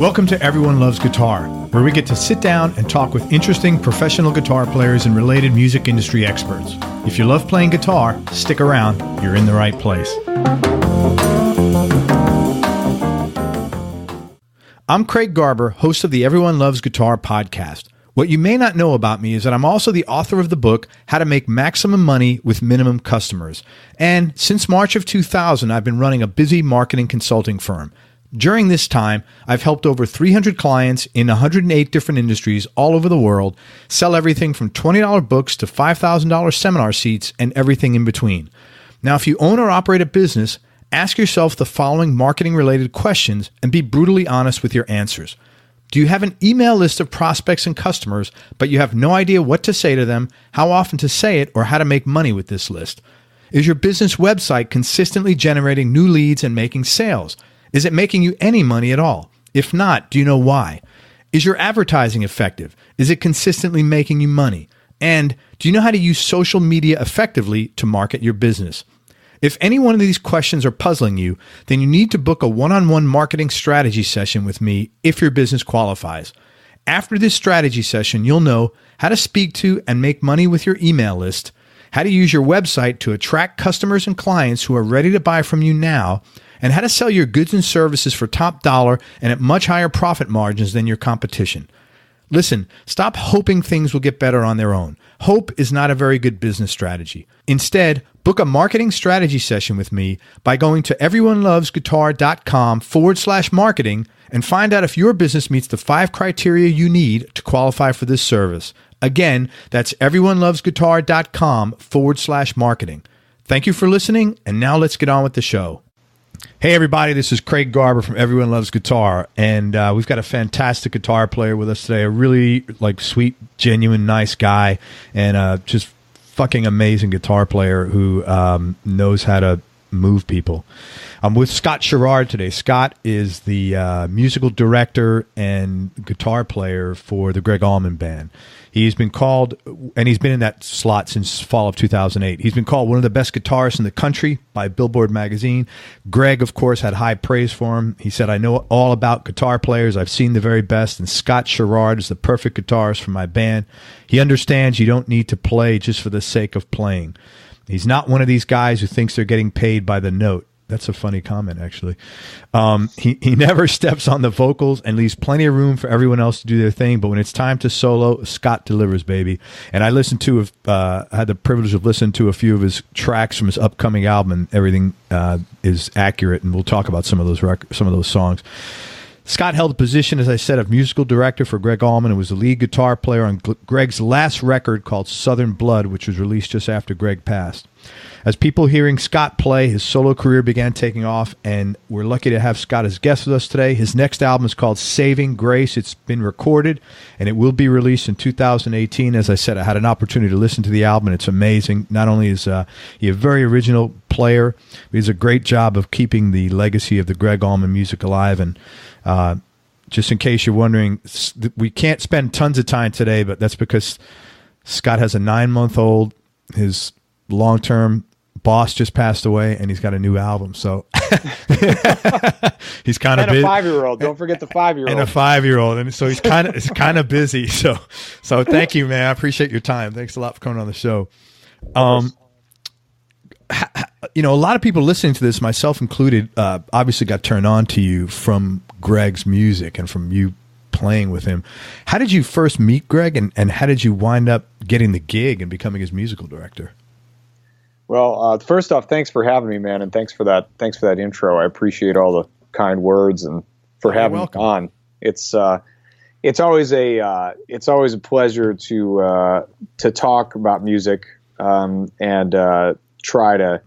Welcome to Everyone Loves Guitar, where we get to sit down and talk with interesting professional guitar players and related music industry experts. If you love playing guitar, stick around. You're in the right place. I'm Craig Garber, host of the Everyone Loves Guitar podcast. What you may not know about me is that I'm also the author of the book, How to Make Maximum Money with Minimum Customers. And since March of 2000, I've been running a busy marketing consulting firm. During this time, I've helped over 300 clients in 108 different industries all over the world sell everything from $20 books to $5,000 seminar seats and everything in between. Now, if you own or operate a business, ask yourself the following marketing-related questions and be brutally honest with your answers. Do you have an email list of prospects and customers, but you have no idea what to say to them, how often to say it, or how to make money with this list? Is your business website consistently generating new leads and making sales? Is it making you any money at all? If not, do you know why? Is your advertising effective? Is it consistently making you money? And do you know how to use social media effectively to market your business? If any one of these questions are puzzling you, then you need to book a one-on-one marketing strategy session with me if your business qualifies. After this strategy session, you'll know how to speak to and make money with your email list, how to use your website to attract customers and clients who are ready to buy from you now, and how to sell your goods and services for top dollar and at much higher profit margins than your competition. Listen, stop hoping things will get better on their own. Hope is not a very good business strategy. Instead, book a marketing strategy session with me by going to everyonelovesguitar.com/marketing and find out if your business meets the 5 criteria you need to qualify for this service. Again, that's everyonelovesguitar.com/marketing. Thank you for listening, and now let's get on with the show. Hey everybody, this is Craig Garber from Everyone Loves Guitar, and we've got a fantastic guitar player with us today, a really sweet, genuine, nice guy, and just fucking amazing guitar player who knows how to move people. I'm with Scott Sharrard today. Scott is the musical director and guitar player for the Gregg Allman Band. He's been called, and he's been in that slot since fall of 2008. He's been called one of the best guitarists in the country by Billboard magazine. Gregg, of course, had high praise for him. He said, "I know all about guitar players. I've seen the very best, and Scott Sharrard is the perfect guitarist for my band. He understands you don't need to play just for the sake of playing. He's not one of these guys who thinks they're getting paid by the note." That's a funny comment, actually. He never steps on the vocals and leaves plenty of room for everyone else to do their thing. But when it's time to solo, Scott delivers, baby. And I had the privilege of listening to a few of his tracks from his upcoming album, and everything is accurate. And we'll talk about some of those songs. Scott held the position, as I said, of musical director for Gregg Allman and was the lead guitar player on Gregg's last record called Southern Blood, which was released just after Gregg passed. As people hearing Scott play, his solo career began taking off, and we're lucky to have Scott as guest with us today. His next album is called Saving Grace. It's been recorded, and it will be released in 2018. As I said, I had an opportunity to listen to the album, and it's amazing. Not only is he a very original player, but he does a great job of keeping the legacy of the Gregg Allman music alive. And just in case you're wondering, we can't spend tons of time today, but that's because Scott has a 9-month-old. His long-term boss just passed away, and he's got a new album. So he's kind of busy. And a 5-year-old. Don't forget the 5-year-old. And a 5-year-old, and so he's kind of busy. So thank you, man. I appreciate your time. Thanks a lot for coming on the show. A lot of people listening to this, myself included, obviously got turned on to you from Gregg's music and from you playing with him. How did you first meet Gregg, and how did you wind up getting the gig and becoming his musical director? Well, first off, thanks for having me, man, and thanks for that intro. I appreciate all the kind words and for having me on. It's always a pleasure to talk about music and try to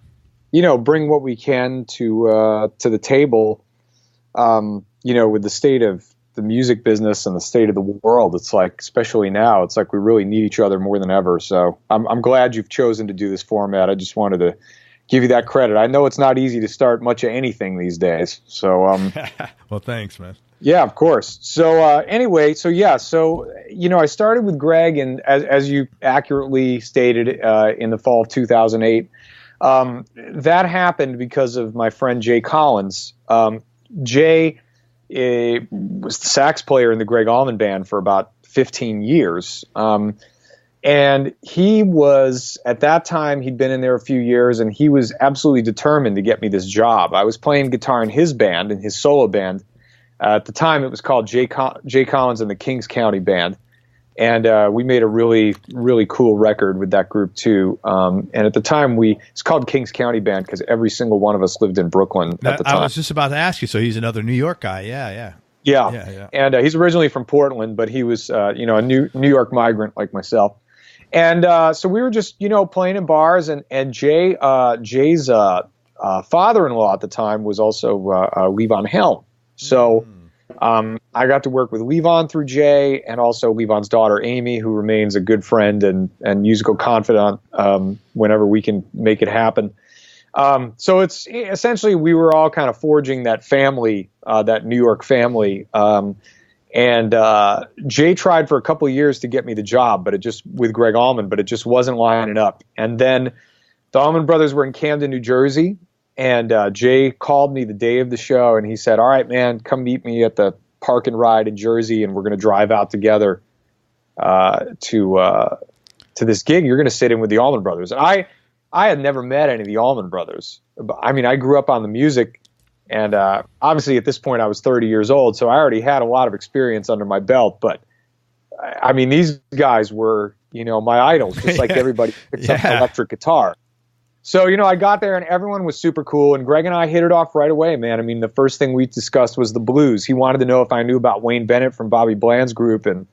bring what we can to the table. With the state of the music business and the state of the world, it's like, especially now, it's like we really need each other more than ever. So I'm glad you've chosen to do this format. I just wanted to give you that credit. I know it's not easy to start much of anything these days. So well, thanks, man. Yeah, of course. So I started with Gregg, and as you accurately stated, in the fall of 2008. That happened because of my friend Jay Collins. Jay was the sax player in the Gregg Allman band for about 15 years. And he was, at that time, he'd been in there a few years, and he was absolutely determined to get me this job. I was playing guitar in his band, in his solo band. At the time, it was called Jay Collins and the Kings County Band. And we made a really, really cool record with that group, too. And at the time, it's called Kings County Band because every single one of us lived in Brooklyn at the time. I was just about to ask you, so he's another New York guy. Yeah. And he's originally from Portland, but he was, a New York migrant like myself. And so we were just, playing in bars, and Jay's father-in-law at the time was also Levon Helm. So I got to work with Levon through Jay, and also Levon's daughter, Amy, who remains a good friend and musical confidant whenever we can make it happen. So it's essentially we were all kind of forging that family, that New York family. And Jay tried for a couple of years to get me the job, with Gregg Allman, but it just wasn't lining up. And then the Allman Brothers were in Camden, New Jersey, and Jay called me the day of the show, and he said, "All right, man, come meet me at the Park and Ride in Jersey, and we're going to drive out together to this gig. You're going to sit in with the Allman Brothers." And I had never met any of the Allman Brothers. I mean, I grew up on the music. And obviously, at this point, I was 30 years old, so I already had a lot of experience under my belt. But I mean, these guys were, my idols, just like everybody picks up an electric guitar. So, I got there, and everyone was super cool. And Gregg and I hit it off right away, man. I mean, the first thing we discussed was the blues. He wanted to know if I knew about Wayne Bennett from Bobby Bland's group. And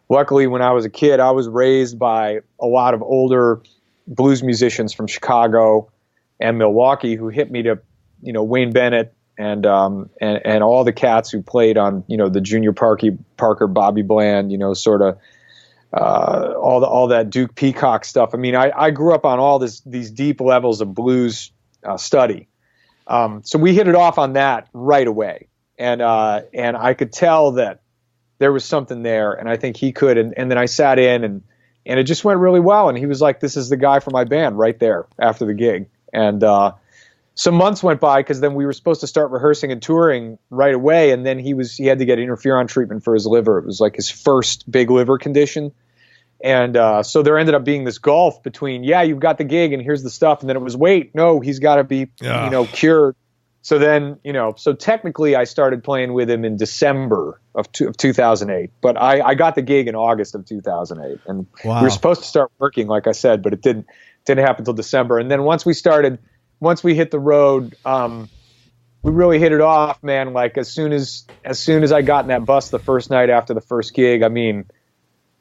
luckily, when I was a kid, I was raised by a lot of older blues musicians from Chicago and Milwaukee who hit me to, Wayne Bennett and all the cats who played on, the Junior Parker, Bobby Bland, sort of all that Duke Peacock stuff. I mean, I grew up on all these deep levels of blues study. So we hit it off on that right away. And I could tell that there was something there, and I think he could. And then I sat in, and it just went really well. And he was like, "This is the guy for my band," right there after the gig. And some months went by because then we were supposed to start rehearsing and touring right away. And then he had to get interferon treatment for his liver. It was like his first big liver condition. And so there ended up being this gulf between, you've got the gig and here's the stuff. And then it was, wait, no, he's got to be, cured. So then, so technically I started playing with him in December of 2008. But I got the gig in August of 2008. And we were supposed to start working, like I said, but it didn't happen until December. And then once we hit the road, we really hit it off, man. Like as soon as I got in that bus the first night after the first gig, I mean,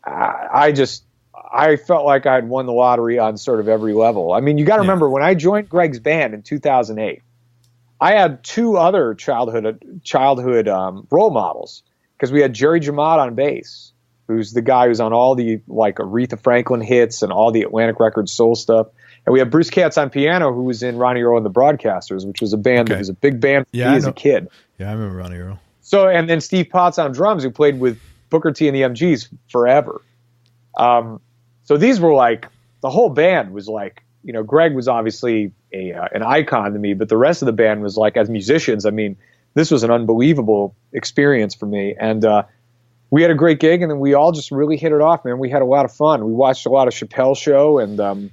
I felt like I had won the lottery on sort of every level. I mean, you got to remember when I joined Gregg's band in 2008, I had two other childhood role models because we had Jerry Jamad on bass, who's the guy who's on all the like Aretha Franklin hits and all the Atlantic Records soul stuff. And we had Bruce Katz on piano, who was in Ronnie Earl and the Broadcasters, which was a band that was a big band for me as a kid. Yeah, I remember Ronnie Earl. So, and then Steve Potts on drums, who played with Booker T and the MGs forever. So these were like, the whole band was like, Gregg was obviously an icon to me, but the rest of the band was like, as musicians, I mean, this was an unbelievable experience for me. And we had a great gig, and then we all just really hit it off, man. We had a lot of fun. We watched a lot of Chappelle Show and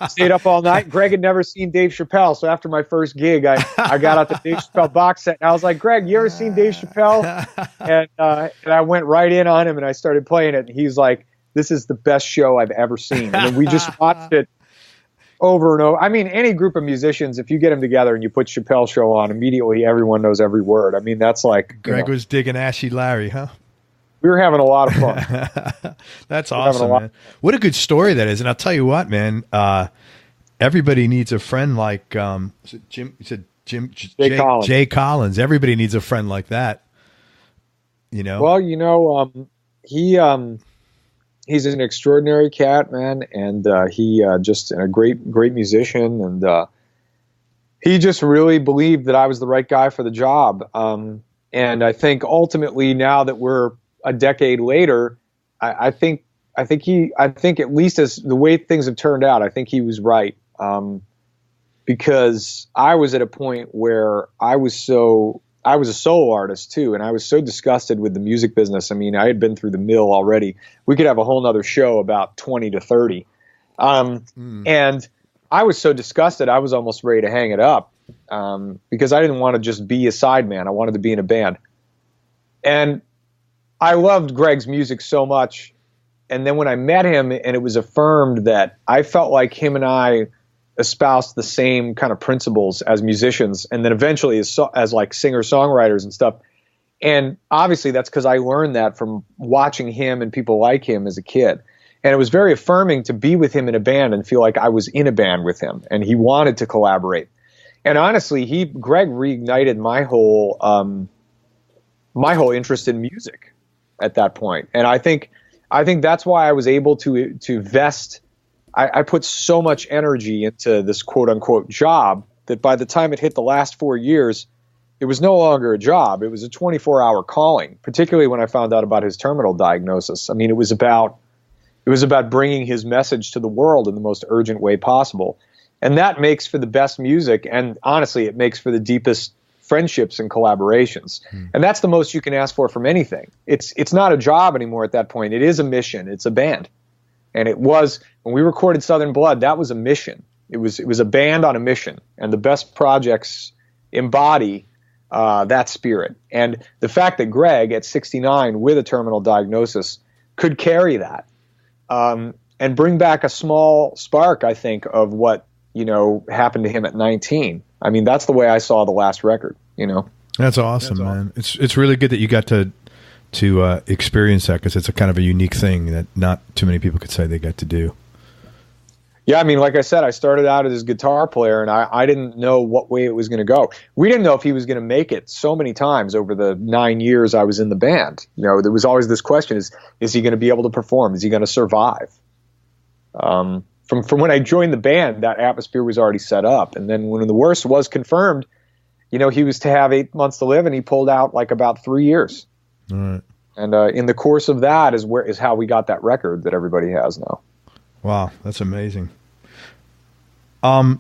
stayed up all night. Gregg had never seen Dave Chappelle, so after my first gig, I got out the Dave Chappelle box set, and I was like, "Gregg, you ever seen Dave Chappelle?" And I went right in on him, and I started playing it, and he's like, "This is the best show I've ever seen." And then we just watched it over and over. I mean, any group of musicians, if you get them together and you put Chappelle Show on, immediately everyone knows every word. I mean, that's like Gregg was digging Ashy Larry, huh? We were having a lot of fun. That's awesome, man. What a good story that is. And I'll tell you what, man, everybody needs a friend like Jay Collins. Everybody needs a friend like that. Well, he's an extraordinary cat, man, and he just a great musician, and he just really believed that I was the right guy for the job. And I think ultimately, now that we're a decade later, I think at least as the way things have turned out, I think he was right. Because I was at a point where I I was a solo artist too, and I was so disgusted with the music business. I mean, I had been through the mill already. We could have a whole nother show about 20 to 30. And I was so disgusted, I was almost ready to hang it up, because I didn't want to just be a sideman. I wanted to be in a band. And I loved Gregg's music so much. And then when I met him and it was affirmed that I felt like him and I espoused the same kind of principles as musicians, and then eventually as like singer-songwriters and stuff. And obviously that's because I learned that from watching him and people like him as a kid. And it was very affirming to be with him in a band and feel like I was in a band with him, and he wanted to collaborate. And honestly, Gregg reignited my whole interest in music at that point. And I think that's why I was able to vest. I put so much energy into this quote unquote job that by the time it hit the last 4 years, it was no longer a job. It was a 24-hour calling, particularly when I found out about his terminal diagnosis. I mean, it was about bringing his message to the world in the most urgent way possible. And that makes for the best music. And honestly, it makes for the deepest friendships and collaborations. And that's the most you can ask for from anything. It's not a job anymore at that point. It is a mission. It's a band. And it was, when we recorded Southern Blood, that was a mission. It was a band on a mission. And the best projects embody that spirit. And the fact that Gregg, at 69, with a terminal diagnosis, could carry that and bring back a small spark, I think, of what, happened to him at 19. I mean, that's the way I saw the last record, That's awesome, man. It's really good that you got to experience that, because it's a kind of a unique thing that not too many people could say they got to do. Yeah, I mean, like I said, I started out as a guitar player, and I didn't know what way it was going to go. We didn't know if he was going to make it so many times over the 9 years I was in the band. There was always this question, is he going to be able to perform? Is he going to survive? From when I joined the band, that atmosphere was already set up. And then when the worst was confirmed, he was to have 8 months to live, and he pulled out like about 3 years. All right. And in the course of that is how we got that record that everybody has now. Wow, that's amazing. I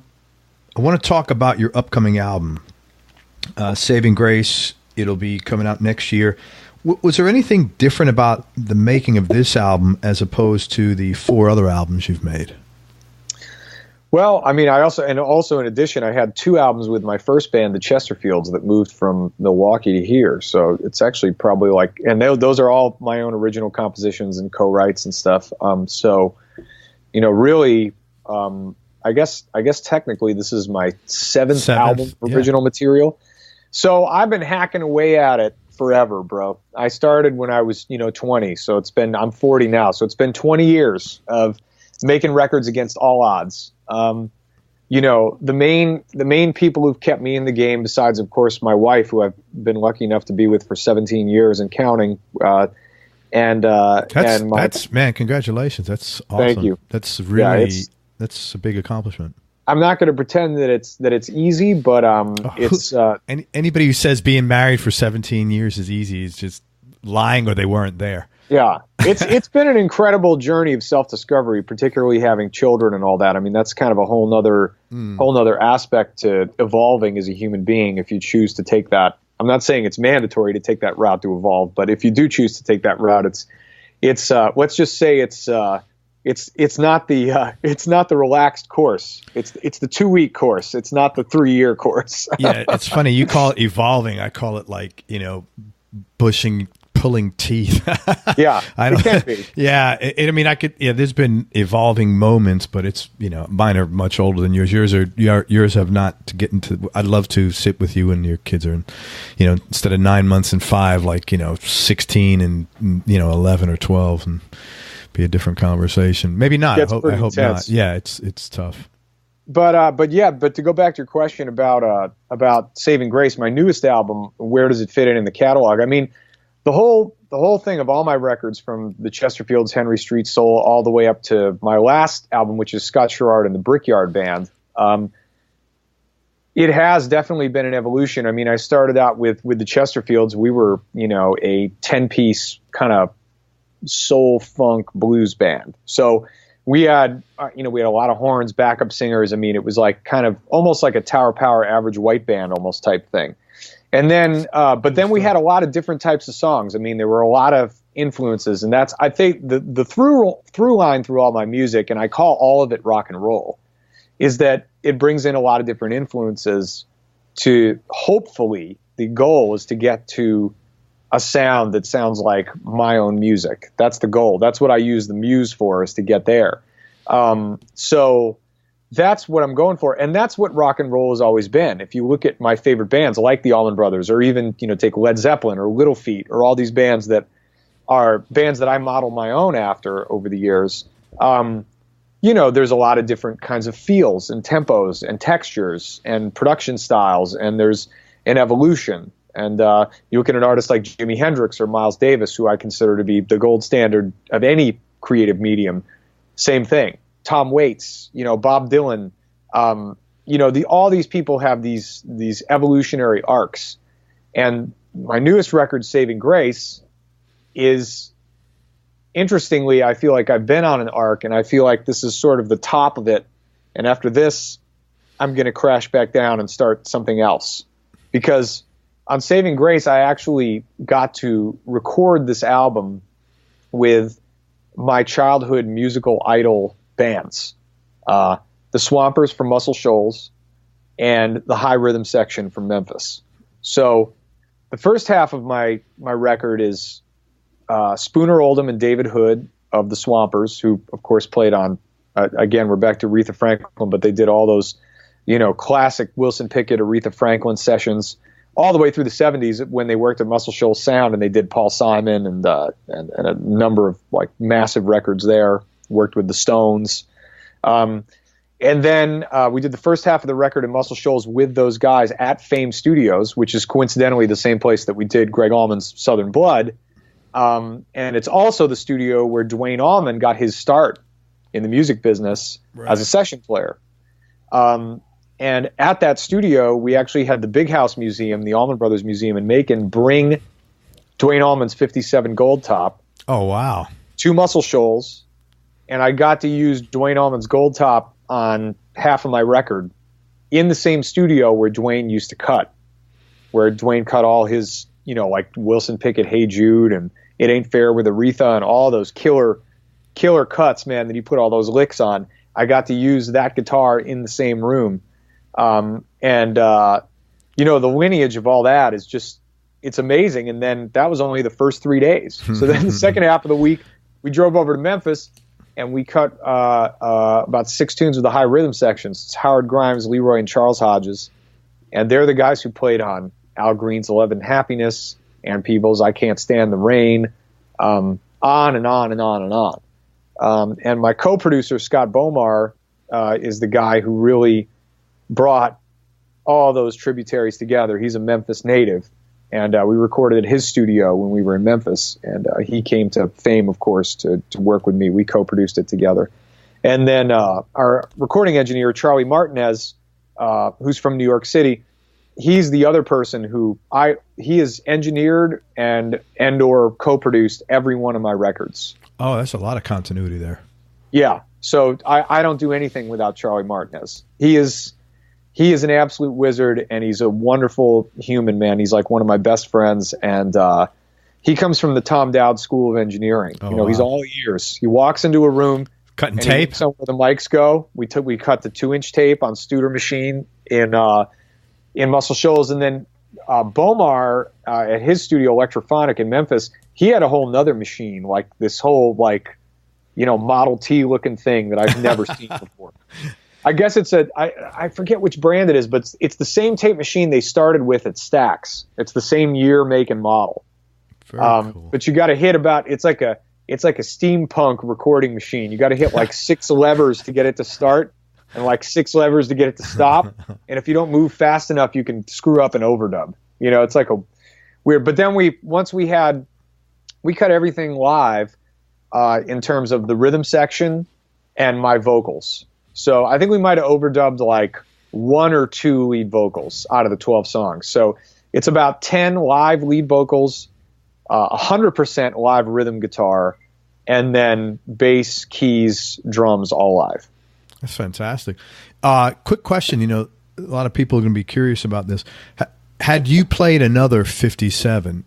want to talk about your upcoming album, Saving Grace. It'll be coming out next year. Was there anything different about the making of this album as opposed to the 4 other albums you've made? Well, I mean, also in addition, I had 2 albums with my first band, the Chesterfields, that moved from Milwaukee to here. So it's actually probably those are all my own original compositions and co-writes and stuff. Really, I guess technically this is my seventh album original material. So I've been hacking away at it forever, bro. I started when I was, 20. So I'm 40 now. So it's been 20 years of making records against all odds. The main people who've kept me in the game, besides of course my wife, who I've been lucky enough to be with for 17 years and counting, man, congratulations. That's awesome. Thank you. That's really, that's a big accomplishment. I'm not going to pretend that it's easy, but it's anybody who says being married for 17 years is easy is just lying, or they weren't there. Yeah, it's been an incredible journey of self-discovery, particularly having children and all that. I mean, that's kind of a whole nother aspect to evolving as a human being. If you choose to take that, I'm not saying it's mandatory to take that route to evolve, but if you do choose to take that route, it's let's just say it's not the relaxed course. It's the 2-week course. It's not the 3-year course. Yeah, it's funny. You call it evolving. I call it like, pulling teeth. Yeah, it can be. Yeah, there's been evolving moments, but it's, mine are much older than yours. Yours have not to get into. I'd love to sit with you when your kids are, instead of 9 months and 5, 16 and 11 or 12, and be a different conversation. Maybe not. I hope not. Yeah, it's tough. But to go back to your question about Saving Grace, my newest album, where does it fit in the catalog? I mean, the whole thing of all my records, from the Chesterfields, Henry Street Soul, all the way up to my last album, which is Scott Sharrard and the Brickyard Band, it has definitely been an evolution. I mean, I started out with the Chesterfields. We were, a 10-piece kind of soul funk blues band. So we had a lot of horns, backup singers. I mean, it was like kind of almost like a Tower Power average white band almost type thing. And then, but then we had a lot of different types of songs. I mean, there were a lot of influences, and that's, I think, the through line through all my music, and I call all of it rock and roll, is that it brings in a lot of different influences to, hopefully, the goal is to get to a sound that sounds like my own music. That's the goal. That's what I use the muse for, is to get there. So that's what I'm going for. And that's what rock and roll has always been. If you look at my favorite bands like the Allman Brothers, or even, take Led Zeppelin or Little Feat, or all these bands that are bands that I model my own after over the years, there's a lot of different kinds of feels and tempos and textures and production styles, and there's an evolution. And you look at an artist like Jimi Hendrix or Miles Davis, who I consider to be the gold standard of any creative medium, same thing. Tom Waits, Bob Dylan, all these people have these evolutionary arcs. And my newest record, Saving Grace, is, interestingly, I feel like I've been on an arc, and I feel like this is sort of the top of it. And after this, I'm going to crash back down and start something else. Because on Saving Grace, I actually got to record this album with my childhood musical idol bands, the Swampers from Muscle Shoals and the High Rhythm Section from Memphis. So the first half of my record is Spooner Oldham and David Hood of the Swampers, who of course played on, again, we're back to Aretha Franklin, but they did all those, classic Wilson Pickett, Aretha Franklin sessions all the way through the 70s when they worked at Muscle Shoals Sound, and they did Paul Simon and a number of like massive records there. Worked with the Stones. And then we did the first half of the record in Muscle Shoals with those guys at Fame Studios, which is coincidentally the same place that we did Gregg Allman's Southern Blood. And it's also the studio where Duane Allman got his start in the music business as a session player. And at that studio, we actually had the Big House Museum, the Allman Brothers Museum in Macon, bring Duane Allman's 57 Goldtop. Oh, wow. To Muscle Shoals. And I got to use Duane Allman's Goldtop on half of my record in the same studio where Duane used to cut, where Duane cut all his, like Wilson Pickett, Hey Jude, and It Ain't Fair with Aretha, and all those killer cuts, man, that he put all those licks on. I got to use that guitar in the same room. The lineage of all that is just, it's amazing. And then that was only the first 3 days. So then the second half of the week, we drove over to Memphis, and we cut about 6 tunes with the High Rhythm Sections. It's Howard Grimes, Leroy, and Charles Hodges. And they're the guys who played on Al Green's 11 Happiness, Ann Peebles' I Can't Stand the Rain, on and on and on and on. And my co-producer, Scott Bomar, is the guy who really brought all those tributaries together. He's a Memphis native. And we recorded at his studio when we were in Memphis. And he came to Fame, of course, to work with me. We co-produced it together. And then our recording engineer, Charlie Martinez, who's from New York City, he's the other person who he has engineered and or co-produced every one of my records. Oh, that's a lot of continuity there. Yeah. So I don't do anything without Charlie Martinez. He is an absolute wizard, and he's a wonderful human, man. He's like one of my best friends, and he comes from the Tom Dowd School of Engineering. Oh, He's all ears. He walks into a room, cutting tape. So where the mics go, we cut the 2-inch tape on Studer machine in Muscle Shoals, and then Bomar at his studio, Electrophonic in Memphis, he had a whole nother machine, like this whole Model T looking thing that I've never seen before. I guess it's I forget which brand it is, but it's the same tape machine they started with at Stax. It's the same year, make, and model. Very cool. But you got to hit it's like a steampunk recording machine. You got to hit like 6 levers to get it to start, and like 6 levers to get it to stop. And if you don't move fast enough, you can screw up an overdub. It's like a weird. But then we cut everything live in terms of the rhythm section and my vocals. So I think we might have overdubbed like 1 or 2 lead vocals out of the 12 songs. So it's about 10 live lead vocals, 100% live rhythm guitar, and then bass, keys, drums, all live. That's fantastic. Quick question. A lot of people are going to be curious about this. Had you played another 57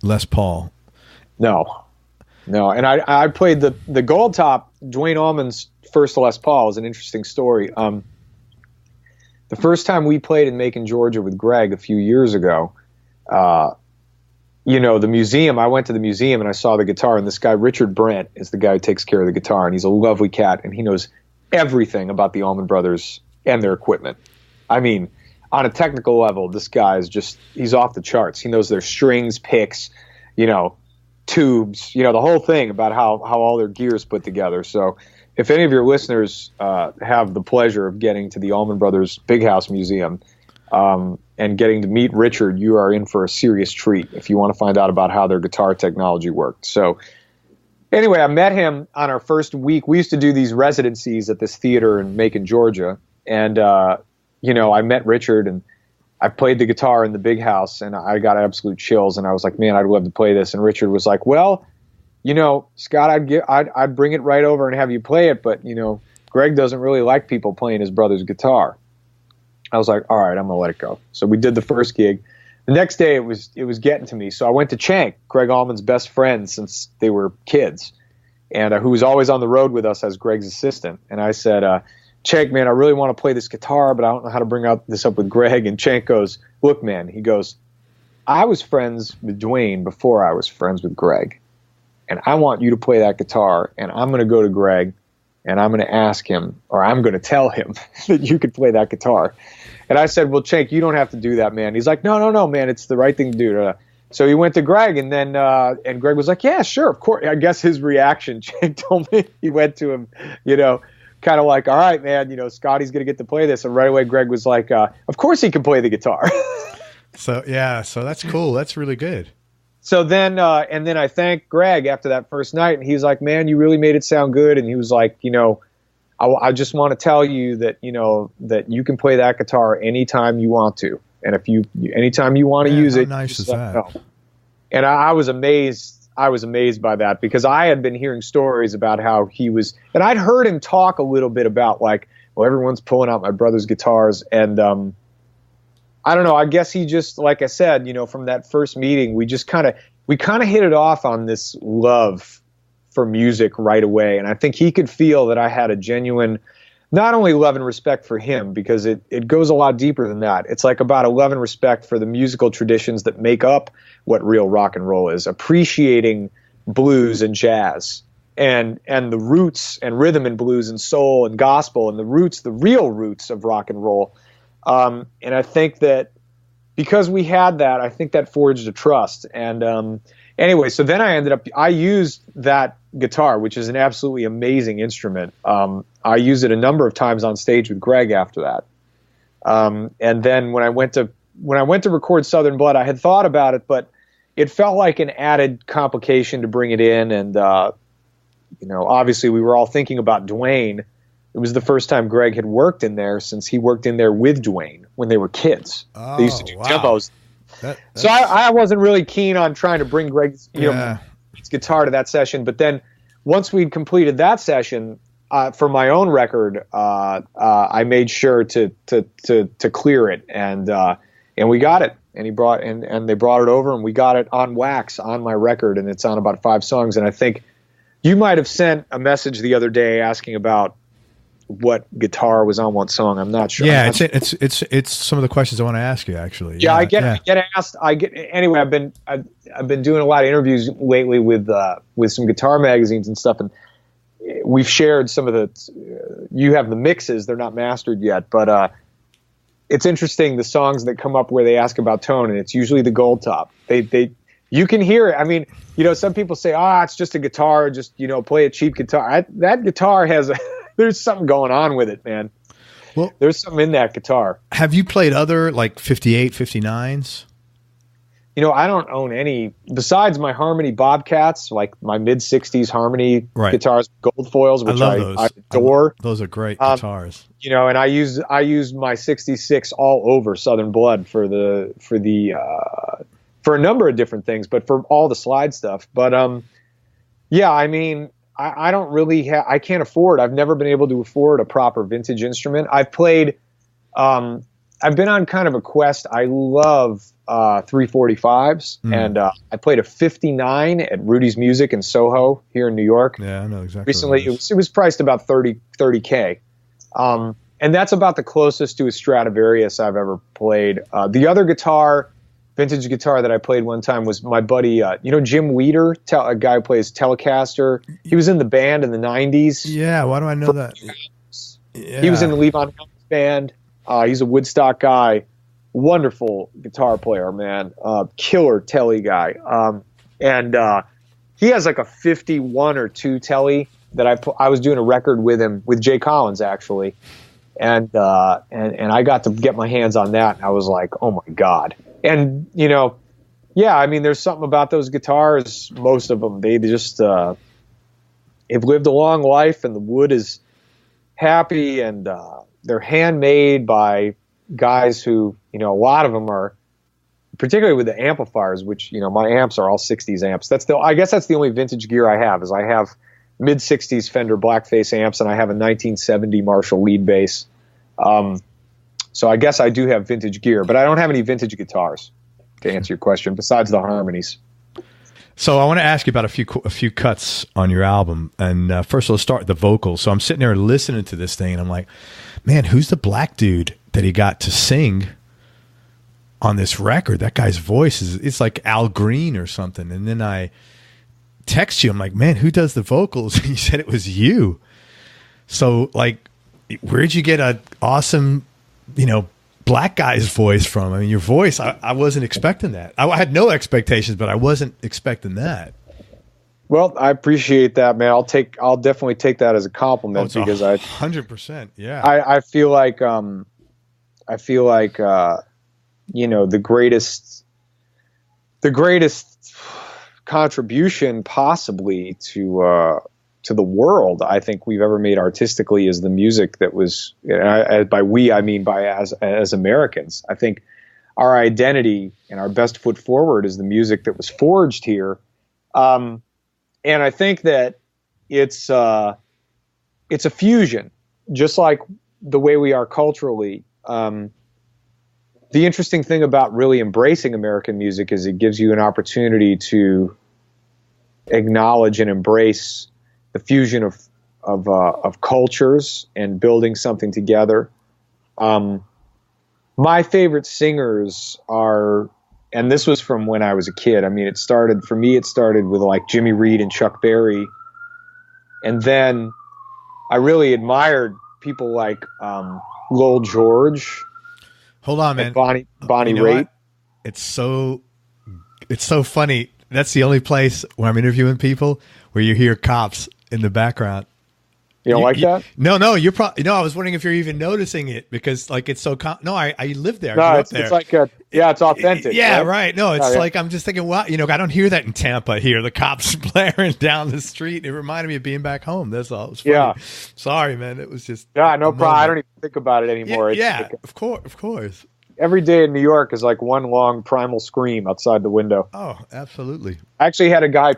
Les Paul? No. And I played the Goldtop. Duane Allman's first Les Paul is an interesting story. The first time we played in Macon, Georgia with Gregg a few years ago, the museum, I went to the museum and I saw the guitar, and this guy, Richard Brent, is the guy who takes care of the guitar, and he's a lovely cat, and he knows everything about the Allman Brothers and their equipment. I mean, on a technical level, this guy is he's off the charts. He knows their strings, picks, tubes, the whole thing about how all their gear is put together. So if any of your listeners have the pleasure of getting to the Allman Brothers Big House Museum and getting to meet Richard, you are in for a serious treat if you want to find out about how their guitar technology worked. So anyway, I met him on our first week. We used to do these residencies at this theater in Macon, Georgia. And, I met Richard, and I played the guitar in the Big House, and I got absolute chills. And I was like, man, I'd love to play this. And Richard was like, well, Scott, I'd bring it right over and have you play it. But, Gregg doesn't really like people playing his brother's guitar. I was like, all right, I'm going to let it go. So we did the first gig. The next day it was getting to me. So I went to Cenk, Gregg Allman's best friend since they were kids, and who was always on the road with us as Gregg's assistant. And I said, Cenk, man, I really want to play this guitar, but I don't know how to bring this up with Gregg. And Cenk goes, look, man, he goes, I was friends with Duane before I was friends with Gregg, and I want you to play that guitar, and I'm going to go to Gregg, and I'm going to ask him, or I'm going to tell him that you could play that guitar. And I said, well, Cenk, you don't have to do that, man. He's like, no, man, it's the right thing to do. So he went to Gregg, and then and Gregg was like, yeah, sure, of course. I guess his reaction, Cenk told me, he went to him, kind of like, all right, man, Scotty's going to get to play this. And right away, Gregg was like, of course he can play the guitar. So that's cool. That's really good. So then, and then I thanked Gregg after that first night, and he's like, man, you really made it sound good. And he was like, I just want to tell you that, that you can play that guitar anytime you want to. And if anytime you want to use it, nice is that? And I was amazed. I was amazed by that, because I had been hearing stories about how he was, and I'd heard him talk a little bit about like, well, everyone's pulling out my brother's guitars. And, I don't know. I guess he just, like I said, from that first meeting, we kind of hit it off on this love for music right away. And I think he could feel that I had a genuine, not only love and respect for him, because it goes a lot deeper than that. It's like about a love and respect for the musical traditions that make up what real rock and roll is, appreciating blues and jazz and the roots and rhythm and blues and soul and gospel and the real roots of rock and roll. And I think that because we had that, I think that forged a trust. And anyway, so then I used that guitar, which is an absolutely amazing instrument. I used it a number of times on stage with Gregg after that. And then when I went to record Southern Blood, I had thought about it, but it felt like an added complication to bring it in. And, obviously we were all thinking about Duane. It was the first time Gregg had worked in there since he worked in there with Duane when they were kids. Oh, they used to do wow. demos. So I wasn't really keen on trying to bring Gregg's guitar to that session. But then once we'd completed that session, for my own record, I made sure to clear it, and we got it. And they brought it over, and we got it on wax on my record, and it's on about 5 songs. And I think you might have sent a message the other day asking about what guitar was on what song. I'm not sure. Yeah, it's some of the questions I want to ask you, actually. Yeah, I get asked. Anyway. I've been doing a lot of interviews lately with some guitar magazines and stuff, and we've shared some of the. You have the mixes; they're not mastered yet, but it's interesting the songs that come up where they ask about tone, and it's usually the Goldtop. You can hear it. I mean, some people say, it's just a guitar, just play a cheap guitar. That guitar has there's something going on with it, man. Well, there's something in that guitar. Have you played other like 58, 59s? I don't own any besides my Harmony Bobcats, like my mid 60s Harmony guitars, gold foils, which I adore. Those are great guitars. And I use my 66 all over Southern Blood for a number of different things, but for all the slide stuff. But I mean, I don't really I can't afford. I've never been able to afford a proper vintage instrument. I've played I've been on kind of a quest. I love 345s, and I played a 59 at Rudy's Music in Soho here in New York. Yeah, I know exactly. Recently, it was priced about 30K. And that's about the closest to a Stradivarius I've ever played. The other vintage guitar that I played one time was my buddy, Jim Weeder, a guy who plays Telecaster. He was in the band in the 90s. Yeah, why do I know that? Yeah. He was in the Levon Helms band. He's a Woodstock guy. Wonderful guitar player, man. Killer Telly guy. And he has like a 51 or 2 Telly that I was doing a record with him, with Jay Collins, actually. And I got to get my hands on that. And I was like, oh my God. And, I mean, there's something about those guitars. Most of them, they just have lived a long life, and the wood is happy, and they're handmade by guys who, a lot of them are, particularly with the amplifiers, which, my amps are all 60s amps. I guess that's the only vintage gear I have, is I have mid 60s Fender Blackface amps, and I have a 1970 Marshall lead bass. So I guess I do have vintage gear, but I don't have any vintage guitars, to answer your question, besides the harmonies. So I want to ask you about a few cuts on your album. And first, let's start with the vocals. So I'm sitting there listening to this thing, and I'm like, man, who's the black dude that he got to sing on this record? That guy's voice it's like Al Green or something. And then I text you, I'm like, man, who does the vocals? And you said it was you. So, like, where'd you get an awesome, black guy's voice from? I mean, your voice, I wasn't expecting that. I had no expectations, but I wasn't expecting that. Well, I appreciate that, man. I'll definitely take that as a compliment, because 100%. Yeah. I feel like, the greatest contribution possibly to the world I think we've ever made artistically is the music that was, by we, I mean by as Americans. I think our identity and our best foot forward is the music that was forged here. And I think that it's a fusion, just like the way we are culturally. The interesting thing about really embracing American music is it gives you an opportunity to acknowledge and embrace the fusion of cultures and building something together. My favorite singers are, and this was from when I was a kid. I mean, it started with like Jimmy Reed and Chuck Berry. And then I really admired people like Lowell George. Hold on, man. Bonnie Raitt. It's so funny. That's the only place when I'm interviewing people where you hear cops in the background. You don't like that? No, you're probably, I was wondering if you're even noticing it, because like it's so, I live there. No, it's like, it's authentic. Yeah, right. No, it's like, I'm just thinking, wow, I don't hear that in Tampa here. The cops blaring down the street. It reminded me of being back home. That's all. It was funny. Yeah. Sorry, man. It was just. Yeah, no problem. I don't even think about it anymore. Yeah, of course. Every day in New York is like one long primal scream outside the window. Oh, absolutely. I actually had a guy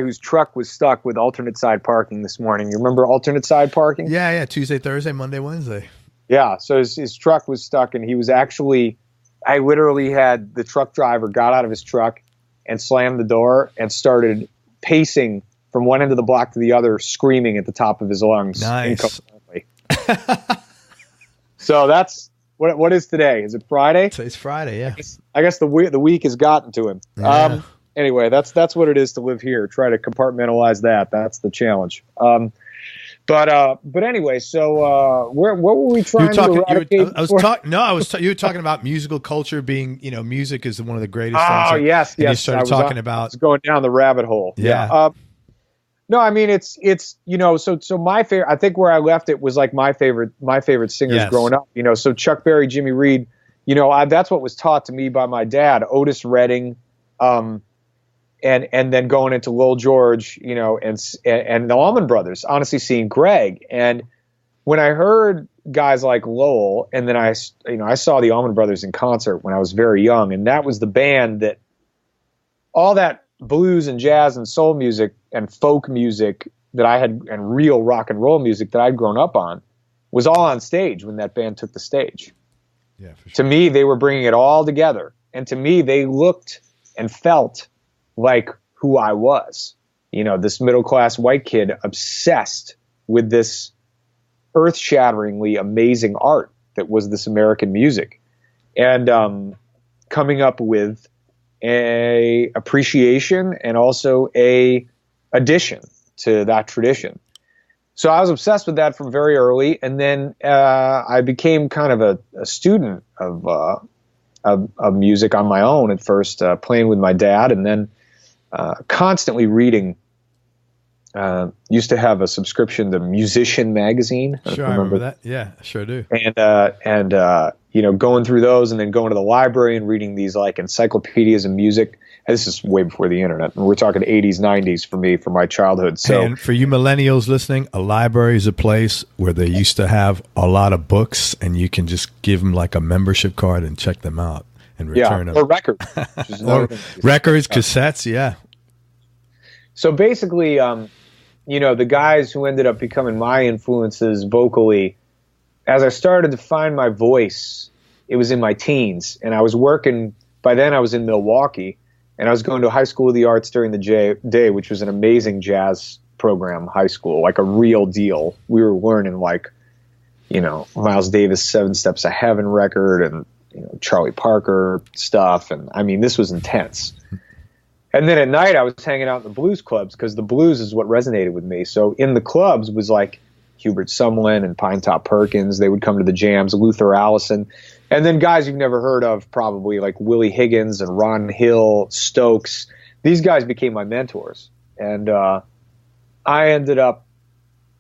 whose truck was stuck with alternate side parking this morning. You remember alternate side parking? Yeah. Tuesday, Thursday, Monday, Wednesday. Yeah. So his truck was stuck, and he was actually, I literally had the truck driver got out of his truck and slammed the door and started pacing from one end of the block to the other, screaming at the top of his lungs. Nice. So that's, what is today? Is it Friday? It's Friday, yeah. I guess the week has gotten to him. Yeah. Anyway, that's what it is to live here. Try to compartmentalize that. That's the challenge. But anyway, so what were we trying to eradicate? You were talking about musical culture being, music is one of the greatest things. Oh, yes. You started talking about. I was going down the rabbit hole. Yeah. No, I mean it's so my favorite. I think where I left it was like my favorite singers growing up. So Chuck Berry, Jimmy Reed. That's what was taught to me by my dad, Otis Redding, and then going into Lowell George, and the Allman Brothers. Honestly, seeing Gregg, and when I heard guys like Lowell, and then I saw the Allman Brothers in concert when I was very young, and that was the band that all that blues and jazz and soul music and folk music that I had, and real rock and roll music that I'd grown up on, was all on stage when that band took the stage. Yeah, for sure. To me, they were bringing it all together. And to me, they looked and felt like who I was. You know, this middle-class white kid obsessed with this earth-shatteringly amazing art that was this American music. And coming up with a appreciation and also a addition to that tradition. So I was obsessed with that from very early, and then I became kind of a student of music on my own at first, playing with my dad, and then constantly reading. Used to have a subscription to Musician magazine. Sure, I remember that. Yeah, I sure do. And you know, going through those, and then going to the library and reading these like encyclopedias of music. And this is way before the internet. We're talking 80s, 90s for me, for my childhood. So, and for you millennials listening, a library is a place where they used to have a lot of books, and you can just give them like a membership card and check them out and return them. Or records. Or records, cassettes, yeah. So basically, you know, the guys who ended up becoming my influences vocally, as I started to find my voice, it was in my teens. And I was working, by then I was in Milwaukee, and I was going to High School of the Arts during the day, which was an amazing jazz program, high school, like a real deal. We were learning like, you know, Miles Davis' 7 Steps to Heaven record, and, you know, Charlie Parker stuff. And I mean, this was intense. And then at night I was hanging out in the blues clubs, because the blues is what resonated with me. So in the clubs was like Hubert Sumlin and Pinetop Perkins. They would come to the jams, Luther Allison. And then guys you've never heard of probably, like Willie Higgins and Ron Hill, Stokes. These guys became my mentors. And I ended up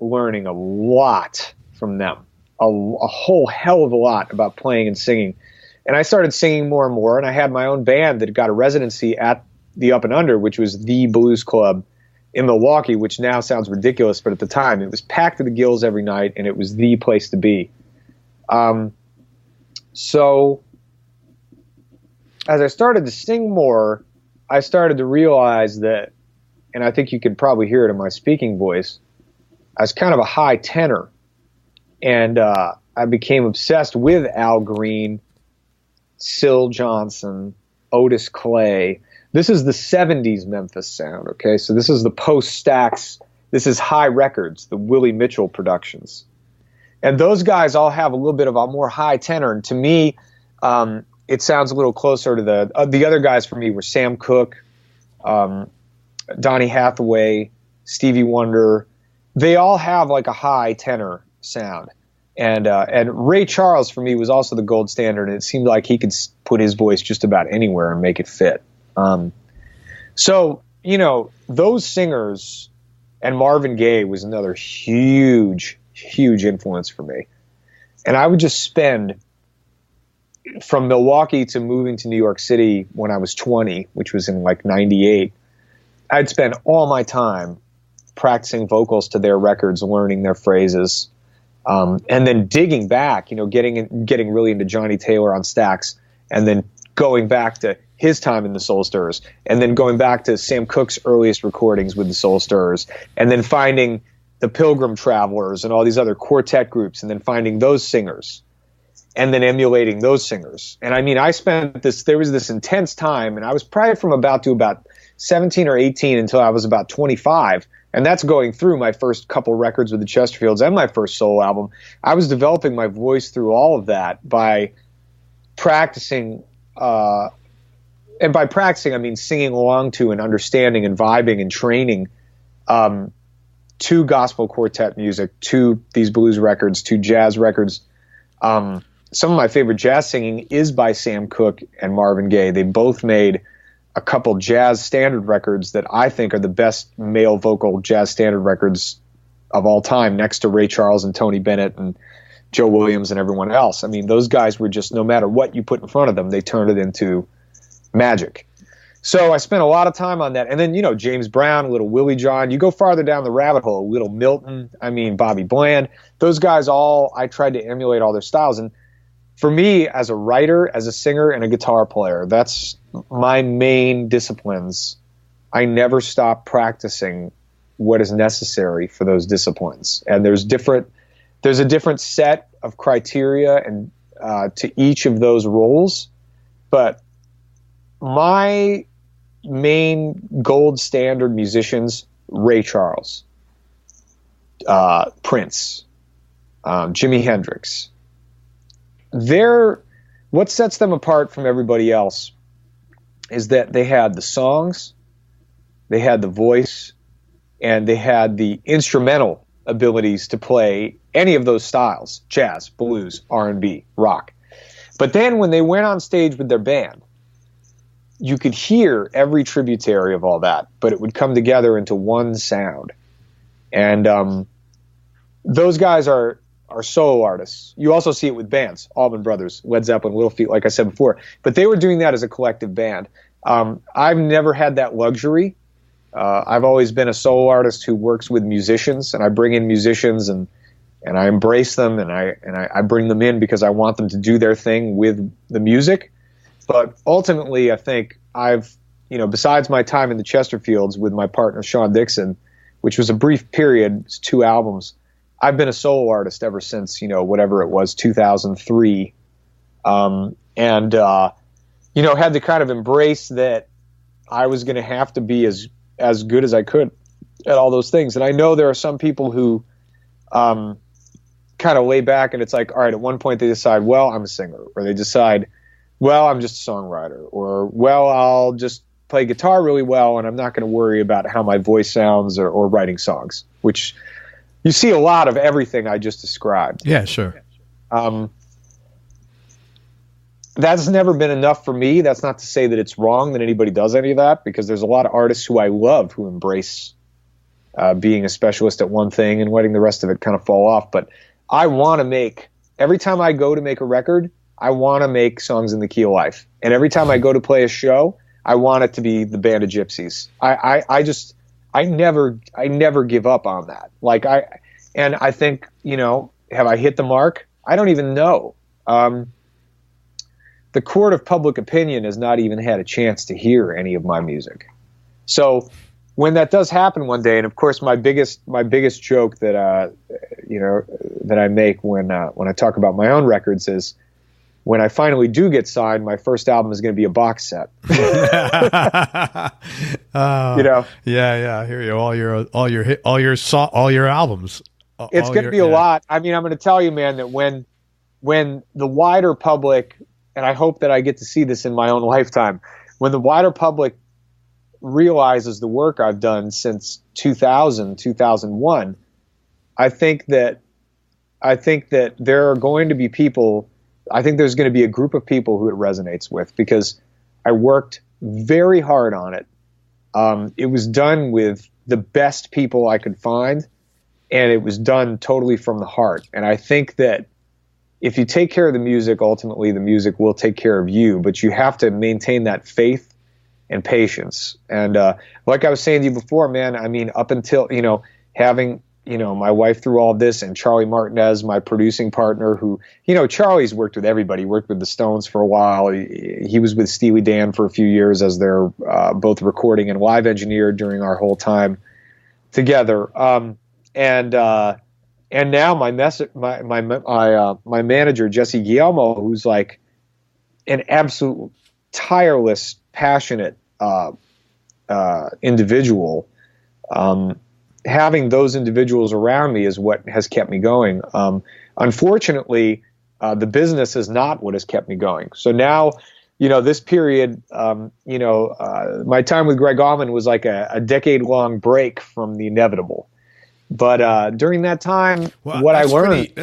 learning a lot from them, a whole hell of a lot about playing and singing. And I started singing more and more, and I had my own band that got a residency at the Up and Under, which was the blues club in Milwaukee, which now sounds ridiculous, but at the time it was packed to the gills every night, and it was the place to be. So as I started to sing more, I started to realize that, and I think you could probably hear it in my speaking voice, I was kind of a high tenor. And I became obsessed with Al Green, Syl Johnson, Otis Clay. This is the 70s Memphis sound, okay? So this is the post-Stax. This is High Records, the Willie Mitchell productions. And those guys all have a little bit of a more high tenor. And to me, it sounds a little closer to the other guys for me were Sam Cooke, Donny Hathaway, Stevie Wonder. They all have like a high tenor sound. And Ray Charles for me was also the gold standard. And it seemed like he could put his voice just about anywhere and make it fit. So, you know, those singers, and Marvin Gaye was another huge influence for me. And I would just spend, from Milwaukee to moving to New York City when I was 20, which was in like 98, I'd spend all my time practicing vocals to their records, learning their phrases, and then digging back, you know, getting really into Johnny Taylor on Stax, and then going back to his time in the Soul Stirrers, and then going back to Sam Cooke's earliest recordings with the Soul Stirrers, and then finding the Pilgrim Travelers and all these other quartet groups, and then finding those singers, and then emulating those singers. And I mean, there was this intense time, and I was probably from about 17 or 18 until I was about 25. And that's going through my first couple records with the Chesterfields and my first solo album. I was developing my voice through all of that by practicing, and by practicing, I mean singing along to and understanding and vibing and training to gospel quartet music, to these blues records, to jazz records. Some of my favorite jazz singing is by Sam Cooke and Marvin Gaye. They both made a couple jazz standard records that I think are the best male vocal jazz standard records of all time, next to Ray Charles and Tony Bennett and Joe Williams and everyone else. I mean, those guys were just, no matter what you put in front of them, they turned it into magic. So I spent a lot of time on that. And then, you know, James Brown, Little Willie John, you go farther down the rabbit hole, Little Milton, I mean, Bobby Bland, those guys all, I tried to emulate all their styles. And for me, as a writer, as a singer, and a guitar player, that's my main disciplines. I never stop practicing what is necessary for those disciplines. And there's a different set of criteria and to each of those roles, but my main gold standard musicians, Ray Charles, Prince, Jimi Hendrix. What sets them apart from everybody else is that they had the songs, they had the voice, and they had the instrumental abilities to play any of those styles: jazz, blues, R&B, rock. But then when they went on stage with their band, you could hear every tributary of all that, but it would come together into one sound. And those guys are solo artists. You also see it with bands, Allman Brothers, Led Zeppelin, Little Feat, like I said before. But they were doing that as a collective band. I've never had that luxury. I've always been a solo artist who works with musicians, and I bring in musicians and I embrace them, and I bring them in because I want them to do their thing with the music. But ultimately, I think I've, besides my time in the Chesterfields with my partner Sean Dixon, which was a brief period, it's 2 albums, I've been a solo artist ever since, whatever it was, 2003. Had to kind of embrace that I was going to have to be as good as I could at all those things. And I know there are some people who kind of lay back, and it's like, all right, at one point they decide, well, I'm a singer, or they decide, well, I'm just a songwriter, or, well, I'll just play guitar really well and I'm not going to worry about how my voice sounds or writing songs, which you see a lot of everything I just described. Yeah, sure. That's never been enough for me. That's not to say that it's wrong that anybody does any of that, because there's a lot of artists who I love who embrace being a specialist at one thing and letting the rest of it kind of fall off. But I want to make, every time I go to make a record, I want to make songs in the key of life. And every time I go to play a show, I want it to be the Band of Gypsies. I never give up on that. And I think, have I hit the mark? I don't even know. The court of public opinion has not even had a chance to hear any of my music. So when that does happen one day, and of course my biggest joke that that I make when I talk about my own records is, when I finally do get signed, my first album is going to be a box set. Yeah, I hear you. All your albums. It's going to be a lot. I mean, I'm going to tell you, man, that when the wider public, and I hope that I get to see this in my own lifetime, when the wider public realizes the work I've done since 2000, 2001, I think that there are going to be people. I think there's going to be a group of people who it resonates with, because I worked very hard on it. It was done with the best people I could find, and it was done totally from the heart. And I think that if you take care of the music, ultimately the music will take care of you, but you have to maintain that faith and patience. And like I was saying to you before, man, I mean, up until, having my wife through all this, and Charlie Martinez, my producing partner, who, Charlie's worked with everybody. He worked with the Stones for a while. He was with Steely Dan for a few years as their both recording and live engineer during our whole time together. And now my manager, Jesse Guillermo, who's like an absolute tireless, passionate individual. Having those individuals around me is what has kept me going. Unfortunately, the business is not what has kept me going. So now, this period, my time with Gregg Allman was like a decade-long break from the inevitable. But during that time, what I learned...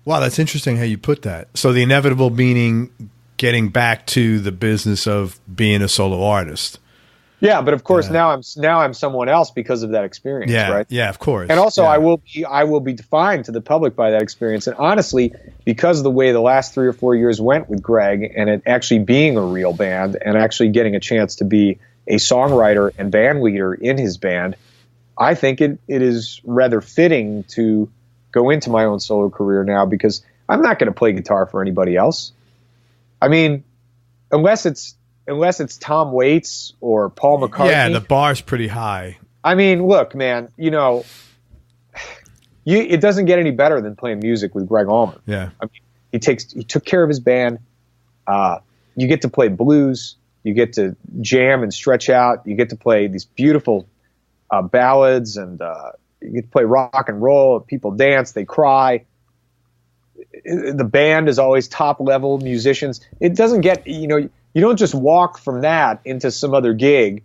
Wow, that's interesting how you put that. So the inevitable meaning getting back to the business of being a solo artist. Yeah, but of course now I'm someone else because of that experience, right? Yeah, of course. And also I will be defined to the public by that experience. And honestly, because of the way the last 3 or 4 years went with Gregg, and it actually being a real band and actually getting a chance to be a songwriter and band leader in his band, I think it is rather fitting to go into my own solo career now, because I'm not going to play guitar for anybody else. I mean, unless it's Tom Waits or Paul McCartney. Yeah, the bar's pretty high. I mean, look, man, it doesn't get any better than playing music with Gregg Allman. Yeah. I mean, he took care of his band. You get to play blues. You get to jam and stretch out. You get to play these beautiful ballads, and you get to play rock and roll. People dance, they cry. The band is always top level musicians. It doesn't get, you don't just walk from that into some other gig.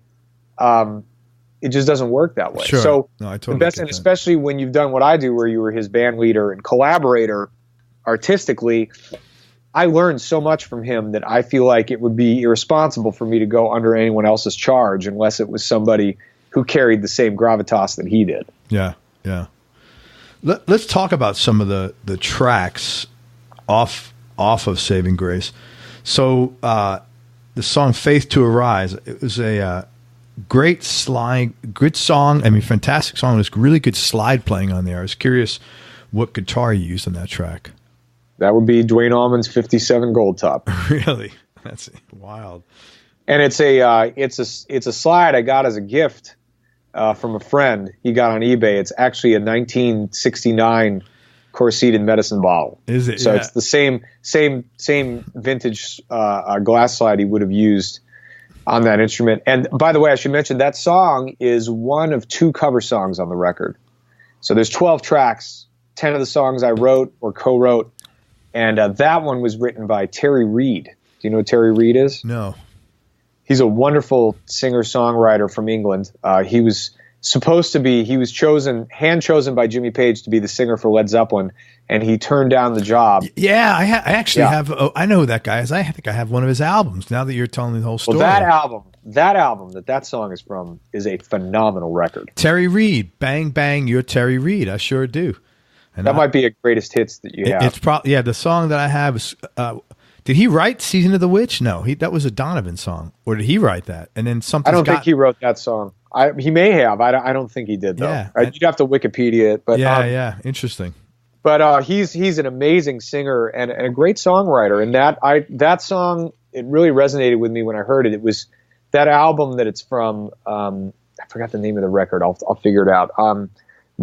It just doesn't work that way. Sure. So no, I totally the best, get and that. especially when you've done what I do, where you were his band leader and collaborator artistically, I learned so much from him that I feel like it would be irresponsible for me to go under anyone else's charge unless it was somebody who carried the same gravitas that he did. Yeah, yeah. Let's talk about some of the tracks off of Saving Grace. So the song "Faith to Arise," it was a great slide, good song. I mean, fantastic song. There's really good slide playing on there. I was curious what guitar you used on that track. That would be Duane Allman's 57 Goldtop. Really? That's wild. And it's a slide I got as a gift from a friend. He got on eBay. It's actually a 1969 corseted medicine bottle. Is it? So yeah. it's the same vintage glass slide he would have used on that instrument. And by the way, I should mention that song is one of 2 cover songs on the record. So there's 12 tracks. 10 of the songs I wrote or co-wrote. And that one was written by Terry Reid. Do you know who Terry Reid is? No. He's a wonderful singer-songwriter from England. He was hand chosen by Jimmy Page to be the singer for Led Zeppelin, and he turned down the job. Yeah, I actually have. Oh, I know who that guy is. I think I have one of his albums. Now that you're telling me the whole story. Well, that album that song is from is a phenomenal record. Terry Reid, Bang Bang, you're Terry Reid. I sure do. And that might be a greatest hits that you have. It's probably the song that I have is. Did he write "Season of the Witch"? No, that was a Donovan song, or did he write that? And then something. I don't think he wrote that song. He may have. I don't think he did though. Yeah, you'd have to Wikipedia it. But yeah, interesting. But he's an amazing singer and a great songwriter. And that song, it really resonated with me when I heard it. It was that album that it's from. I forgot the name of the record. I'll figure it out.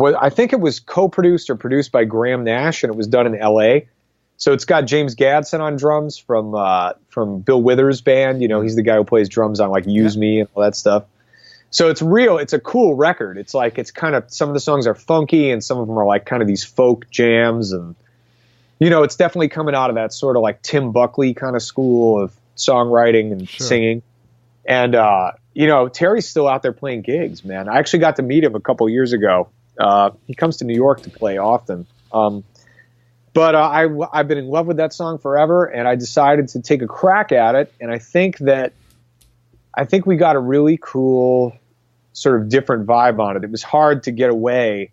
I think it was co-produced or produced by Graham Nash, and it was done in L.A. So it's got James Gadsden on drums from Bill Withers' band. He's the guy who plays drums on like Use Me and all that stuff. So it's a cool record. It's kind of, some of the songs are funky and some of them are like kind of these folk jams, and it's definitely coming out of that sort of like Tim Buckley kind of school of songwriting and singing. And Terry's still out there playing gigs, man. I actually got to meet him a couple years ago. He comes to New York to play often. But I've been in love with that song forever, and I decided to take a crack at it. And I think we got a really cool sort of different vibe on it. It was hard to get away.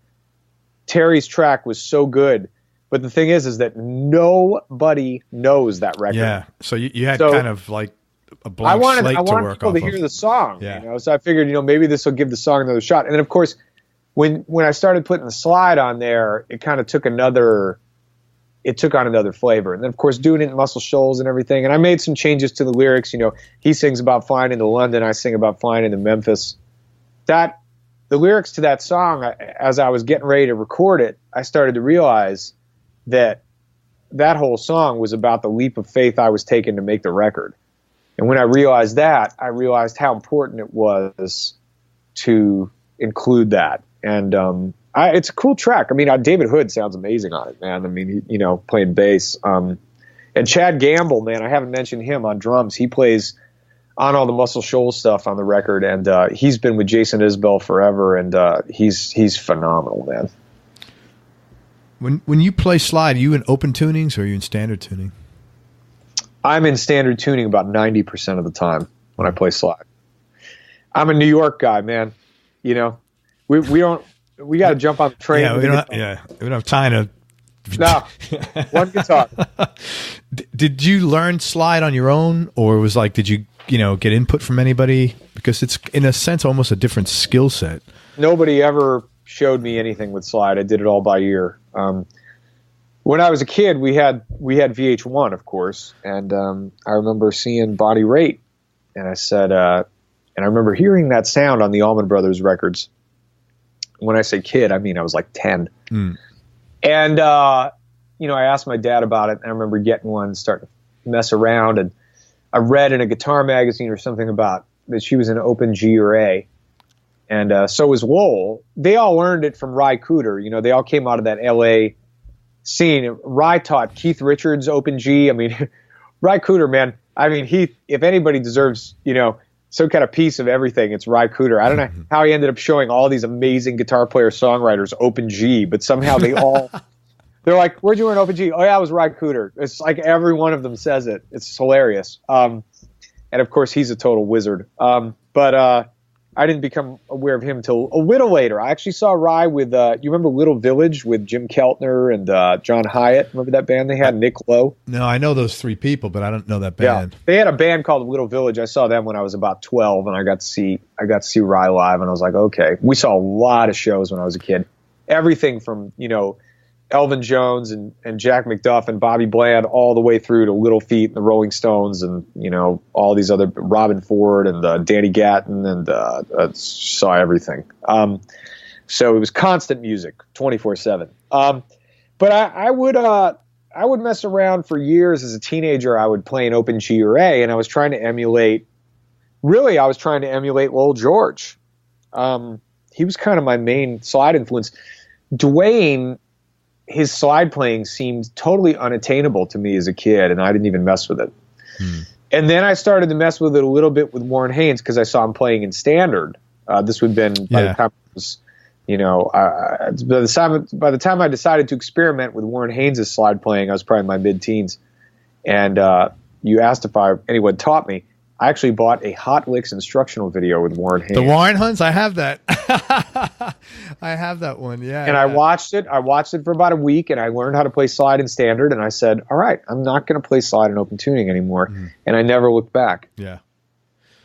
Terry's track was so good, but the thing is that nobody knows that record. Yeah, so you had kind of like a blank slate to work off of. I wanted people to hear the song. Yeah. So I figured, maybe this will give the song another shot. And then of course, when I started putting the slide on there, it kind of took on another flavor. And then, of course, doing it in Muscle Shoals and everything. And I made some changes to the lyrics. He sings about flying into London. I sing about flying into Memphis. The lyrics to that song, as I was getting ready to record it, I started to realize that whole song was about the leap of faith I was taking to make the record. And when I realized that, I realized how important it was to include that. And it's a cool track. I mean, David Hood sounds amazing on it, man. I mean, playing bass. And Chad Gamble, man, I haven't mentioned him on drums. He plays on all the Muscle Shoals stuff on the record, and he's been with Jason Isbell forever, and he's phenomenal, man. When you play slide, are you in open tunings or are you in standard tuning? I'm in standard tuning about 90% of the time when I play slide. I'm a New York guy, man. We got to jump on the train. Yeah, we don't have time to. No, one guitar. Did you learn slide on your own, or was did you get input from anybody? Because it's in a sense almost a different skill set. Nobody ever showed me anything with slide. I did it all by ear. When I was a kid, we had VH1, of course, and I remember seeing Body Rate, and I said, and I remember hearing that sound on the Allman Brothers records. When I say kid, I mean I was like 10. And, you know, I asked my dad about it, and I remember getting one and starting to mess around. And I read in a guitar magazine or something about that she was an open G or A. And so was Lowell. They all learned it from Ry Cooder. You know, they all came out of that L.A. scene. Ry taught Keith Richards open G. I mean, Ry Cooder, man. I mean, if anybody deserves, you know, some kind of piece of everything, it's Ry Cooder. I don't know how he ended up showing all these amazing guitar player songwriters open G, but somehow they all they're like, "Where'd you learn open G?" "Oh yeah, it was Ry Cooder." It's like every one of them says it. It's hilarious. And of course, he's a total wizard. But I didn't become aware of him until a little later. I actually saw Ry with, you remember Little Village with Jim Keltner and John Hyatt? Remember that band they had, Nick Lowe? No, I know those three people, but I don't know that band. Yeah, they had a band called Little Village. I saw them when I was about 12, and I got to see Ry live, and I was like, okay. We saw a lot of shows when I was a kid. Everything from, you know, Elvin Jones and Jack McDuff and Bobby Bland all the way through to Little Feat and the Rolling Stones and, you know, all these other, Robin Ford and Danny Gatton, and saw everything. So it was constant music, 24/7. But I would mess around for years as a teenager. I would play an open G or A, and I was trying to emulate Lowell George. He was kind of my main slide influence. Duane, his slide playing seemed totally unattainable to me as a kid, and I didn't even mess with it. And then I started to mess with it a little bit with Warren Haynes because I saw him playing in standard. This would have been by the time I was, you know, by the time I decided to experiment with Warren Haynes' slide playing, I was probably in my mid-teens. And you asked if anyone taught me. I actually bought a Hot Licks instructional video with Warren Haynes. The Warren Huns? I have that. I have that one, yeah. And I watched it. I watched it for about a week, and I learned how to play slide in standard, and I said, all right, I'm not going to play slide in open tuning anymore. And I never looked back. Yeah.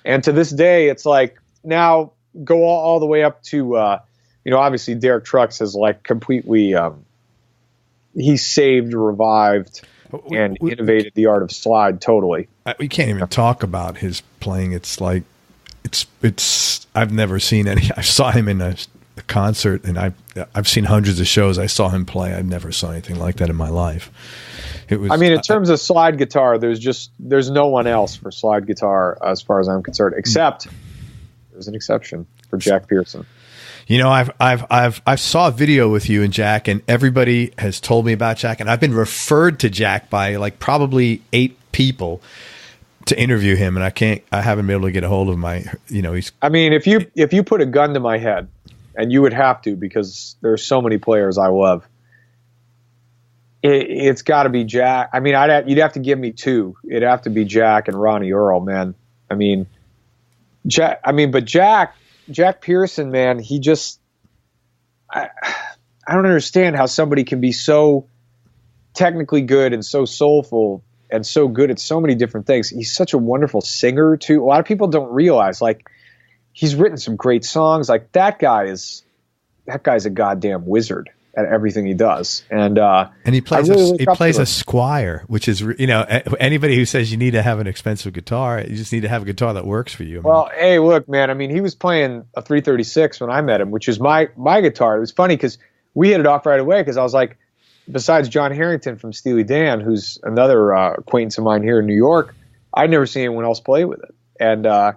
And to this day, it's like, now go all the way up to, you know, obviously Derek Trucks has like completely, he saved, revived, and innovated the art of slide totally. We can't even talk about his playing. It's like, it's. I've never seen any. I saw him in a concert, and I've seen hundreds of shows. I saw him play. I never saw anything like that in my life. It was. I mean, in terms of slide guitar, there's no one else for slide guitar as far as I'm concerned, except there's an exception for Jack Pearson. You know, I saw a video with you and Jack, and everybody has told me about Jack, and I've been referred to Jack by like probably 8 people to interview him, and I haven't been able to get a hold of my, you know, he's. I mean, if you put a gun to my head, and you would have to because there's so many players I love, it's got to be Jack. I mean, you'd have to give me 2. It'd have to be Jack and Ronnie Earl, man. I mean, Jack. I mean, but Jack Pearson, man, he just, I don't understand how somebody can be so technically good and so soulful and so good at so many different things. He's such a wonderful singer too. A lot of people don't realize, like, he's written some great songs. Like that guy's a goddamn wizard at everything he does. And he plays a Squier, which is, you know, anybody who says you need to have an expensive guitar, you just need to have a guitar that works for you. Well, hey, look, man, I mean, he was playing a 336 when I met him, which is my guitar. It was funny because we hit it off right away because I was like, besides John Harrington from Steely Dan, who's another acquaintance of mine here in New York, I'd never seen anyone else play with it. And I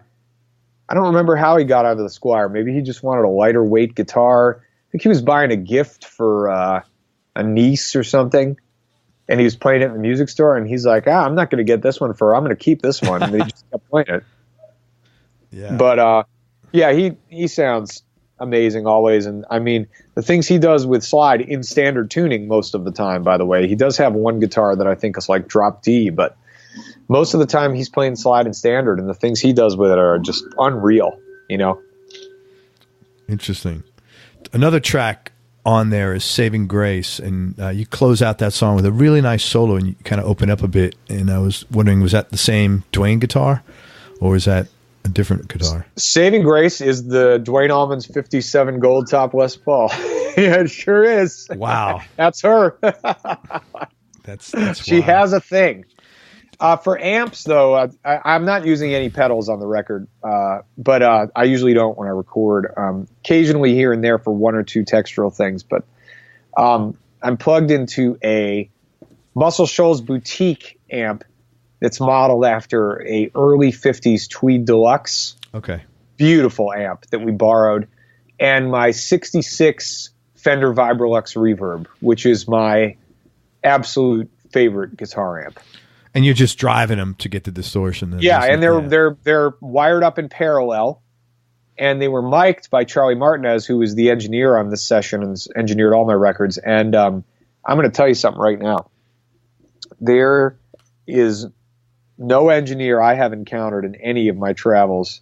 don't remember how he got out of the Squier. Maybe he just wanted a lighter weight guitar. I think he was buying a gift for a niece or something, and he was playing it in the music store, and he's like, I'm not going to get this one for her. I'm going to keep this one. And he just kept playing it. Yeah. But, yeah, he sounds amazing always. And, I mean, the things he does with slide in standard tuning most of the time, by the way. He does have one guitar that I think is like drop D, but most of the time he's playing slide in standard, and the things he does with it are just unreal, you know? Interesting. Another track on there is Saving Grace, and you close out that song with a really nice solo, and you kind of open up a bit, and I was wondering, was that the same Duane guitar, or is that a different guitar? Saving Grace is the Duane Allman's 57 Goldtop Les Paul. Yeah, it sure is. Wow. That's her. That's she has a thing. For amps, though, I'm not using any pedals on the record, but I usually don't when I record. Occasionally here and there for one or two textural things, but I'm plugged into a Muscle Shoals boutique amp that's modeled after a early 50s Tweed Deluxe. Okay. Beautiful amp that we borrowed. And my 66 Fender Vibrolux Reverb, which is my absolute favorite guitar amp. And you're just driving them to get the distortion. Then, yeah, and they're wired up in parallel, and they were mic'd by Charlie Martinez, who was the engineer on this session and engineered all my records. And I'm going to tell you something right now. There is no engineer I have encountered in any of my travels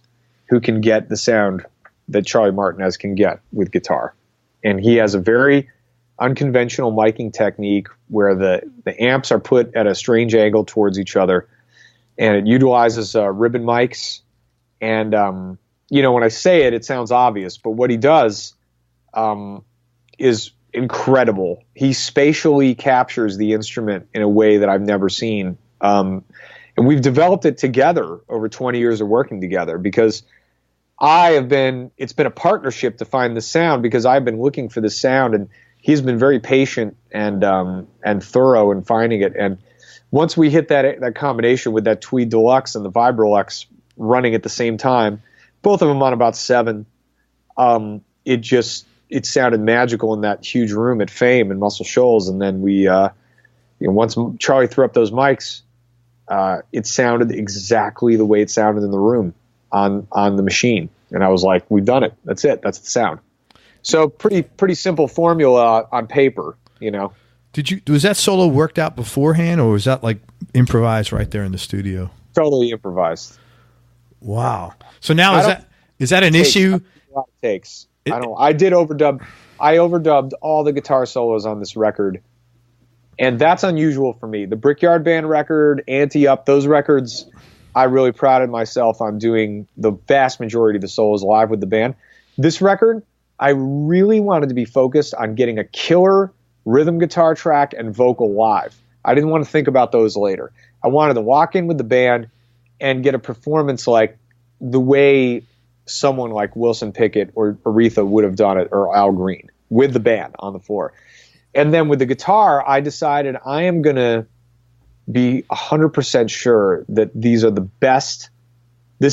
who can get the sound that Charlie Martinez can get with guitar. And he has a very unconventional miking technique where the amps are put at a strange angle towards each other, and it utilizes ribbon mics. And when I say it, it sounds obvious, but what he does is incredible. He spatially captures the instrument in a way that I've never seen. And we've developed it together over 20 years of working together, because it's been a partnership to find the sound, because I've been looking for the sound, and he's been very patient and thorough in finding it. And once we hit that combination with that Tweed Deluxe and the Vibrolux running at the same time, both of them on about 7, it sounded magical in that huge room at Fame in Muscle Shoals. And then we, once Charlie threw up those mics, it sounded exactly the way it sounded in the room on the machine. And I was like, we've done it. That's it. That's the sound. So pretty simple formula on paper, Was that solo worked out beforehand, or was that like improvised right there in the studio? Totally improvised. Wow. So now is that an issue? It takes. I did overdub. I overdubbed all the guitar solos on this record, and that's unusual for me. The Brickyard Band record, Anti-Up, those records, I really prided myself on doing the vast majority of the solos live with the band. This record, I really wanted to be focused on getting a killer rhythm guitar track and vocal live. I didn't want to think about those later. I wanted to walk in with the band and get a performance like the way someone like Wilson Pickett or Aretha would have done it, or Al Green, with the band on the floor. And then with the guitar, I decided I am going to be 100% sure that this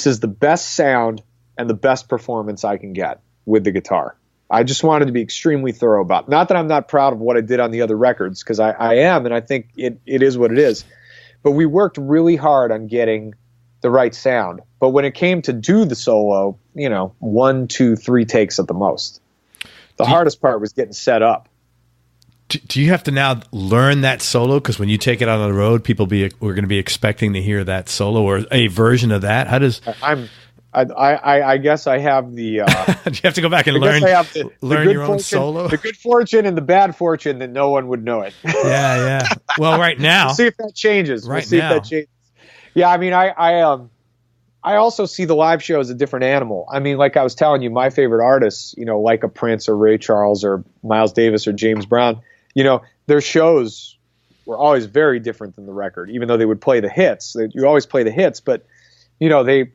is the best sound and the best performance I can get with the guitar. I just wanted to be extremely thorough about it. Not that I'm not proud of what I did on the other records, because I am, and I think it is what it is. But we worked really hard on getting the right sound. But when it came to do the solo, 1, 2, 3 takes at the most. The hardest part was getting set up. Do you have to now learn that solo? Because when you take it out on the road, we're going to be expecting to hear that solo or a version of that. How does... I guess I have the. You have to go back and learn your own solo. The good fortune and the bad fortune that no one would know it. Yeah. Well, right now, we'll see if that changes. Right we'll see now. If that changes. Yeah, I mean, I also see the live show as a different animal. I mean, like I was telling you, my favorite artists, like a Prince or Ray Charles or Miles Davis or James Brown, their shows were always very different than the record, even though they would play the hits. You always play the hits, but they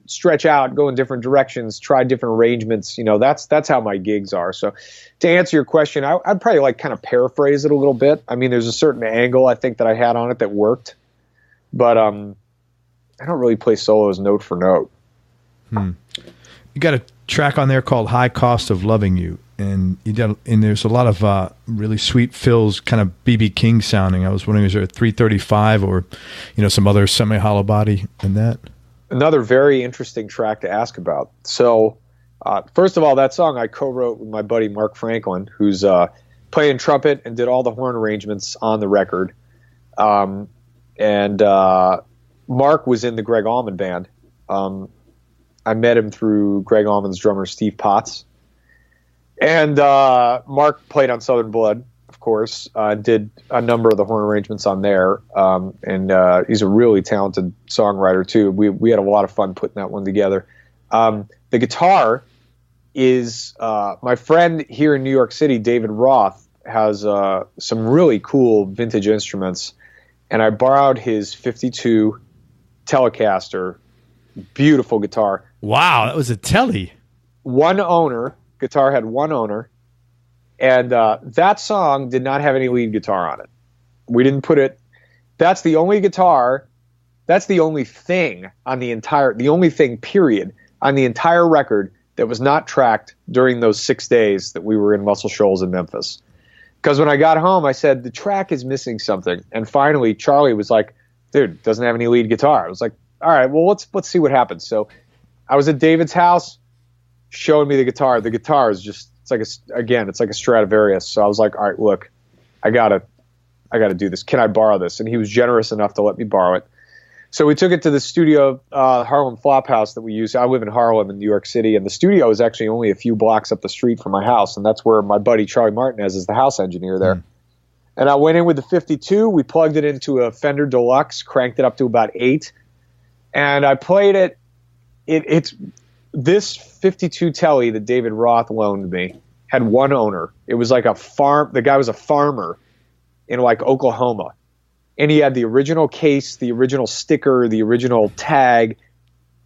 stretch out, go in different directions, try different arrangements. That's how my gigs are. So to answer your question, I'd probably kind of paraphrase it a little bit. I mean, there's a certain angle I think that I had on it that worked, but I don't really play solos note for note. You got a track on there called High Cost of Loving You, and there's a lot of really sweet fills, kind of B.B. King sounding. I was wondering, is there a 335 or some other semi-hollow body in that? Another very interesting track to ask about. So, first of all, that song I co-wrote with my buddy Mark Franklin, who's playing trumpet and did all the horn arrangements on the record. And Mark was in the Gregg Allman band. I met him through Gregg Allman's drummer Steve Potts. And Mark played on Southern Blood, of course, did a number of the horn arrangements on there. And he's a really talented songwriter, too. We had a lot of fun putting that one together. The guitar is my friend here in New York City, David Roth, has some really cool vintage instruments. And I borrowed his 52 Telecaster, beautiful guitar. Wow, that was a Tele. One owner. Guitar had one owner. And that song did not have any lead guitar on it. We didn't put it. That's the only guitar. That's the only thing on the only thing, period, on the entire record that was not tracked during those 6 days that we were in Muscle Shoals in Memphis. Because when I got home, I said, the track is missing something. And finally, Charlie was like, dude, it doesn't have any lead guitar. I was like, all right, well, let's see what happens. So I was at David's house, showing me the guitar. The guitar is just, it's like a Stradivarius. So I was like, all right, look, I gotta do this. Can I borrow this? And he was generous enough to let me borrow it. So we took it to the studio, Harlem Flophouse that we use. I live in Harlem in New York City, and the studio is actually only a few blocks up the street from my house, and that's where my buddy Charlie Martinez is the house engineer there. And I went in with the 52. We plugged it into a Fender Deluxe, cranked it up to about 8, and I played it. It's this 52 Telly that David Roth loaned me had one owner. It was like a farm. The guy was a farmer in like Oklahoma. And he had the original case, the original sticker, the original tag.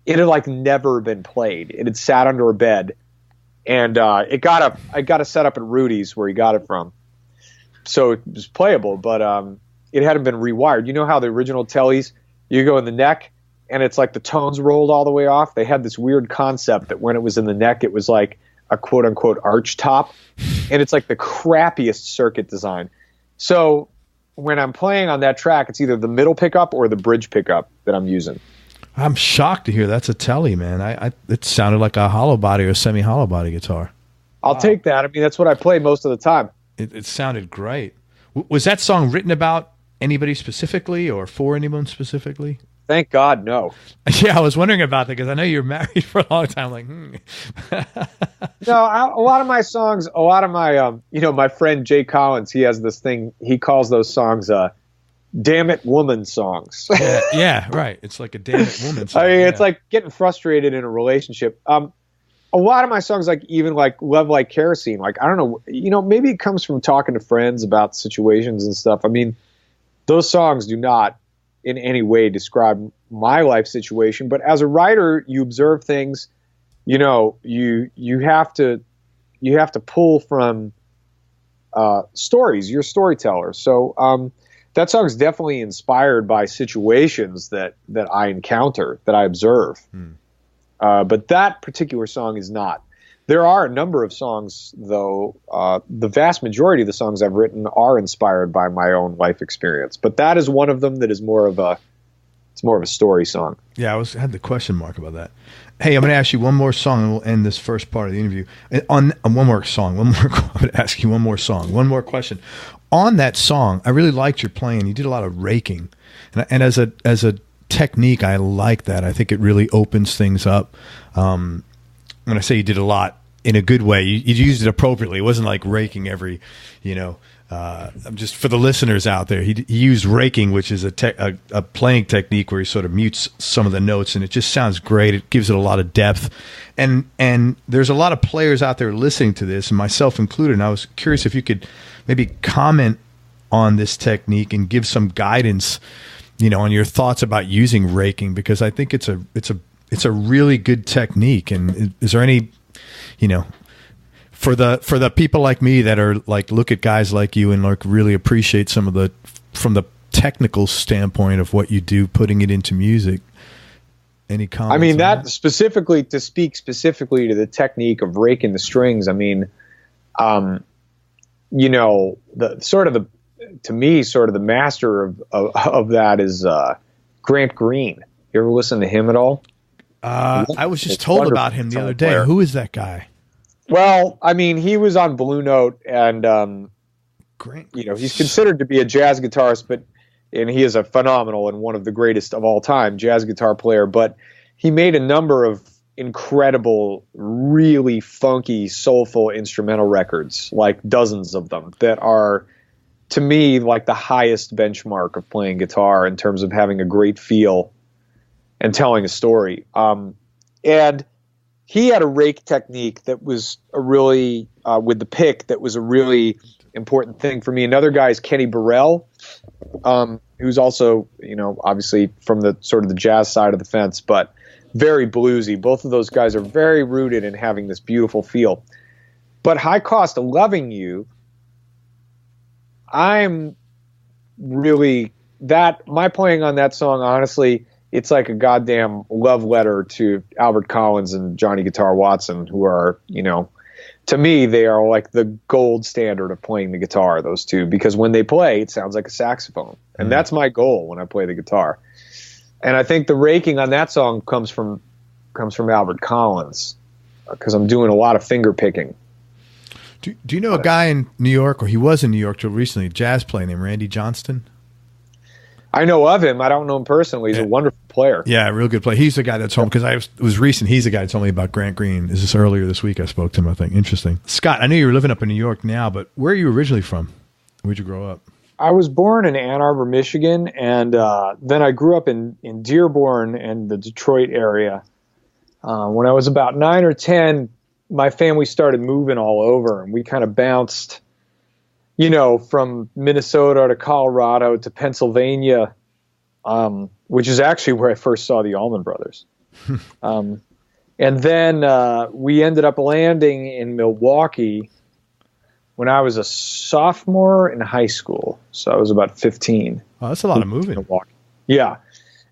It had like never been played. It had sat under a bed. And I got a set up at Rudy's where he got it from. So it was playable, but it hadn't been rewired. You know how the original Tellys, you go in the neck and it's like the tones rolled all the way off? They had this weird concept that when it was in the neck, it was like a quote unquote arch top. And it's like the crappiest circuit design. So when I'm playing on that track, it's either the middle pickup or the bridge pickup that I'm using. I'm shocked to hear that's a Telly, man. It sounded like a hollow body or semi-hollow body guitar. I'll take that. I mean, that's what I play most of the time. It sounded great. Was that song written about anybody specifically or for anyone specifically? Thank God, no. Yeah, I was wondering about that because I know you're married for a long time. Like, No, a lot of my songs, a lot of my, my friend Jay Collins, he has this thing. He calls those songs, "Damn It Woman" songs. yeah, right. It's like a damn it woman song. I mean, it's like getting frustrated in a relationship. A lot of my songs, like even like "Love Like Kerosene," like I don't know, maybe it comes from talking to friends about situations and stuff. I mean, those songs do not in any way describe my life situation, but as a writer, you observe things. You have to pull from stories. You're a storyteller, so that song's definitely inspired by situations that I encounter, that I observe. But that particular song is not. There are a number of songs, though. The vast majority of the songs I've written are inspired by my own life experience. But that is one of them that is more of a story song. Yeah, I had the question mark about that. Hey, I'm going to ask you one more song, and we'll end this first part of the interview. On one more song, I'm going to ask you one more song, one more question. On that song, I really liked your playing. You did a lot of raking, and as a technique, I like that. I think it really opens things up. When I say you did a lot in a good way, you used it appropriately. It wasn't like raking every, just for the listeners out there, he used raking, which is a playing technique where he sort of mutes some of the notes, and it just sounds great. It gives it a lot of depth, and there's a lot of players out there listening to this, and myself included. And I was curious if you could maybe comment on this technique and give some guidance, on your thoughts about using raking, because I think it's a really good technique. And is there any, for the people like me that are like, look at guys like you and like really appreciate some of from the technical standpoint of what you do, putting it into music. Any comments? I mean, that specifically, to speak specifically to the technique of raking the strings. I mean, to me, the master of that is Grant Green. You ever listen to him at all? I was just told about him the other day. Player. Who is that guy? Well, I mean, he was on Blue Note, and he's considered to be a jazz guitarist, and he is a phenomenal and one of the greatest of all time jazz guitar player. But he made a number of incredible, really funky, soulful instrumental records, like dozens of them, that are, to me, like the highest benchmark of playing guitar in terms of having a great feel and telling a story. And he had a rake technique that was a really, with the pick, that was a really important thing for me. Another guy is Kenny Burrell, who's also, obviously from the sort of the jazz side of the fence, but very bluesy. Both of those guys are very rooted in having this beautiful feel. But High Cost of Loving You, I'm really my playing on that song, honestly, it's like a goddamn love letter to Albert Collins and Johnny Guitar Watson, who are, to me, they are like the gold standard of playing the guitar, those two, because when they play, it sounds like a saxophone. And that's my goal when I play the guitar. And I think the raking on that song comes from Albert Collins, because I'm doing a lot of finger picking. Do you know a guy in New York, or he was in New York till recently, a jazz player named Randy Johnston? I know of him. I don't know him personally. He's a wonderful player. Yeah, a real good player. He's the guy that told me, because it was recent. He's the guy that told me about Grant Green. Is this earlier this week I spoke to him, I think. Interesting. Scott, I know you were living up in New York now, but where are you originally from? Where'd you grow up? I was born in Ann Arbor, Michigan, and then I grew up in Dearborn and the Detroit area. When I was about 9 or 10, my family started moving all over, and we kind of bounced, from Minnesota to Colorado to Pennsylvania, which is actually where I first saw the Allman Brothers. And then we ended up landing in Milwaukee when I was a sophomore in high school. So I was about 15. Oh, that's a lot of moving. Milwaukee. Yeah.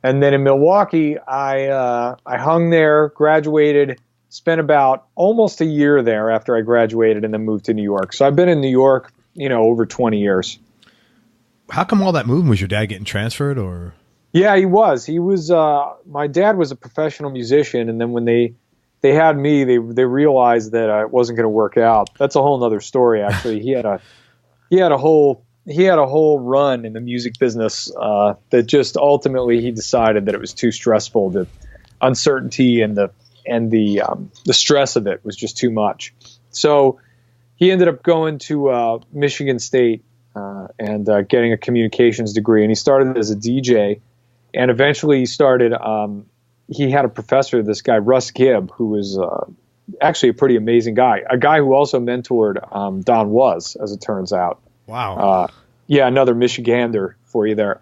And then in Milwaukee, I hung there, graduated, spent about almost a year there after I graduated, and then moved to New York. So I've been in New York, over 20 years. How come all that moving? Was your dad getting transferred, or? Yeah, he was. My dad was a professional musician, and then when they had me, they realized that it wasn't going to work out. That's a whole other story, actually. He had a whole run in the music business that just ultimately he decided that it was too stressful. The uncertainty and the stress of it was just too much. So he ended up going to Michigan State and getting a communications degree, and he started as a DJ, and eventually he started. He had a professor, this guy Russ Gibb, who was actually a pretty amazing guy, a guy who also mentored Don Was, as it turns out. Wow. Yeah, another Michigander for you there.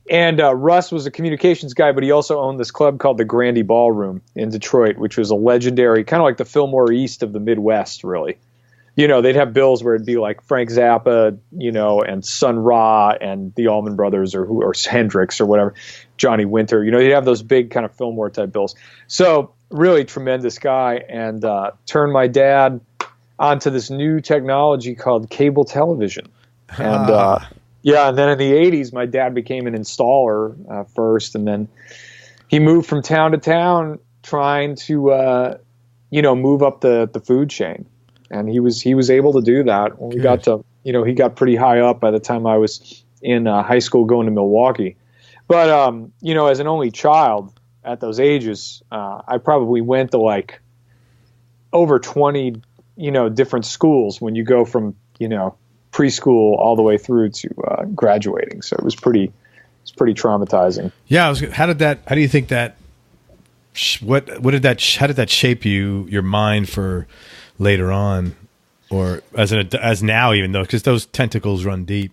And Russ was a communications guy, but he also owned this club called the Grandy Ballroom in Detroit, which was a legendary, kind of like the Fillmore East of the Midwest, really. They'd have bills where it'd be like Frank Zappa, and Sun Ra and the Allman Brothers or Hendrix or whatever, Johnny Winter. They'd have those big kind of Fillmore type bills. So really tremendous guy, and turned my dad onto this new technology called cable television. And and then in the 80s, my dad became an installer first, and then he moved from town to town trying to move up the food chain. And he was able to do that when we got to, he got pretty high up by the time I was in high school going to Milwaukee. But, as an only child at those ages, I probably went to like over 20, different schools when you go from, preschool all the way through to graduating. So it was pretty traumatizing. Yeah. How do you think that, how did that shape your mind for later on, or as now, even though, because those tentacles run deep?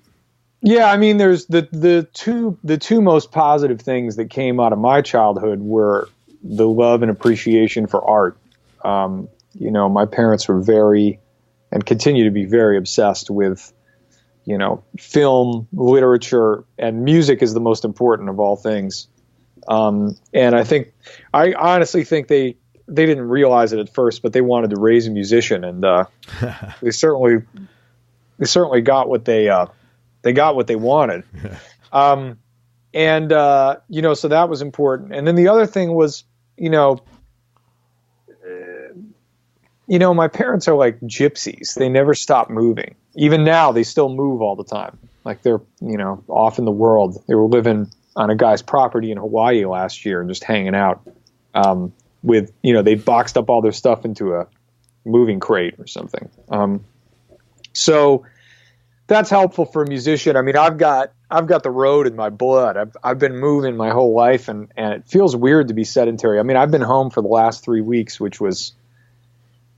Yeah, I mean, there's the two most positive things that came out of my childhood were the love and appreciation for art. My parents were very, and continue to be very, obsessed with, film, literature, and music is the most important of all things. And I honestly think they didn't realize it at first, but they wanted to raise a musician, and they certainly got what they wanted. So that was important. And then the other thing was, my parents are like gypsies. They never stop moving. Even now, they still move all the time. Like they're, off in the world. They were living on a guy's property in Hawaii last year and just hanging out. With, they boxed up all their stuff into a moving crate or something. So that's helpful for a musician. I mean, I've got the road in my blood. I've been moving my whole life, and it feels weird to be sedentary. I mean, I've been home for the last 3 weeks, which was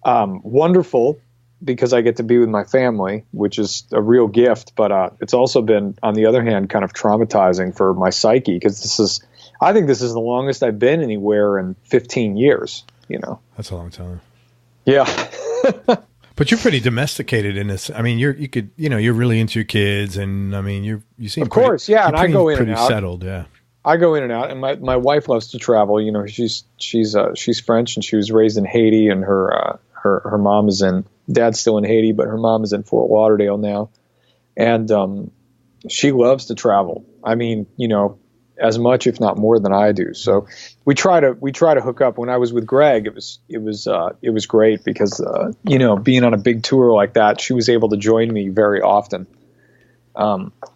wonderful because I get to be with my family, which is a real gift. But it's also been, on the other hand, kind of traumatizing for my psyche, because I think this is the longest I've been anywhere in 15 years, That's a long time. Yeah. But you're pretty domesticated in this. I mean, you're really into your kids, and I mean, you seem of course, pretty, yeah. And I go in and out. Pretty settled, yeah. I go in and out, and my wife loves to travel. You know, she's French, and she was raised in Haiti, and her mom is dad's still in Haiti, but her mom is in Fort Lauderdale now, and she loves to travel. I mean, you know, as much, if not more, than I do. So we try to hook up. When I was with Gregg, it was great because you know, being on a big tour like that, she was able to join me very often.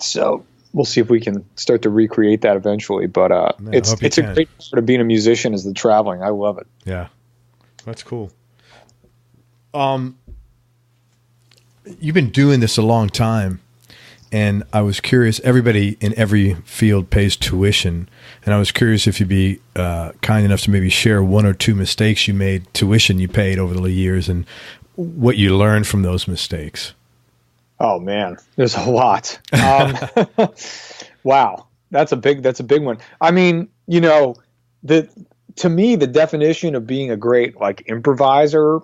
So we'll see if we can start to recreate that eventually. But it's a great part of being a musician is the traveling. I love it. Yeah, that's cool. You've been doing this a long time. And I was curious, everybody in every field pays tuition. And I was curious if you'd be kind enough to maybe share one or two mistakes you made, tuition you paid over the years, and what you learned from those mistakes. Oh, man, there's a lot. Wow, that's a big one. I mean, you know, to me, the definition of being a great like improviser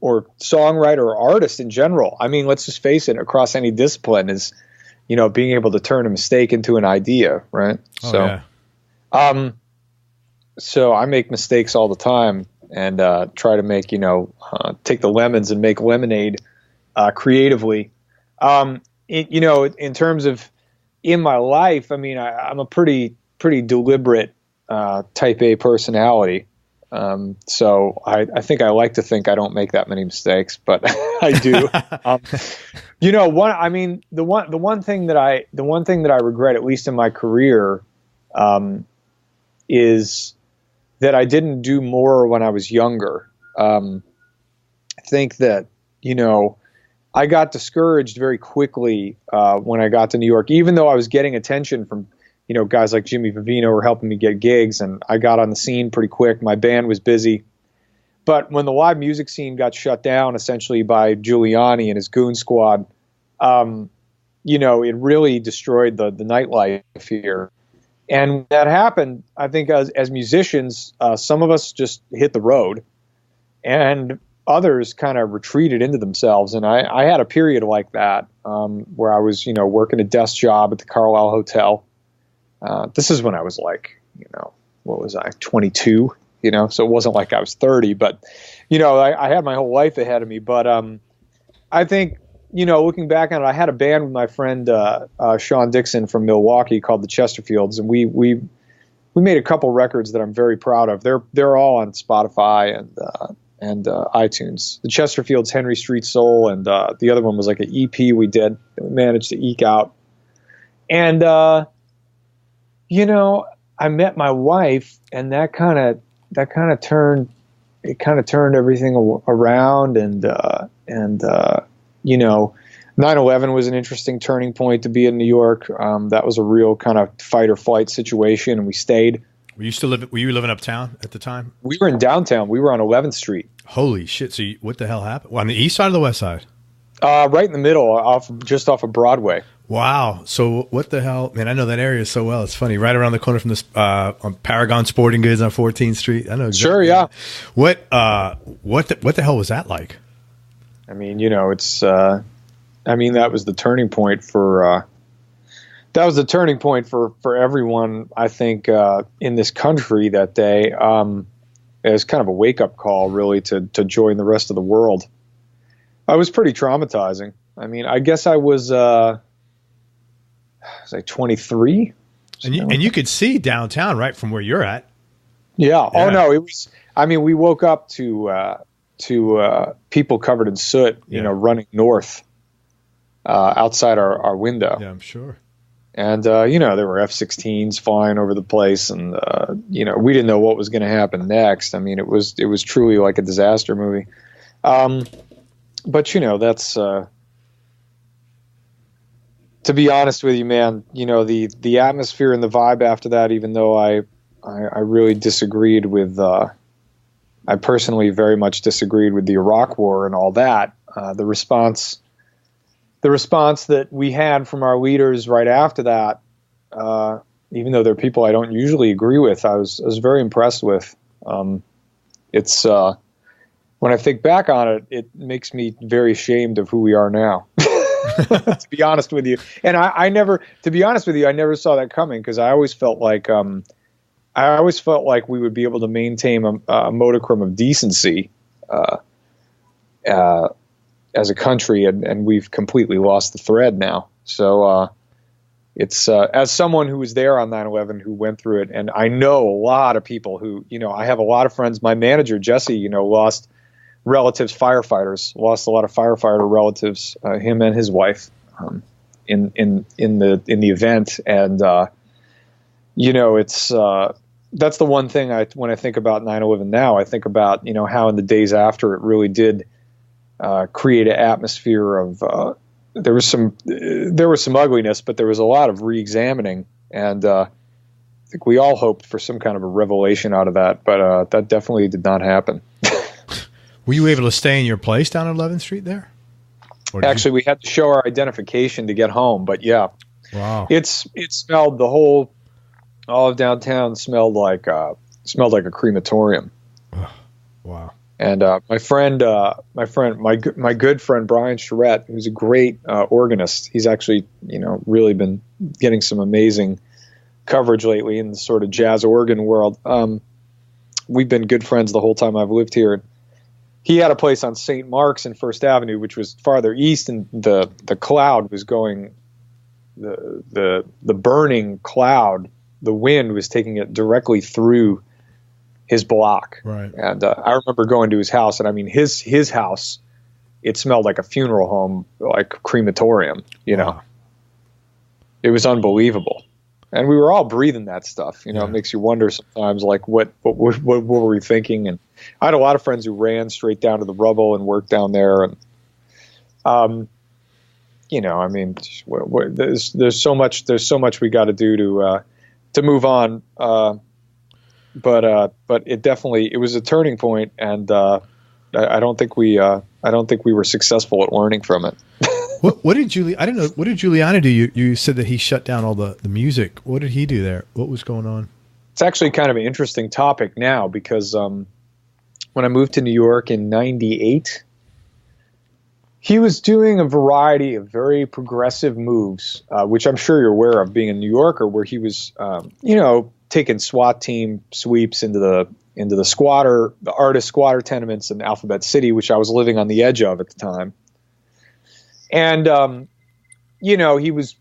or songwriter or artist in general, I mean, let's just face it, across any discipline is, you know, being able to turn a mistake into an idea, right? Oh, yeah. So I make mistakes all the time and try to make, you know, take the lemons and make lemonade creatively. You know, in terms of in my life, I mean, I'm a pretty deliberate type A personality. So I think I like to think I don't make that many mistakes, but I do. You know, the one thing that I regret, at least in my career, is that I didn't do more when I was younger. I think that, you know, I got discouraged very quickly when I got to New York, even though I was getting attention from, you know, guys like Jimmy Vivino were helping me get gigs, and I got on the scene pretty quick. My band was busy. But when the live music scene got shut down essentially by Giuliani and his goon squad, you know, it really destroyed the nightlife here. And when that happened, I think as musicians, some of us just hit the road and others kind of retreated into themselves. And I had a period like that where I was, you know, working a desk job at the Carlisle Hotel. This is when I was like, you know, what was I, 22, you know, so it wasn't like I was 30, but, you know, I had my whole life ahead of me. But I think, you know, looking back on it, I had a band with my friend Sean Dixon from Milwaukee called the Chesterfields, and we made a couple records that I'm very proud of. They're all on Spotify and iTunes. The Chesterfields, Henry Street Soul, and the other one was like an EP we did that we managed to eke out. And you know, I met my wife, and that kind of turned everything around, and you know, 9/11 was an interesting turning point to be in New York. That was a real kind of fight or flight situation, and we stayed. Were you living uptown at the time? We were in downtown. We were on 11th Street. Holy shit! So what the hell happened? Well, on the east side or the west side? Right in the middle, just off of Broadway. Wow. So what the hell, man? I know that area so well. It's funny. Right around the corner from this on Paragon Sporting Goods on 14th Street. I know exactly. Sure, yeah. What the hell was that like? I mean, you know, it's. I mean, that was the turning point for. That was the turning point for everyone. I think in this country that day. It was kind of a wake up call, really, to join the rest of the world. It was pretty traumatizing. I mean, I guess I was like 23. And you could see downtown right from where you're at. Yeah. Oh no, it was. I mean, we woke up to people covered in soot, you know, running north outside our window. Yeah, I'm sure. And you know, there were F-16s flying over the place, and you know, we didn't know what was going to happen next. I mean, it was truly like a disaster movie. But you know, that's to be honest with you, man. You know, the atmosphere and the vibe after that. Even though I really disagreed with, I personally very much disagreed with the Iraq War and all that. The response that we had from our leaders right after that, even though they're people I don't usually agree with, I was very impressed with. It's when I think back on it, it makes me very ashamed of who we are now. To be honest with you, and I never saw that coming, because I always felt like we would be able to maintain a modicum of decency as a country, and we've completely lost the thread now. So it's as someone who was there on 9/11, who went through it, and I know a lot of people who, I have a lot of friends. My manager Jesse, lost relatives, firefighters, lost a lot of firefighter relatives, him and his wife, in the event, and it's that's the one thing when I think about 9/11 now, I think about how in the days after it really did create an atmosphere of there was some ugliness, but there was a lot of re-examining, and I think we all hoped for some kind of a revelation out of that, but that definitely did not happen. Were you able to stay in your place down 11th Street there? Actually, we had to show our identification to get home, but yeah. Wow. It smelled, all of downtown smelled like a crematorium. Wow. And my good friend Brian Charette, who's a great organist, he's actually really been getting some amazing coverage lately in the sort of jazz organ world. We've been good friends the whole time I've lived here. He had a place on St. Mark's and First Avenue, which was farther east, and the cloud was going, the burning cloud, the wind was taking it directly through his block. Right. And I remember going to his house, and I mean his house, it smelled like a funeral home, like crematorium. Wow. It was unbelievable, and we were all breathing that stuff. It makes you wonder sometimes, like what were we thinking? And I had a lot of friends who ran straight down to the rubble and worked down there, and I mean, there's so much we got to do to move on. But it was a turning point, and I don't think we were successful at learning from it. What did Giuliani do? You said that he shut down all the music. What did he do there? What was going on? It's actually kind of an interesting topic now, because when I moved to New York in '98, he was doing a variety of very progressive moves, which I'm sure you're aware of, being a New Yorker, where he was, taking SWAT team sweeps into the artist squatter tenements in Alphabet City, which I was living on the edge of at the time. And, he was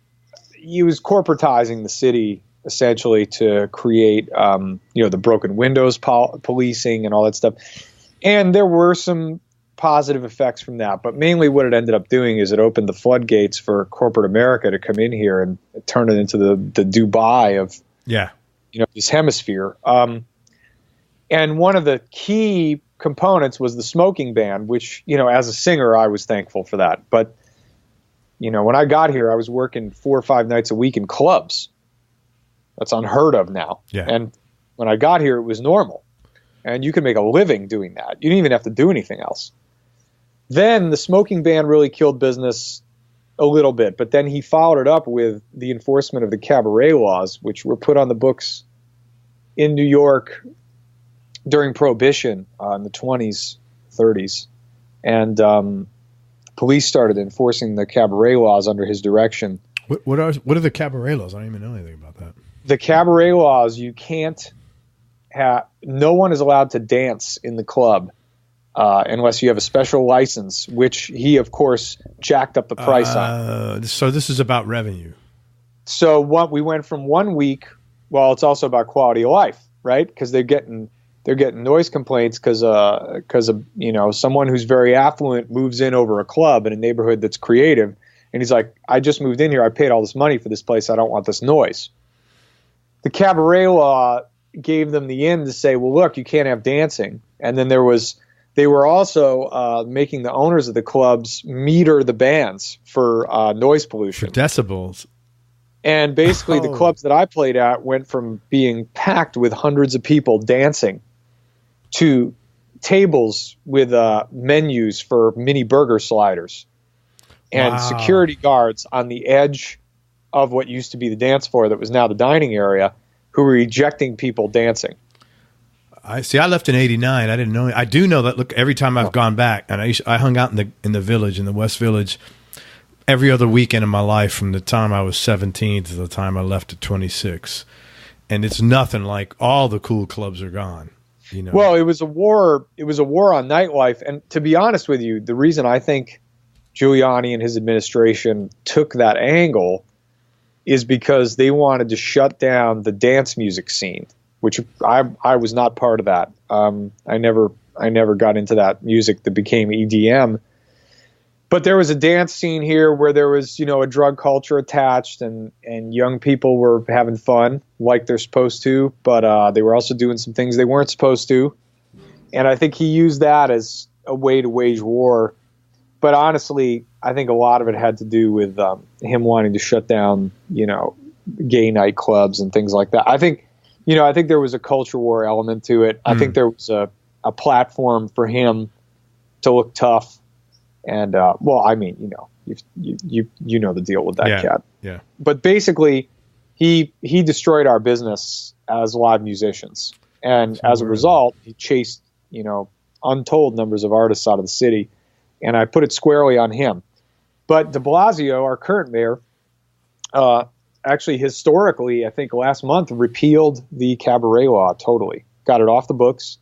corporatizing the city essentially to create, the broken windows policing and all that stuff. And there were some positive effects from that, but mainly what it ended up doing is it opened the floodgates for corporate America to come in here and turn it into the Dubai of, this hemisphere. And one of the key components was the smoking ban, which, as a singer, I was thankful for that. But, when I got here, I was working 4 or 5 nights a week in clubs. That's unheard of now. Yeah. And when I got here, it was normal. And you could make a living doing that. You didn't even have to do anything else. Then the smoking ban really killed business a little bit, but then he followed it up with the enforcement of the cabaret laws, which were put on the books in New York during Prohibition in the 20s, 30s. And police started enforcing the cabaret laws under his direction. What are the cabaret laws? I don't even know anything about that. The cabaret laws, you can't no one is allowed to dance in the club unless you have a special license, which he, of course, jacked up the price on. So this is about revenue. So we went from 1 week. Well, it's also about quality of life, right? Because they're getting noise complaints because of someone who's very affluent moves in over a club in a neighborhood that's creative, and he's like, I just moved in here. I paid all this money for this place. I don't want this noise. The cabaret law gave them the in to say, well, look, you can't have dancing. And then they were also making the owners of the clubs meter the bands for noise pollution. For decibels. And basically the clubs that I played at went from being packed with hundreds of people dancing to tables with menus for mini burger sliders and security guards on the edge of what used to be the dance floor that was now the dining area, who were ejecting people dancing. I see. I left in '89. I didn't know. I do know that. Look, every time I've gone back, and I hung out in the village, in the West Village, every other weekend of my life, from the time I was 17 to the time I left at 26, and it's nothing like all the cool clubs are gone. You know. Well, it was a war. It was a war on nightlife, and to be honest with you, the reason I think Giuliani and his administration took that angle is because they wanted to shut down the dance music scene, which I was not part of that. I never got into that music that became EDM. But there was a dance scene here where there was, a drug culture attached, and young people were having fun like they're supposed to, but they were also doing some things they weren't supposed to. And I think he used that as a way to wage war. But honestly, I think a lot of it had to do with him wanting to shut down, gay nightclubs and things like that. I think there was a culture war element to it. I think there was a platform for him to look tough. And, you know the deal with that cat. Yeah. But basically, he destroyed our business as live musicians. And as a result, he chased, untold numbers of artists out of the city. And I put it squarely on him. But de Blasio, our current mayor, actually historically, I think last month, repealed the cabaret law totally. Got it off the books.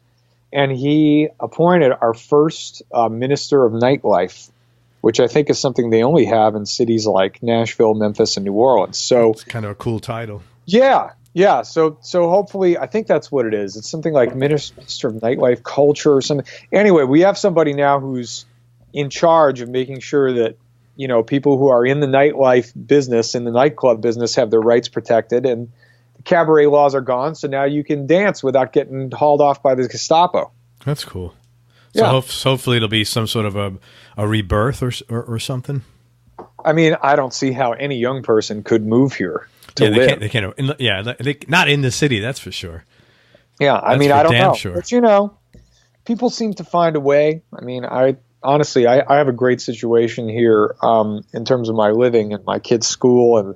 And he appointed our first minister of nightlife, which I think is something they only have in cities like Nashville, Memphis, and New Orleans. So it's kind of a cool title. Yeah. So hopefully, I think that's what it is. It's something like minister of nightlife culture or something. Anyway, we have somebody now who's in charge of making sure that people who are in the nightlife business, in the nightclub business, have their rights protected, and the cabaret laws are gone. So now you can dance without getting hauled off by the Gestapo. That's cool. So hopefully it'll be some sort of a rebirth or something. I mean, I don't see how any young person could move here to live. They can't. Not in the city, that's for sure. Yeah, I mean, I don't know. Sure. But people seem to find a way. I mean, honestly, I have a great situation here in terms of my living and my kids' school, and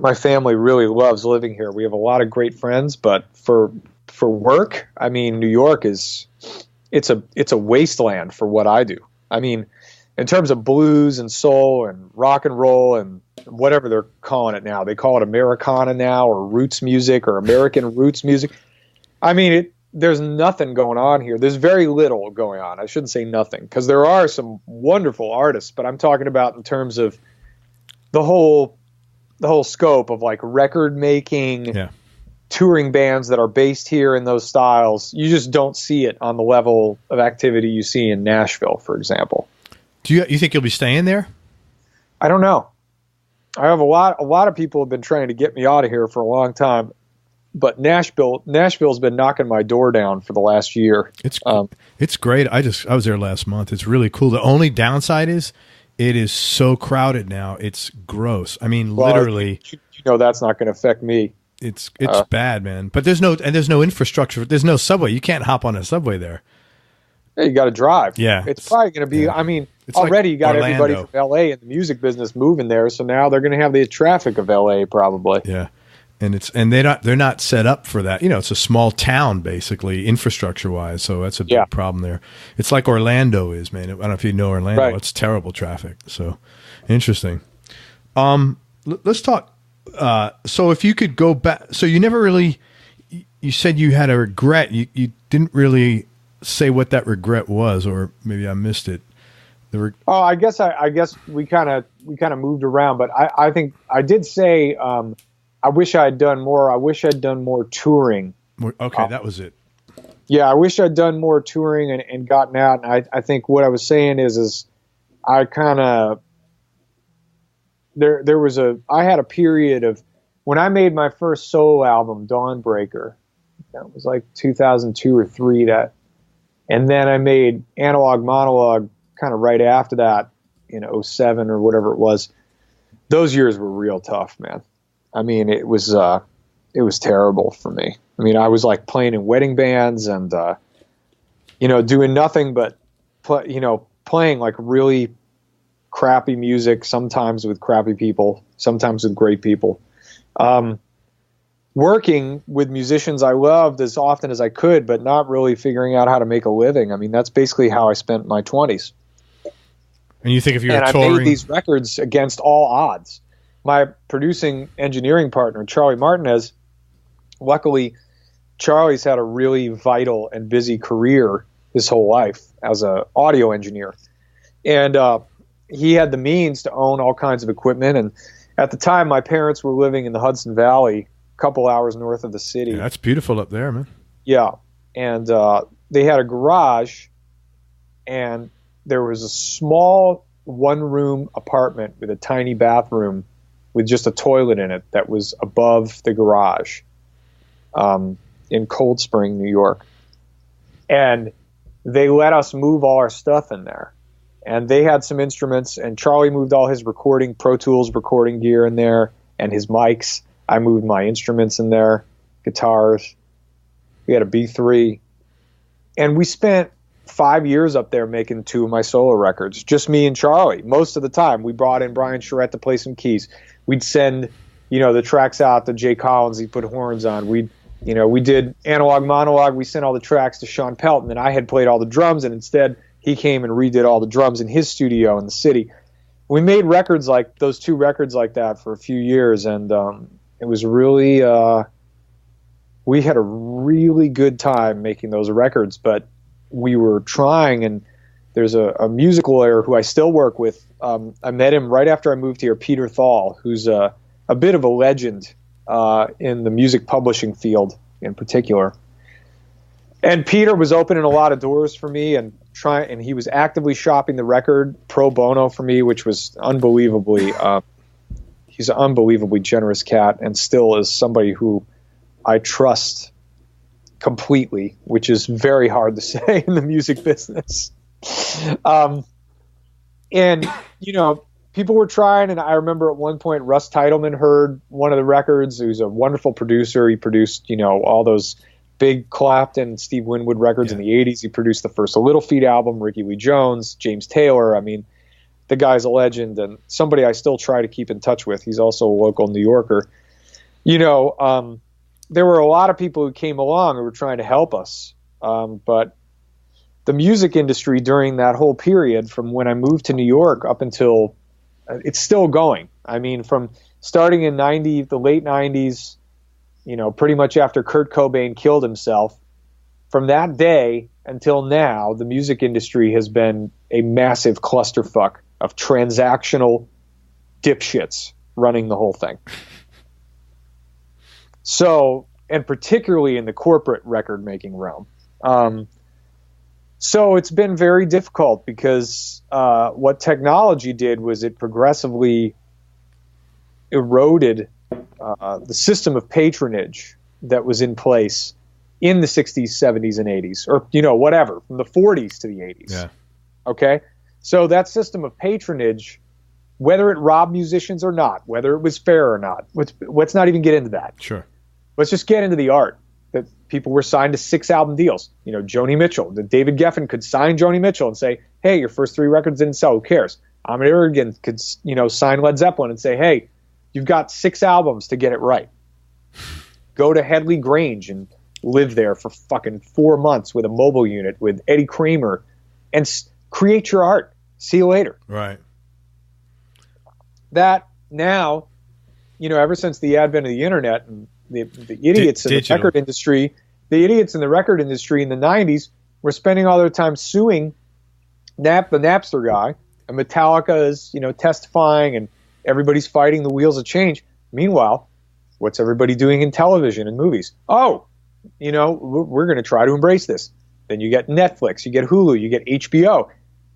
my family really loves living here. We have a lot of great friends, but for work, I mean, New York it's a wasteland for what I do. I mean, in terms of blues and soul and rock and roll and whatever they're calling it now, they call it Americana now, or roots music, or American roots music. I mean, there's nothing going on here. There's very little going on. I shouldn't say nothing, because there are some wonderful artists, but I'm talking about in terms of the whole scope of like record making, touring bands that are based here in those styles. You just don't see it on the level of activity you see in Nashville, for example. Do you think you'll be staying there? I don't know. I have a lot of people have been trying to get me out of here for a long time. But Nashville's been knocking my door down for the last year. It's great. I was there last month. It's really cool. The only downside is it is so crowded now. It's gross. I mean, literally. That's not going to affect me. It's bad, man. But there's no infrastructure. There's no subway. You can't hop on a subway there. Yeah, you got to drive. Yeah, it's probably going to be. Yeah. I mean, it's already like you got Orlando. Everybody from LA in the music business moving there, so now they're going to have the traffic of LA probably. Yeah. And they're not set up for that. It's a small town basically, infrastructure wise. So that's a big problem there. It's like Orlando is, man. I don't know if you know Orlando. Right. It's terrible traffic. So interesting. Let's talk. So if you could go back, so you never really. You said you had a regret. You didn't really say what that regret was, or maybe I missed it. I guess we kind of moved around, but I think I did say. I wish I had done more. I wish I'd done more touring. Okay, that was it. Yeah, I wish I'd done more touring and gotten out. And I think what I was saying is I kind of I had a period of when I made my first solo album, Dawnbreaker. That was like 2002 or 3. And then I made Analog Monologue kind of right after that in 2007 or whatever it was. Those years were real tough, man. I mean, it was terrible for me. I mean, I was like playing in wedding bands and, doing nothing but, playing like really crappy music, sometimes with crappy people, sometimes with great people. working with musicians I loved as often as I could, but not really figuring out how to make a living. I mean, that's basically how I spent my 20s. And you think if you were touring... I made these records against all odds. My producing engineering partner, Charlie Martinez, luckily, Charlie's had a really vital and busy career his whole life as an audio engineer. And he had the means to own all kinds of equipment. And at the time, my parents were living in the Hudson Valley, a couple hours north of the city. Yeah, that's beautiful up there, man. Yeah. And they had a garage, and there was a small one-room apartment with a tiny bathroom with just a toilet in it that was above the garage in Cold Spring, New York. And they let us move all our stuff in there. And they had some instruments, and Charlie moved all his recording, Pro Tools recording gear in there, and his mics. I moved my instruments in there, guitars. We had a B3. And we spent 5 years up there making 2 of my solo records, just me and Charlie. Most of the time, we brought in Brian Charette to play some keys. We'd send, the tracks out to Jay Collins. He'd put horns on. We did Analog Monologue. We sent all the tracks to Sean Pelton, and I had played all the drums, and instead he came and redid all the drums in his studio in the city. We made records like those 2 records like that for a few years, and it was really we had a really good time making those records, but we were trying, and there's a music lawyer who I still work with. I met him right after I moved here, Peter Thal, who's a bit of a legend in the music publishing field in particular. And Peter was opening a lot of doors for me, and he was actively shopping the record pro bono for me, which was unbelievably, he's an unbelievably generous cat, and still is somebody who I trust completely, which is very hard to say in the music business. And, people were trying, and I remember at one point Russ Titleman heard one of the records. He was a wonderful producer. He produced, all those big Clapton, Steve Winwood records in the 80s. He produced the first Little Feat album, Ricky Lee Jones, James Taylor. I mean, the guy's a legend and somebody I still try to keep in touch with. He's also a local New Yorker. There were a lot of people who came along who were trying to help us. But the music industry during that whole period, from when I moved to New York up until it's still going. I mean, from starting in the late 90s, pretty much after Kurt Cobain killed himself, from that day until now, the music industry has been a massive clusterfuck of transactional dipshits running the whole thing. So, and particularly in the corporate record making realm. So it's been very difficult because what technology did was it progressively eroded the system of patronage that was in place in the 60s, 70s, and 80s, or, whatever, from the 40s to the 80s. Yeah. Okay? So that system of patronage, whether it robbed musicians or not, whether it was fair or not, let's not even get into that. Sure. Let's just get into the art. That people were signed to 6-album deals. Joni Mitchell, that David Geffen could sign Joni Mitchell and say, hey, your first 3 records didn't sell. Who cares? Ahmet Erdogan could, sign Led Zeppelin and say, hey, you've got 6 albums to get it right. Go to Headley Grange and live there for fucking 4 months with a mobile unit with Eddie Kramer and create your art. See you later. Right. That now, ever since the advent of the internet and the idiots in the record industry, the idiots in the record industry in the 90s were spending all their time suing the Napster guy, and Metallica is, testifying, and everybody's fighting the wheels of change. Meanwhile, what's everybody doing in television and movies? Oh, we're going to try to embrace this. Then you get Netflix, you get Hulu, you get HBO.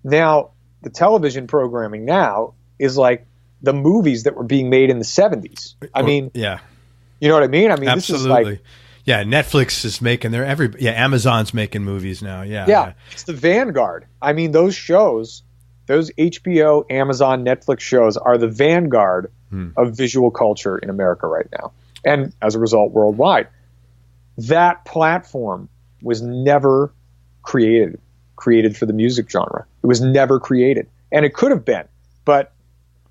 Now, the television programming now is like the movies that were being made in the 70s. I mean, yeah. You know what I mean? I mean, absolutely. This is like, yeah, Netflix is making Amazon's making movies now. Yeah, it's the vanguard. I mean, those shows, those HBO, Amazon, Netflix shows are the vanguard of visual culture in America right now. And as a result, worldwide. That platform was never created for the music genre. It was never created. And it could have been. But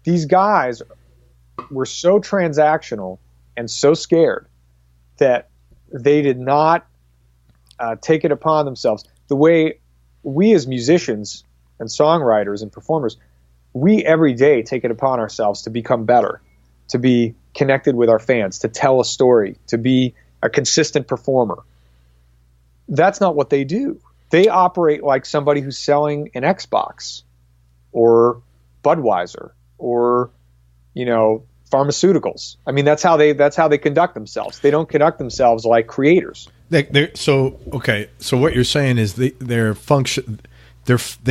these guys were so transactional and so scared that they did not take it upon themselves. The way we as musicians and songwriters and performers, we every day take it upon ourselves to become better, to be connected with our fans, to tell a story, to be a consistent performer. That's not what they do. They operate like somebody who's selling an Xbox or Budweiser or, pharmaceuticals. I mean, that's how they conduct themselves. They don't conduct themselves like creators. So what you're saying is they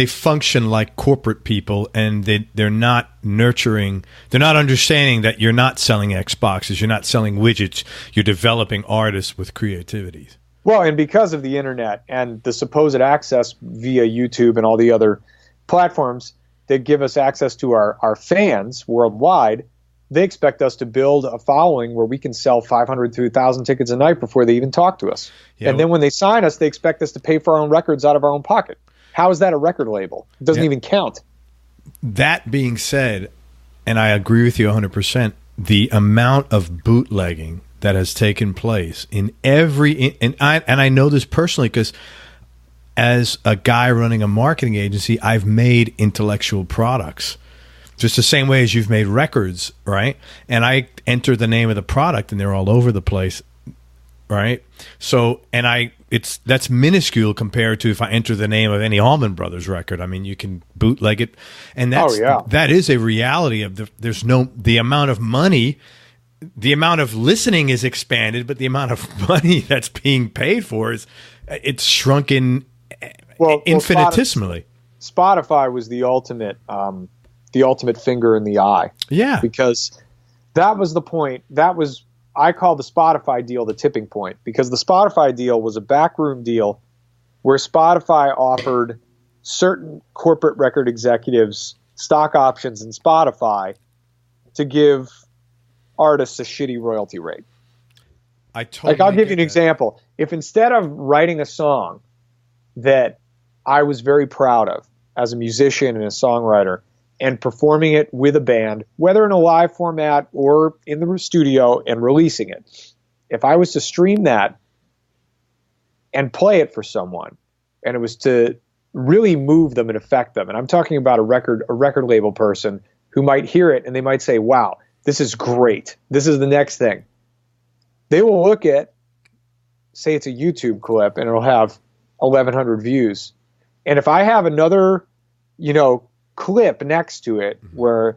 function like corporate people, and they're not nurturing. They're not understanding that you're not selling Xboxes, you're not selling widgets. You're developing artists with creativity. Well, and because of the internet and the supposed access via YouTube and all the other platforms that give us access to our fans worldwide, they expect us to build a following where we can sell 500 to 1,000 tickets a night before they even talk to us. Yeah, and then when they sign us, they expect us to pay for our own records out of our own pocket. How is that a record label? It doesn't even count. That being said, and I agree with you 100%, the amount of bootlegging that has taken place and I know this personally because as a guy running a marketing agency, I've made intellectual products just the same way as you've made records, right? And I enter the name of the product and they're all over the place, right? So, and that's minuscule compared to if I enter the name of any Allman Brothers record. I mean, you can bootleg it, and that is a reality of the amount of money. The amount of listening is expanded, but the amount of money that's being paid for it's shrunken infinitesimally. Spotify was the ultimate finger in the eye. Yeah. Because that was the point. I call the Spotify deal the tipping point, because the Spotify deal was a backroom deal where Spotify offered certain corporate record executives stock options in Spotify to give artists a shitty royalty rate. I'll give you an example. If instead of writing a song that I was very proud of as a musician and a songwriter and performing it with a band, whether in a live format or in the studio and releasing it, if I was to stream that and play it for someone and it was to really move them and affect them, and I'm talking about a record label person who might hear it and they might say, wow, this is great. This is the next thing. They will look at, say it's a YouTube clip and it'll have 1,100 views. And if I have another, clip next to it where,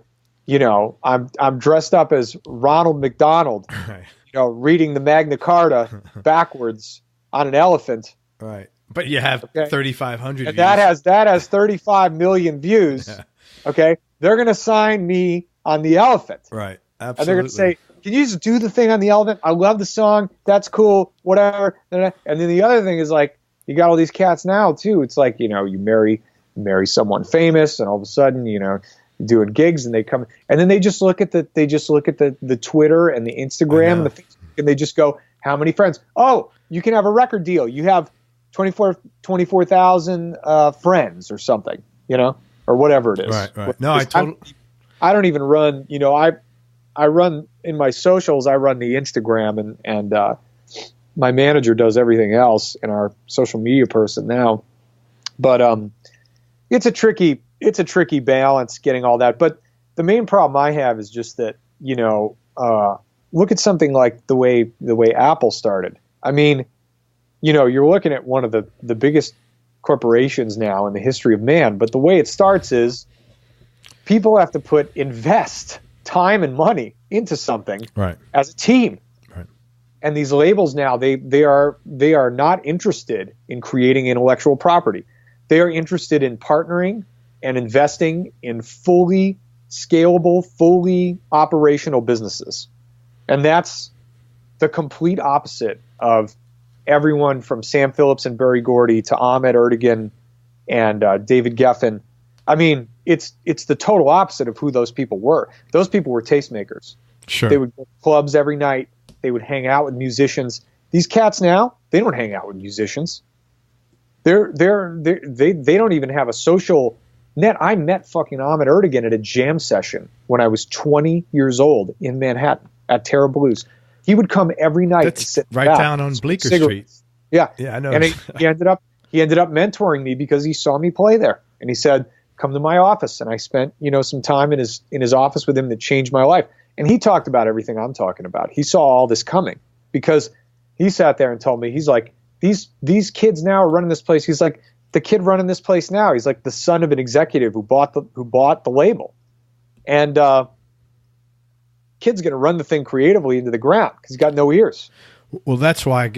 I'm dressed up as Ronald McDonald, reading the Magna Carta backwards on an elephant. Right. But you have 3,500 views. That has 35 million views. Yeah. Okay. They're going to sign me on the elephant. Right. Absolutely. And they're going to say, can you just do the thing on the elephant? I love the song. That's cool. Whatever. And then the other thing is like, you got all these cats now too. It's like, you marry someone famous and all of a sudden, you're doing gigs and they come and then they just look at the Twitter and the Instagram and the Facebook, and they just go, how many friends? Oh, you can have a record deal. You have 24,000 friends or something, or whatever it is. Right. No, I don't even run, I run in my socials, I run the Instagram and my manager does everything else, and our social media person now. But it's a tricky balance getting all that. But the main problem I have is just that, look at something like the way Apple started. I mean, you're looking at one of the biggest corporations now in the history of man, but the way it starts is people have to invest time and money into something as a team. Right. And these labels now, they are not interested in creating intellectual property. They are interested in partnering and investing in fully scalable, fully operational businesses. And that's the complete opposite of everyone from Sam Phillips and Berry Gordy to Ahmet Ertegun and David Geffen. I mean, it's the total opposite of who those people were. Those people were tastemakers. Sure. They would go to clubs every night. They would hang out with musicians. These cats now, they don't hang out with musicians. They don't even have a social net. I met fucking Ahmet Ertegun at a jam session when I was 20 years old in Manhattan at Terra Blues. He would come every night. That's to sit right down on Bleecker Street. Yeah. Yeah, I know. And he ended up mentoring me because he saw me play there. And he said, come to my office. And I spent, some time in his office with him that changed my life. And he talked about everything I'm talking about. He saw all this coming because he sat there and told me, he's like, these kids now are running this place. He's like, the kid running this place now, he's like the son of an executive who bought the label. And kid's going to run the thing creatively into the ground because he's got no ears. Well, that's why,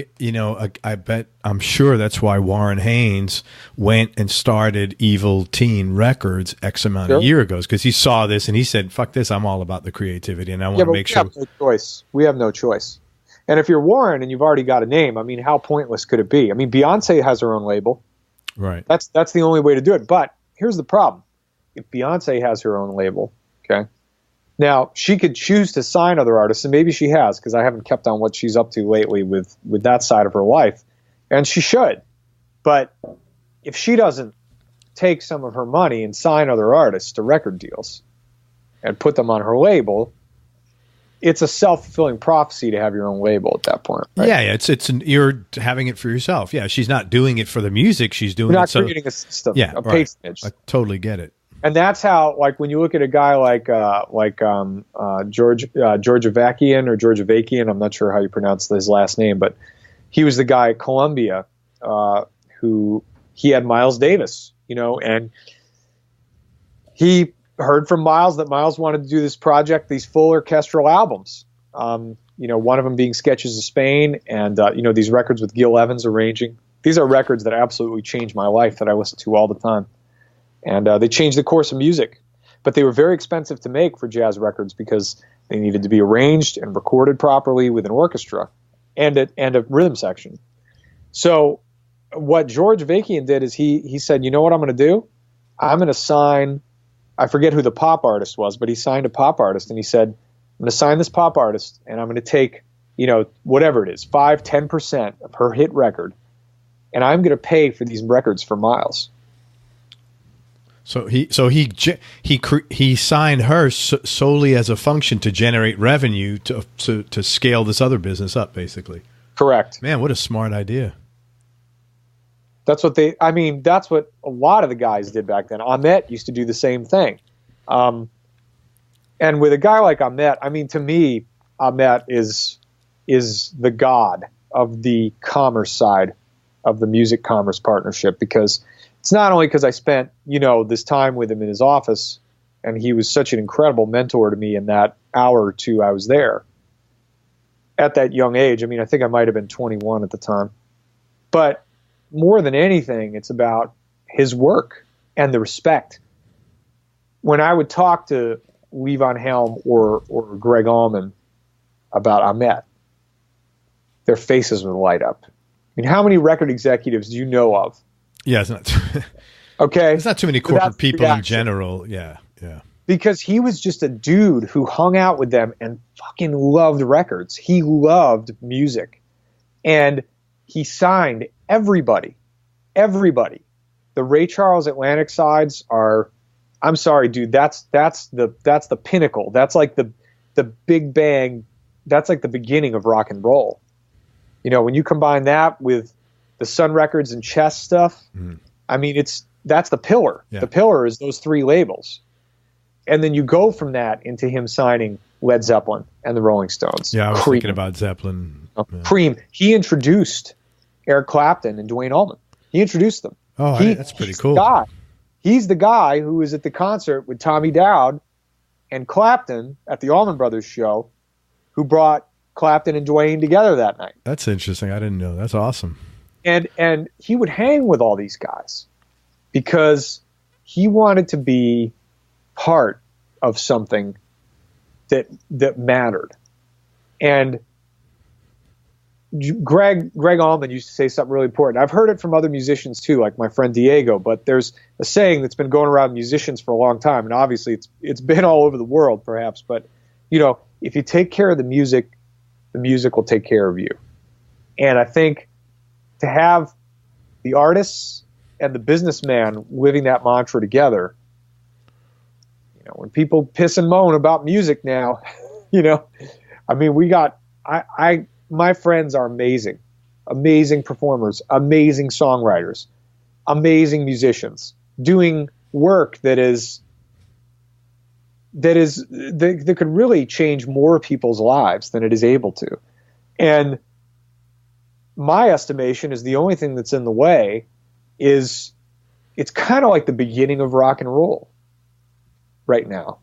I'm sure that's why Warren Haynes went and started Evil Teen Records X amount of years ago, because he saw this and he said, fuck this, I'm all about the creativity and I want to make sure. We have no choice. And if you're Warren and you've already got a name, I mean, how pointless could it be? I mean, Beyonce has her own label. Right. That's the only way to do it. But here's the problem. If Beyonce has her own label, okay, now she could choose to sign other artists, and maybe she has, because I haven't kept on what she's up to lately with that side of her life, and she should. But if she doesn't take some of her money and sign other artists to record deals and put them on her label, it's a self-fulfilling prophecy to have your own label at that point. Right? Yeah, you're having it for yourself. Yeah, she's not doing it for the music; she's doing You're it. Not creating a system, a patronage. I totally get it. And that's how, like, when you look at a guy like George Avakian or George Avakian, I'm not sure how you pronounce his last name, but he was the guy at Columbia who he had Miles Davis, and he heard from Miles that Miles wanted to do this project, these full orchestral albums. One of them being Sketches of Spain, and these records with Gil Evans arranging. These are records that absolutely changed my life that I listen to all the time. And they changed the course of music. But they were very expensive to make for jazz records because they needed to be arranged and recorded properly with an orchestra and a rhythm section. So what George Avakian did is he said, you know what I'm going to do? I'm going to sign, I forget who the pop artist was, but he signed a pop artist, and he said, I'm going to sign this pop artist, and I'm going to take, whatever it is, 5-10% of her hit record, and I'm going to pay for these records for Miles. So he signed her solely as a function to generate revenue to scale this other business up, basically. Correct. Man, what a smart idea. That's what that's what a lot of the guys did back then. Ahmet used to do the same thing. And with a guy like Ahmet, to me, Ahmet is the god of the commerce side of the music commerce partnership, because it's not only because I spent, this time with him in his office, and he was such an incredible mentor to me in that hour or two I was there at that young age. I think I might have been 21 at the time. But more than anything, it's about his work and the respect. When I would talk to Lee Von Helm or Gregg Allman about Ahmet, their faces would light up. How many record executives do you know of? Yeah, it's not. Okay, there's not too many corporate people in general. Yeah. Because he was just a dude who hung out with them and fucking loved records. He loved music, and he signed everybody. The Ray Charles Atlantic sides are, I'm sorry, dude. That's the pinnacle. That's like the Big Bang. That's like the beginning of rock and roll. When you combine that with the Sun Records and Chess stuff, that's the pillar. Yeah. The pillar is those three labels. And then you go from that into him signing Led Zeppelin and the Rolling Stones. Yeah, I was thinking about Zeppelin. Cream. He introduced Eric Clapton and Duane Allman. He introduced them. Oh, that's pretty cool. He's the guy who was at the concert with Tommy Dowd and Clapton at the Allman Brothers show, who brought Clapton and Duane together that night. That's interesting. I didn't know. That's awesome. And he would hang with all these guys because he wanted to be part of something that mattered. And Gregg Allman used to say something really important. I've heard it from other musicians too, like my friend Diego, but there's a saying that's been going around musicians for a long time, and obviously it's been all over the world perhaps, but if you take care of the music will take care of you. And I think to have the artists and the businessman living that mantra together, when people piss and moan about music now, we got my friends are amazing performers, amazing songwriters, amazing musicians, doing work that could really change more people's lives than it is able to. And my estimation is the only thing that's in the way is it's kind of like the beginning of rock and roll right now.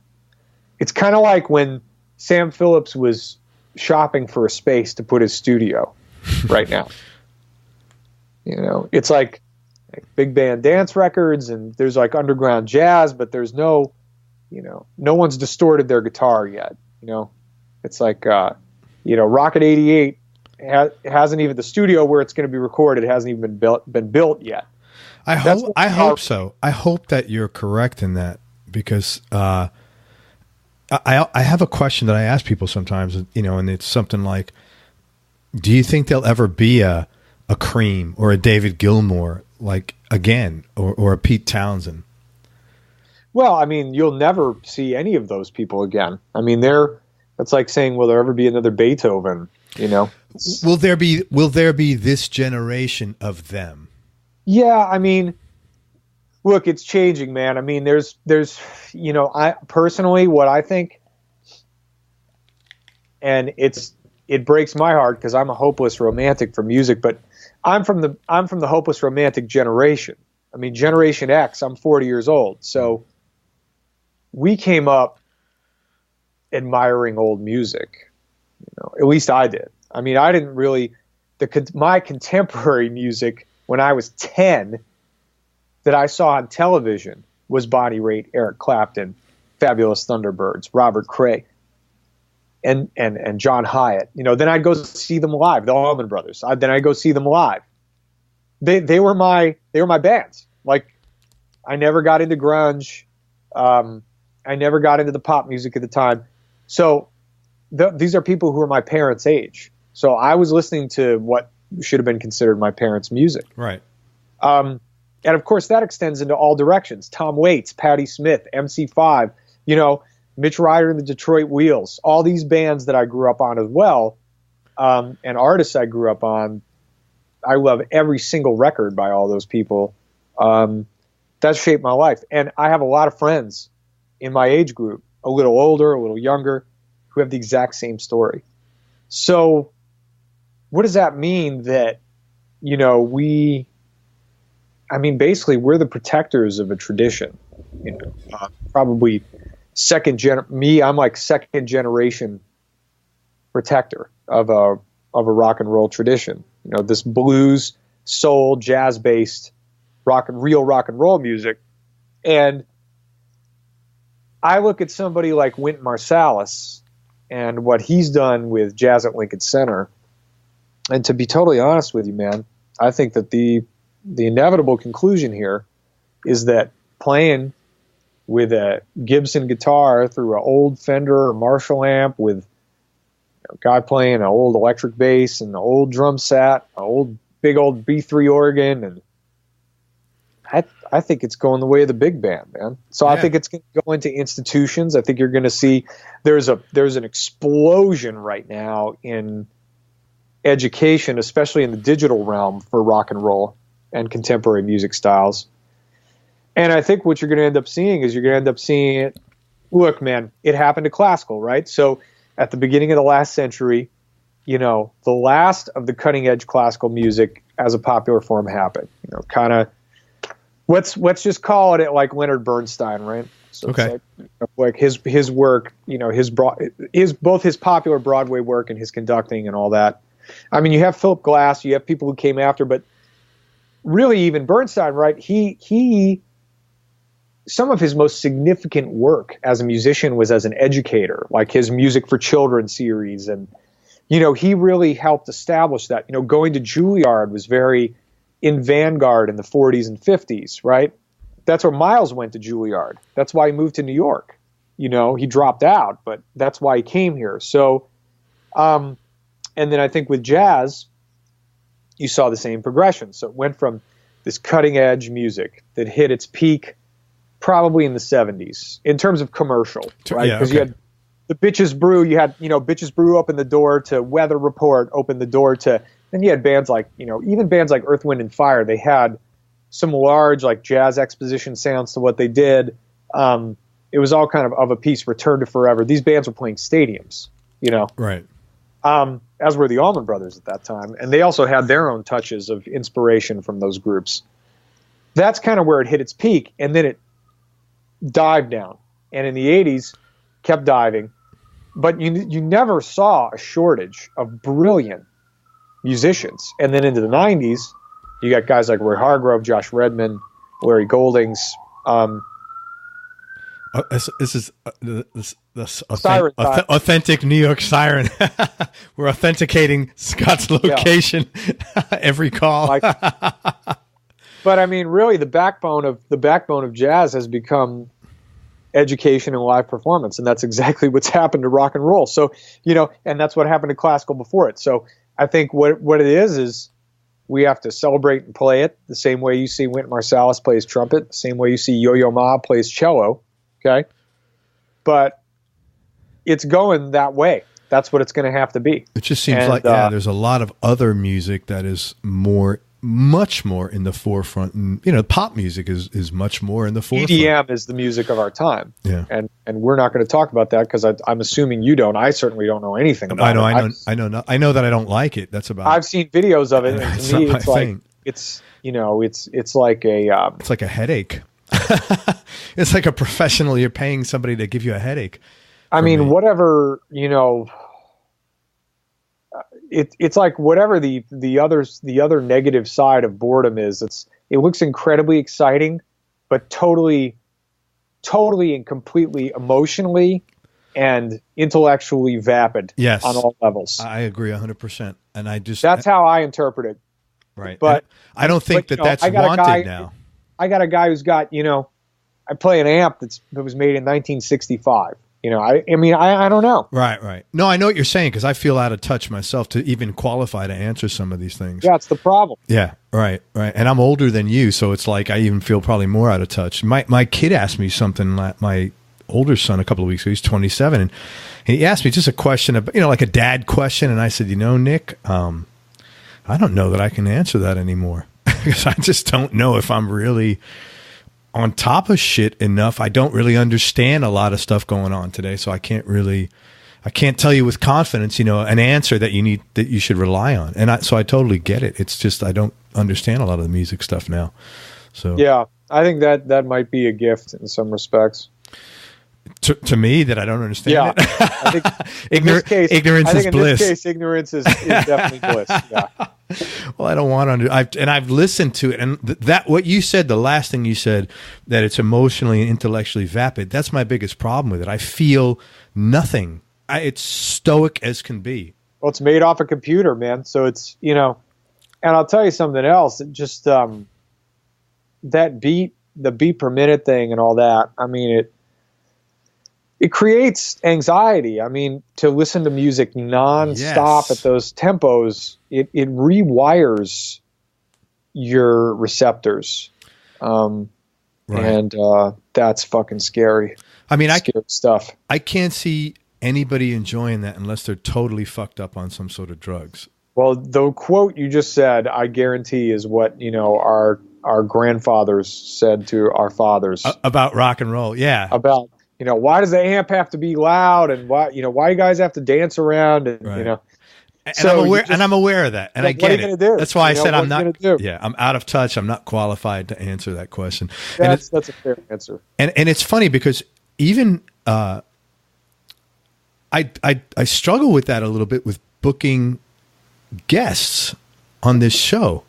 It's kind of like when Sam Phillips was shopping for a space to put his studio right now. It's like big band dance records, and there's like underground jazz, but there's no one's distorted their guitar yet. It's like, Rocket 88 hasn't even, the studio where it's going to be recorded hasn't even been built yet. I hope so. I hope that you're correct in that, because I have a question that I ask people sometimes, and it's something like, do you think there'll ever be a Cream or a David Gilmour like again, or a Pete Townsend? Well, I mean, you'll never see any of those people again. I mean, that's like saying, will there ever be another Beethoven? Will there be this generation of them? Yeah, I mean, look, it's changing, man. I mean, there's I personally, what I think, and it breaks my heart because I'm a hopeless romantic for music, but I'm from the hopeless romantic generation. I mean, Generation X, I'm 40 years old. So we came up admiring old music. At least I did. I mean, I didn't really, my contemporary music when I was 10 that I saw on television was Bonnie Raitt, Eric Clapton, Fabulous Thunderbirds, Robert Cray, and John Hyatt. Then I'd go see them live, the Allman Brothers. Then I'd go see them live. They were my bands. Like, I never got into grunge. I never got into the pop music at the time. So these are people who are my parents' age. So I was listening to what should have been considered my parents' music. Right. And of course that extends into all directions. Tom Waits, Patti Smith, MC5, Mitch Ryder and the Detroit Wheels, all these bands that I grew up on as well, and artists I grew up on. I love every single record by all those people. That shaped my life. And I have a lot of friends in my age group, a little older, a little younger, who have the exact same story. So what does that mean? That, basically we're the protectors of a tradition, probably I'm like second generation protector of a rock and roll tradition. This blues, soul, jazz based real rock and roll music. And I look at somebody like Wynton Marsalis and what he's done with Jazz at Lincoln Center. And to be totally honest with you, man, I think that the inevitable conclusion here is that playing with a Gibson guitar through an old Fender or Marshall amp with a guy playing an old electric bass and an old drum set, an big old B3 organ, and I think it's going the way of the big band, man. So yeah. I think it's going to go into institutions. I think you're going to see there's an explosion right now in education, especially in the digital realm, for rock and roll and contemporary music styles. And I think what you're going to end up seeing is it. Look, man, it happened to classical, right? So at the beginning of the last century, the last of the cutting edge classical music as a popular form happened. Kind of, let's just call it like Leonard Bernstein, right? So okay. It's like his work, both his popular Broadway work and his conducting and all that. I mean, you have Philip Glass, you have people who came after, but really even Bernstein, right? He some of his most significant work as a musician was as an educator, like his Music for Children series. And, he really helped establish that. Going to Juilliard was very in vanguard in the 40s and 50s, right? That's where Miles went to Juilliard. That's why he moved to New York. He dropped out, but that's why he came here. So, and then I think with jazz, you saw the same progression. So it went from this cutting edge music that hit its peak probably in the 70s in terms of commercial, right? Because the Bitches Brew, you had, Bitches Brew open the door to Weather Report, open the door to, then you had bands like, even bands like Earth, Wind and Fire, they had some large like jazz exposition sounds to what they did. It was all kind of a piece. Return to Forever. These bands were playing stadiums, Right. As were the Allman Brothers at that time. And they also had their own touches of inspiration from those groups. That's kind of where it hit its peak. And then it dived down. And in the 80s, kept diving. But you never saw a shortage of brilliant musicians. And then into the 90s, you got guys like Roy Hargrove, Josh Redman, Larry Goldings. This is authentic New York siren. We're authenticating Scott's location every call. But I mean, really, the backbone of jazz has become education and live performance, and that's exactly what's happened to rock and roll. So and that's what happened to classical before it. So I think what it is we have to celebrate and play it the same way you see Wynton Marsalis plays trumpet, the same way you see Yo-Yo Ma plays cello. Okay. But it's going that way. That's what it's going to have to be. It just seems there's a lot of other music that is much more in the forefront. And, pop music is much more in the forefront. EDM is the music of our time. Yeah. And we're not going to talk about that because I'm assuming you don't. I certainly don't know anything about it. I know that I don't like it. That's about it. I've seen videos of it. And to me, it's like, thing. It's like a, it's like a headache. It's like a professional. You're paying somebody to give you a headache. I mean, whatever, it's like whatever the other negative side of boredom is. It looks incredibly exciting, but totally and completely emotionally and intellectually vapid. Yes, on all levels. I agree 100%. And that's how I interpret it. Right. But and I don't think that's wanted now. I got a guy who's got, I play an amp that was made in 1965. I don't know. Right. No, I know what you're saying because I feel out of touch myself to even qualify to answer some of these things. That's the problem. Yeah, right. And I'm older than you, so it's like I even feel probably more out of touch. My kid asked me something, my older son, a couple of weeks ago. He's 27, and he asked me just a question, like a dad question, and I said, Nick, I don't know that I can answer that anymore because I just don't know if I'm really on top of shit enough. I don't really understand a lot of stuff going on today, so I can't tell you with confidence, an answer that you should rely on. And so I totally get it. It's just I don't understand a lot of the music stuff now. So yeah, I think that might be a gift in some respects. To me, that I don't understand it. I think ignorance is bliss. In this case, ignorance is definitely bliss. Yeah. Well, I don't want to. I've listened to it, and that what you said, the last thing you said, that it's emotionally and intellectually vapid. That's my biggest problem with it. I feel nothing. It's stoic as can be. Well, it's made off a computer, man. So it's and I'll tell you something else. Just that beat, the beat per minute thing, and all that. I mean, it creates anxiety. I mean, to listen to music nonstop at those tempos, it rewires your receptors. Right. And that's fucking scary. I mean, scary stuff. I can't see anybody enjoying that unless they're totally fucked up on some sort of drugs. Well, the quote you just said, I guarantee, is what, our grandfathers said to our fathers. About rock and roll, yeah. About, why does the amp have to be loud, and why you guys have to dance around, and right. And I'm aware of that, and I get it. Do? That's why I said I'm not. Yeah, I'm out of touch. I'm not qualified to answer that question. That's a fair answer. And it's funny because even I struggle with that a little bit with booking guests on this show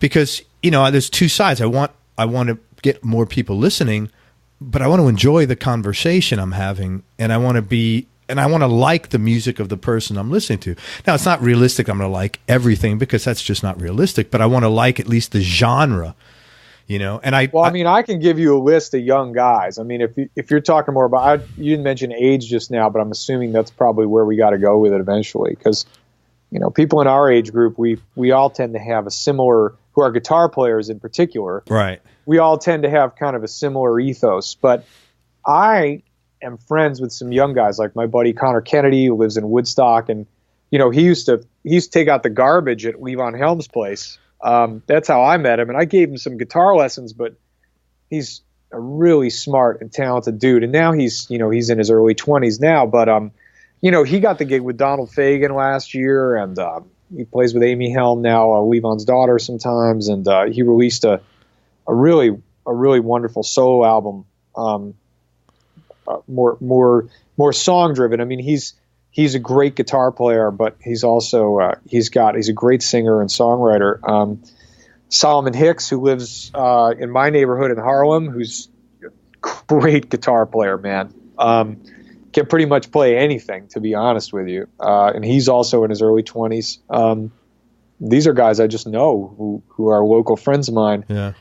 because there's two sides. I want to get more people listening. But I want to enjoy the conversation I'm having, and I want to like the music of the person I'm listening to. Now, it's not realistic I'm going to like everything because that's just not realistic, but I want to like at least the genre, and I can give you a list of young guys. I mean, if you're talking more about, you didn't mention age just now, but I'm assuming that's probably where we got to go with it eventually. Cause people in our age group, we all tend to have a similar, who are guitar players in particular. Right. We all tend to have kind of a similar ethos, but I am friends with some young guys, like my buddy Connor Kennedy, who lives in Woodstock, and he used to take out the garbage at Levon Helm's place. That's how I met him, and I gave him some guitar lessons. But he's a really smart and talented dude, and now he's in his early 20s now. But he got the gig with Donald Fagen last year, and he plays with Amy Helm now, Levon's daughter, sometimes, and he released a really wonderful solo album, more song driven. I mean, he's a great guitar player, but he's also he's a great singer and songwriter. Solomon Hicks, who lives in my neighborhood in Harlem, who's a great guitar player, man. Can pretty much play anything, to be honest with you. And he's also in his early 20s. These are guys I just know who are local friends of mine. Yeah.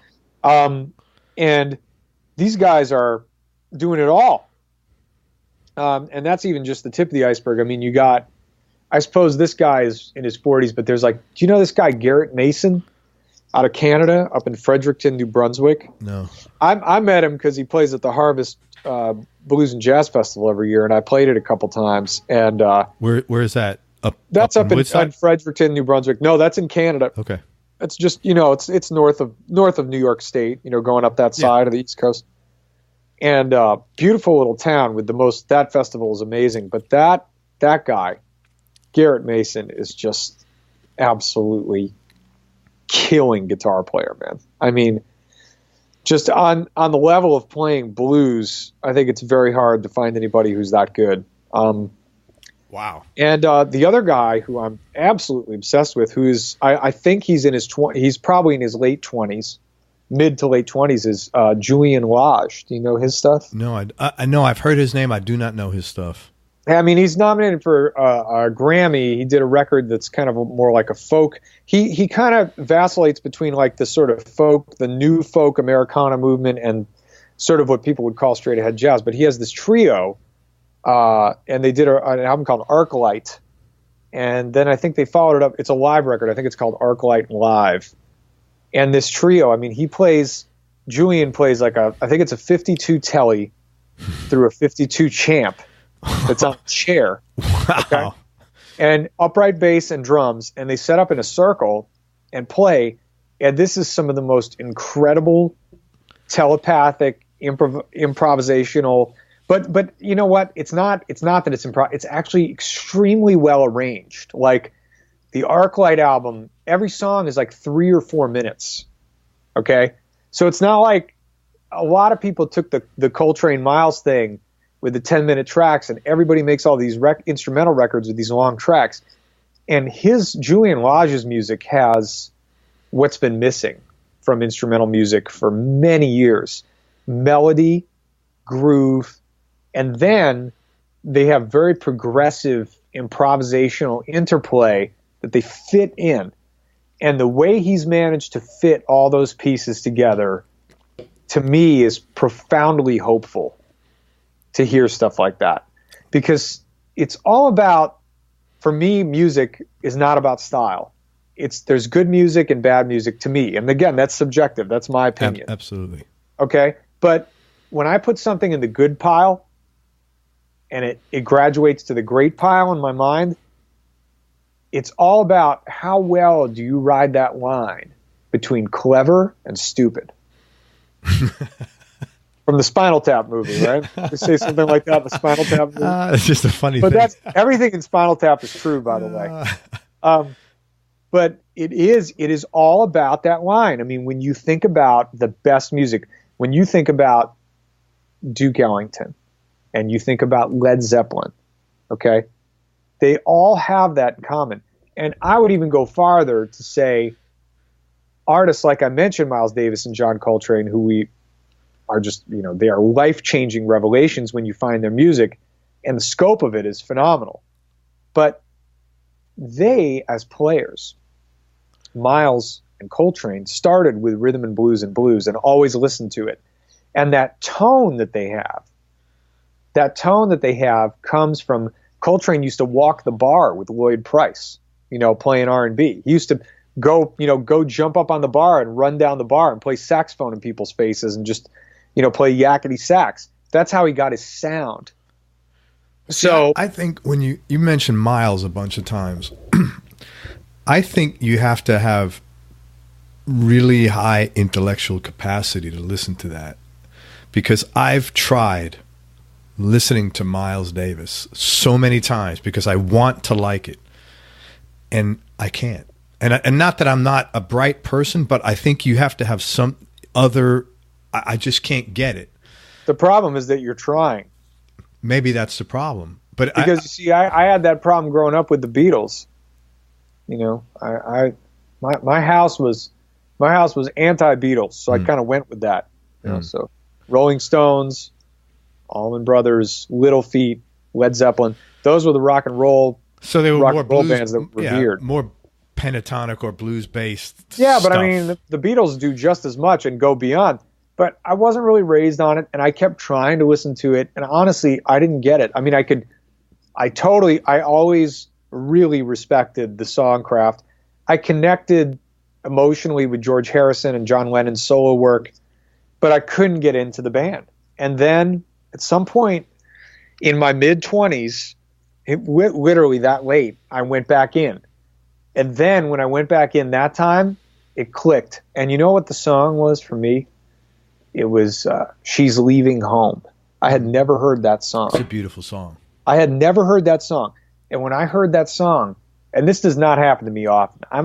And these guys are doing it all. And that's even just the tip of the iceberg. I mean, I suppose this guy is in his 40s, but there's do you know this guy Garrett Mason out of Canada, up in Fredericton, New Brunswick? No. I met him because he plays at the Harvest Blues and Jazz Festival every year, and I played it a couple times. And where is that? That's up in Fredericton, New Brunswick. No, that's in Canada. Okay. It's just it's north of New York State. Going up that side of the East Coast. And beautiful little town with that festival is amazing. But that guy, Garrett Mason, is just absolutely killing guitar player, man. I mean, just on the level of playing blues, I think it's very hard to find anybody who's that good. Wow. And the other guy who I'm absolutely obsessed with, who's I think he's he's probably in his late 20s. Mid to late 20s, is Julian Lage. Do you know his stuff? No, I know. I've heard his name. I do not know his stuff. I mean, he's nominated for a Grammy. He did a record that's kind of more like a folk. He kind of vacillates between the sort of folk, the new folk Americana movement, and sort of what people would call straight ahead jazz. But he has this trio, and they did an album called Arclight. And then I think they followed it up. It's a live record. I think it's called Arclight Live. And this trio, I mean, Julian plays I think it's a 52 Telly through a 52 Champ that's on a chair. Wow. Okay? And upright bass and drums, and they set up in a circle and play. And this is some of the most incredible telepathic, improvisational. But you know what? It's not that it's improv. It's actually extremely well arranged. The Arclight album, every song is 3 or 4 minutes. Okay? So it's not like a lot of people took the Coltrane Miles thing with the 10-minute tracks, and everybody makes all these instrumental records with these long tracks. And Julian Lage's music has what's been missing from instrumental music for many years. Melody, groove, and then they have very progressive improvisational interplay that they fit in. And the way he's managed to fit all those pieces together, to me, is profoundly hopeful to hear stuff like that. Because it's all about, for me, music is not about style. There's good music and bad music to me. And again, that's subjective. That's my opinion. Absolutely. Okay? But when I put something in the good pile and it graduates to the great pile in my mind, it's all about how well do you ride that line between clever and stupid. From the Spinal Tap movie, right? You say something like that in the Spinal Tap movie. It's just a funny thing. But everything in Spinal Tap is true, by the way. But it is all about that line. I mean, when you think about the best music, when you think about Duke Ellington and you think about Led Zeppelin, okay? They all have that in common. And I would even go farther to say artists like I mentioned, Miles Davis and John Coltrane, who we are just, they are life-changing revelations when you find their music, and the scope of it is phenomenal. But they, as players, Miles and Coltrane, started with rhythm and blues and always listened to it. And that tone that they have comes from Coltrane used to walk the bar with Lloyd Price, playing R&B. He used to go jump up on the bar and run down the bar and play saxophone in people's faces and just, play yakety sax. That's how he got his sound. So I think when you mentioned Miles a bunch of times, I think you have to have really high intellectual capacity to listen to that, because I've tried listening to Miles Davis so many times because I want to like it, and I can't. And not that I'm not a bright person, but I think you have to have some other. I just can't get it. The problem is that you're trying. Maybe that's the problem. But because you see, I had that problem growing up with the Beatles. You know, my house was anti-Beatles, so I kind of went with that. You know, so Rolling Stones, Allman Brothers, Little Feat, Led Zeppelin, those were the rock and roll. So they were rock more and roll blues, bands that were revered. More pentatonic or blues based. Yeah, but stuff. I mean, the Beatles do just as much and go beyond. But I wasn't really raised on it, and I kept trying to listen to it, and honestly, I didn't get it. I mean, I always really respected the songcraft. I connected emotionally with George Harrison and John Lennon's solo work, but I couldn't get into the band. And then at some point in my mid-20s, literally that late, I went back in. And then when I went back in that time, it clicked. And you know what the song was for me? It was She's Leaving Home. I had never heard that song. It's a beautiful song. I had never heard that song. And when I heard that song, and this does not happen to me often. I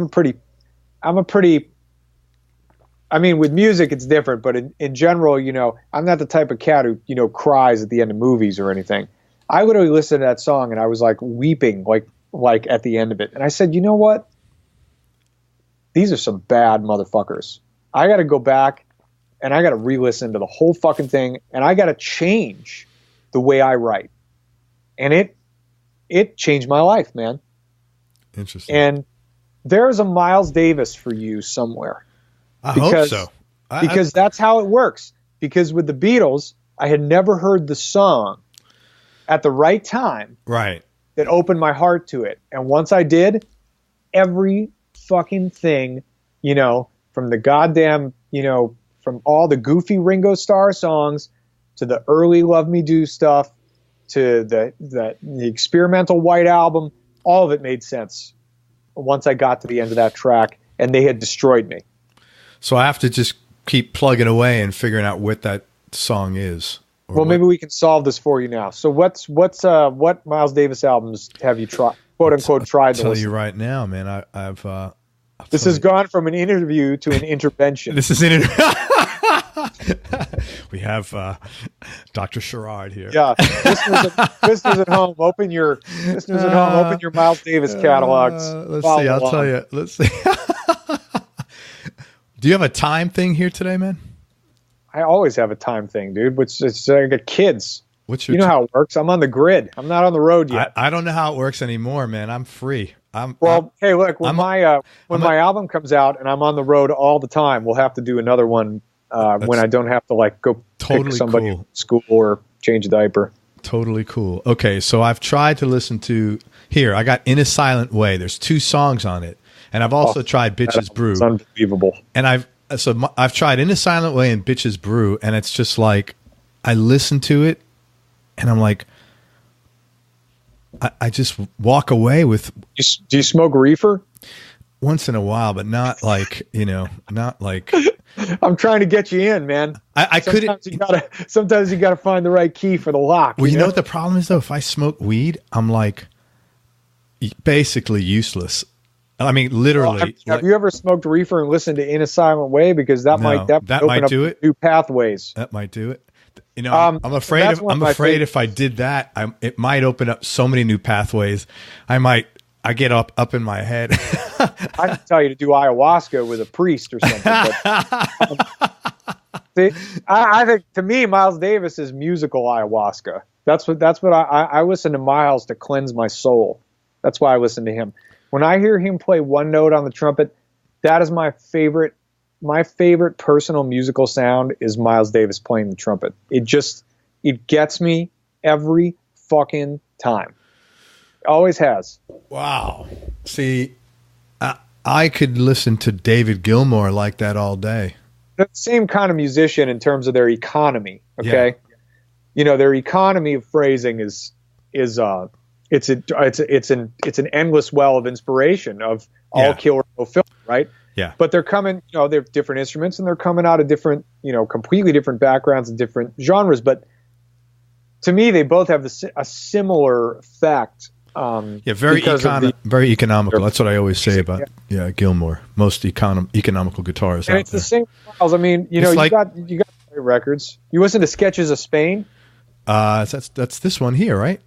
mean, with music, it's different, but in general, you know, I'm not the type of cat who, you know, cries at the end of movies or anything. I literally listened to that song and I was like weeping, like at the end of it. And I said, you know what? These are some bad motherfuckers. I got to go back and I got to re-listen to the whole fucking thing, and I got to change the way I write. And it changed my life, man. Interesting. And there's a Miles Davis for you somewhere. I hope so. Because that's how it works. Because with the Beatles, I had never heard the song at the right time. Right. That opened my heart to it. And once I did, every fucking thing, you know, from the goddamn, you know, from all the goofy Ringo Starr songs to the early Love Me Do stuff to the experimental White Album, all of it made sense once I got to the end of that track, and they had destroyed me. So I have to just keep plugging away and figuring out what that song is. Well, maybe we can solve this for you now. So what Miles Davis albums have you tried, quote unquote, tried to listen? I'll tell you right now, man. This has gone from an interview to an intervention. This is we have Dr. Sharrard here. Yeah, listeners at home, open your Miles Davis catalogs. Let's see. I'll tell you. Let's see. Do you have a time thing here today, man? I always have a time thing, dude. I got kids. You know how it works. I'm on the grid. I'm not on the road yet. I don't know how it works anymore, man. I'm free. Hey, look, when my album comes out and I'm on the road all the time, we'll have to do another one when I don't have to like go pick somebody at school or change a diaper. Totally cool. Okay, so I've tried to listen to here. I got In a Silent Way. There's 2 songs on it, and I've also tried Bitches Brew. It's unbelievable. And I've tried In a Silent Way and Bitches Brew, and it's just like I listen to it, and I'm like, I just walk away with. Do you smoke reefer? Once in a while, but not like, you know, not like. I'm trying to get you in, man. I couldn't. Sometimes you gotta find the right key for the lock. Well, you know what the problem is though? If I smoke weed, I'm like basically useless. I mean, literally. Have you ever smoked reefer and listened to In a Silent Way? Because that might open up new pathways. That might do it. You know, I'm afraid if I did that, it might open up so many new pathways. I get up in my head. I can tell you to do ayahuasca with a priest or something. But, I think to me, Miles Davis is musical ayahuasca. That's what I listen to Miles to cleanse my soul. That's why I listen to him. When I hear him play one note on the trumpet, that is my favorite. My favorite personal musical sound is Miles Davis playing the trumpet. It gets me every fucking time. Always has. Wow. See, I could listen to David Gilmour like that all day. The same kind of musician in terms of their economy, okay? Yeah. their economy of phrasing is it's an endless well of inspiration of all kill or no film, right? Yeah. But they're coming, they're different instruments and they're coming out of different, completely different backgrounds and different genres. But to me, they both have a similar effect. Very economical. That's what I always say about Gilmour. Most economical guitars. And it's the same styles. I mean, you got great records. You listen to Sketches of Spain. That's this one here, right?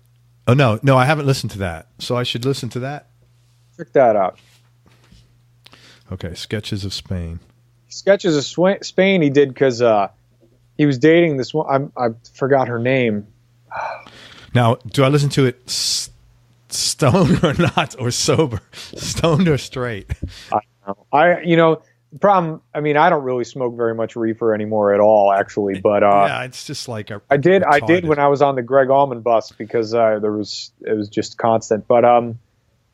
Oh no, I haven't listened to that. So I should listen to that. Check that out. Okay, Sketches of Spain. Sketches of Spain. He did because he was dating this one. I forgot her name. Now, do I listen to it stoned or not, or sober? Stoned or straight? I don't know. The problem, I mean, I don't really smoke very much reefer anymore at all, actually. But it's just like I did when I was on the Gregg Allman bus because it was just constant. But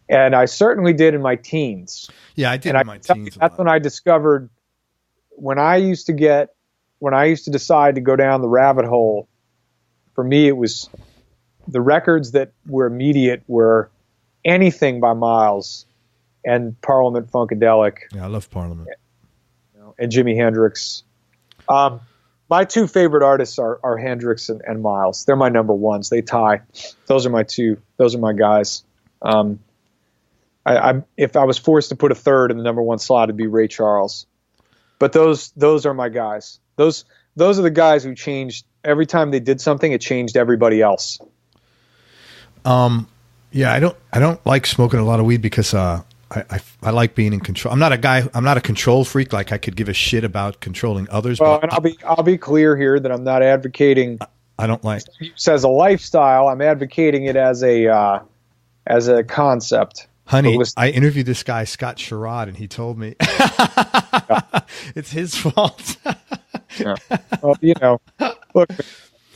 and I certainly did in my teens. Yeah, I did in my teens. That's when I discovered when I used to decide to go down the rabbit hole. For me, it was the records that were immediate were Anything by Miles and Parliament Funkadelic. Yeah, I love Parliament. And Jimi Hendrix. My two favorite artists are Hendrix and Miles. They're my number ones. They tie. Those are my two. Those are my guys. If I was forced to put a third in the number one slot, it'd be Ray Charles. But those are my guys. Those are the guys who changed every time they did something. It changed everybody else. Yeah, I don't like smoking a lot of weed because I like being in control. I'm not a control freak. Like I could give a shit about controlling others. Well, but and I'll be clear here that I'm not advocating. I don't like use as a lifestyle. I'm advocating it as a concept. Honey, I interviewed this guy, Scott Sharrard, and he told me it's his fault. Yeah. Well, look,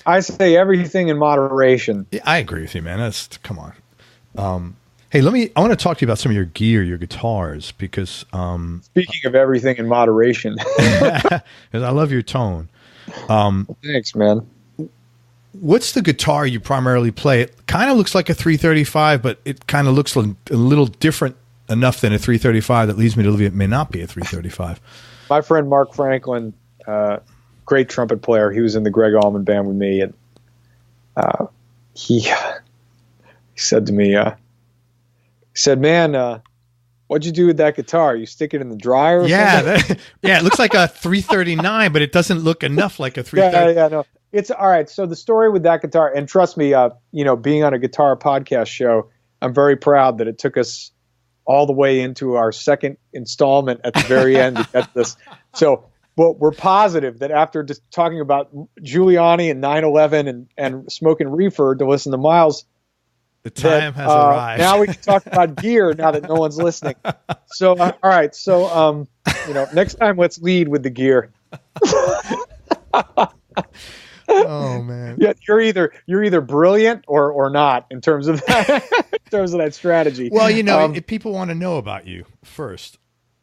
I say everything in moderation. Yeah, I agree with you, man. Come on. Hey, I want to talk to you about some of your gear, your guitars, because speaking of everything in moderation, because I love your tone. Thanks, man. What's the guitar you primarily play? It kind of looks like a 335, but it kind of looks a little different enough than a 335 that leads me to believe it may not be a 335. My friend Mark Franklin, great trumpet player, he was in the Gregg Allman band with me, and he said to me, man, what'd you do with that guitar? You stick it in the dryer or something? It looks like a 339, but it doesn't look enough like a 339. Yeah, no. It's all right. So the story with that guitar, and trust me, being on a guitar podcast show, I'm very proud that it took us all the way into our second installment at the very end to get this. So we're positive that after just talking about Giuliani and 9/11 and smoking reefer to listen to Miles, the time has arrived. Now we can talk about gear now that no one's listening. So, all right. So, next time let's lead with the gear. Oh man. Yeah, you're either brilliant or not in terms of that strategy. Well, if people want to know about you first.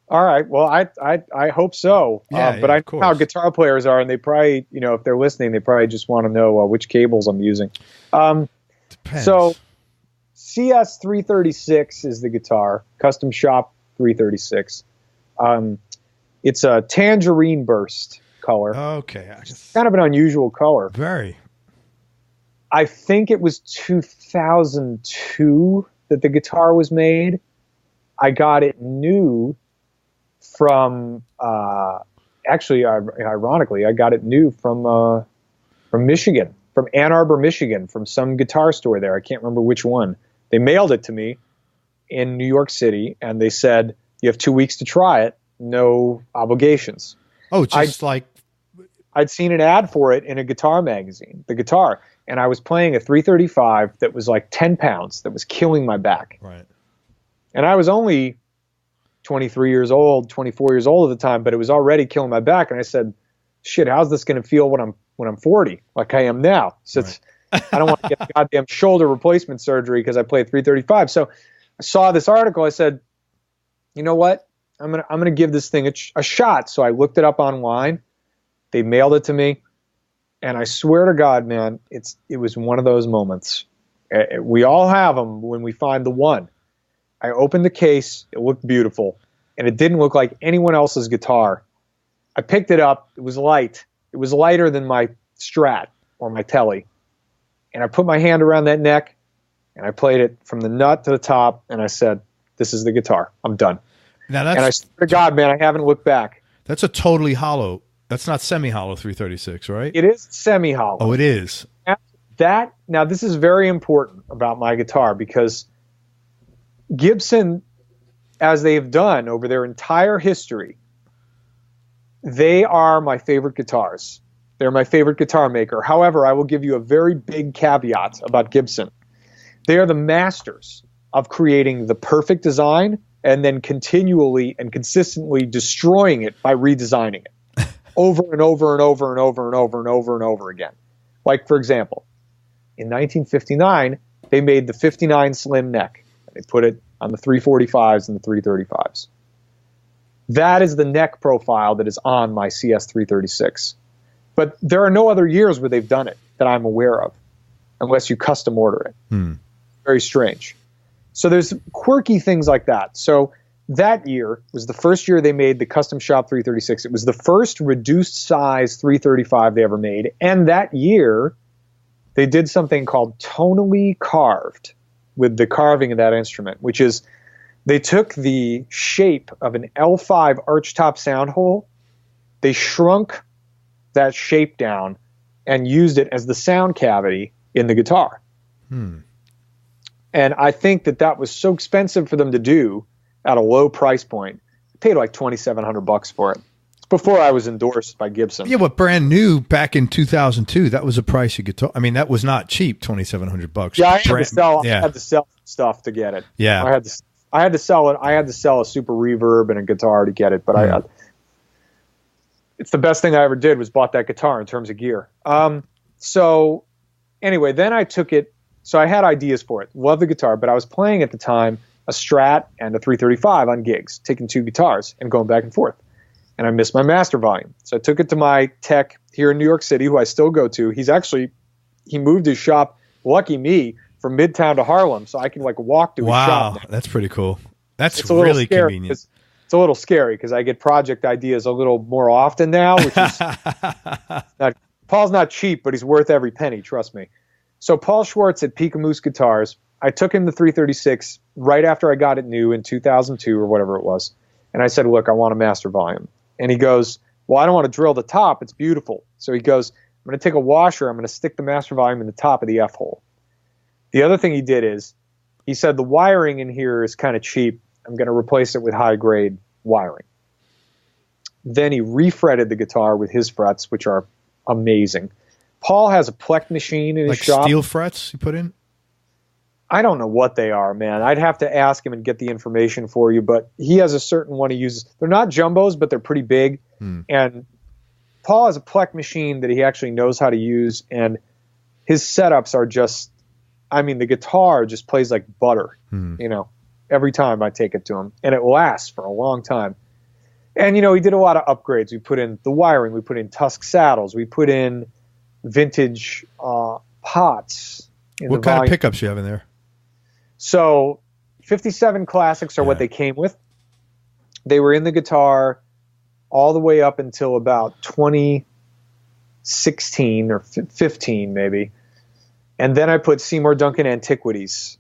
All right. Well, I hope so. But I know how guitar players are, and they probably, if they're listening, they probably just want to know which cables I'm using. Depends. So CS 336 is the guitar, custom shop 336. It's a tangerine burst color. Okay. Kind of an unusual color. Very. I think it was 2002 that the guitar was made. I got it new from, ironically, I got it new from Michigan, from Ann Arbor, Michigan, from some guitar store there. I can't remember which one. They mailed it to me in New York City, and they said, you have 2 weeks to try it, no obligations. Oh, I'd seen an ad for it in a guitar magazine, the guitar, and I was playing a 335 that was like 10 pounds, that was killing my back. Right. And I was only 24 years old at the time, but it was already killing my back. And I said, shit, how's this going to feel when I'm 40, like I am now? So right. I don't want to get goddamn shoulder replacement surgery because I played 335. So I saw this article. I said, you know what? I'm gonna give this thing a shot. So I looked it up online. They mailed it to me, And I swear to God, man, it was one of those moments. We all have them when we find the one. I opened the case. It looked beautiful. And it didn't look like anyone else's guitar. I picked it up. It was light. It was lighter than my Strat or my Tele. And I put my hand around that neck, and I played it from the nut to the top, and I said, this is the guitar. I'm done. Now and I swear to God, man, I haven't looked back. That's a totally hollow. That's not semi-hollow 336, right? It is semi-hollow. Oh, it is. Now, this is very important about my guitar, because Gibson, as they have done over their entire history, they are my favorite guitars. They're my favorite guitar maker. However, I will give you a very big caveat about Gibson. They are the masters of creating the perfect design and then continually and consistently destroying it by redesigning it over and over and over and over and over and over and over again. Like, for example, in 1959, they made the 59 slim neck. They put it on the 345s and the 335s. That is the neck profile that is on my CS336. But there are no other years where they've done it that I'm aware of, unless you custom order it. Very strange. So there's quirky things like that. So that year was the first year they made the custom shop 336. It was the first reduced size 335 they ever made. And that year, they did something called tonally carved with the carving of that instrument, which is they took the shape of an L5 archtop sound hole, they shrunk that shape down and used it as the sound cavity in the guitar. And I think that was so expensive for them to do at a low price point. I paid like $2,700 for it. It's before I was endorsed by Gibson. Yeah, but brand new back in 2002, that was a pricey guitar. I mean, that was not cheap, $2,700. Yeah, I had to sell stuff to get it. Yeah. I had to sell it. I had to sell a super reverb and a guitar to get it, but it's the best thing I ever did was bought that guitar in terms of gear. So anyway, then I took it. So I had ideas for it. Love the guitar, but I was playing at the time a Strat and a 335 on gigs, taking two guitars and going back and forth. And I missed my master volume. So I took it to my tech here in New York City, who I still go to. He moved his shop, lucky me, from Midtown to Harlem, so I can like walk to his shop now. That's pretty cool. It's really convenient. It's a little scary because I get project ideas a little more often now, which is Paul's not cheap, but he's worth every penny, trust me. So Paul Schwartz at Pikamoose Guitars, I took him the 336 right after I got it new in 2002 or whatever it was. And I said, look, I want a master volume. And he goes, well, I don't want to drill the top. It's beautiful. So he goes, I'm going to take a washer. I'm going to stick the master volume in the top of the F hole. The other thing he did is he said the wiring in here is kind of cheap. I'm going to replace it with high-grade wiring. Then he refretted the guitar with his frets, which are amazing. Paul has a Plek machine in his shop. Like steel frets you put in? I don't know what they are, man. I'd have to ask him and get the information for you, but he has a certain one he uses. They're not jumbos, but they're pretty big. And Paul has a Plek machine that he actually knows how to use, and his setups are just, I mean, the guitar just plays like butter, you know, every time I take it to him, and it lasts for a long time. And, you know, he did a lot of upgrades. We put in the wiring, we put in Tusk saddles, we put in vintage pots. What kind of pickups you have in there? So 57 Classics are what they came with. They were in the guitar all the way up until about 2016 or 15 maybe. And then I put Seymour Duncan Antiquities,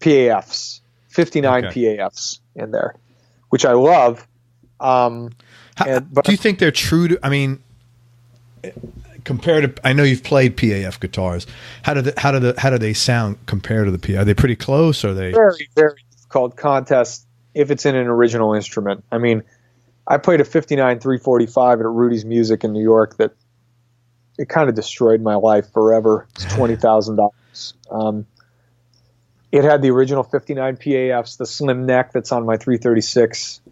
PAFs, 59 PAFs in there, which I love. Do you think they're true to, I mean, compared to, I know you've played PAF guitars. How do they sound compared to the PAF? Are they pretty close? Or are they very, very difficult contest if it's in an original instrument? I mean, I played a 59 345 at Rudy's Music in New York that it kind of destroyed my life forever. It's $20,000. It had the original 59 PAFs, the slim neck that's on my 336.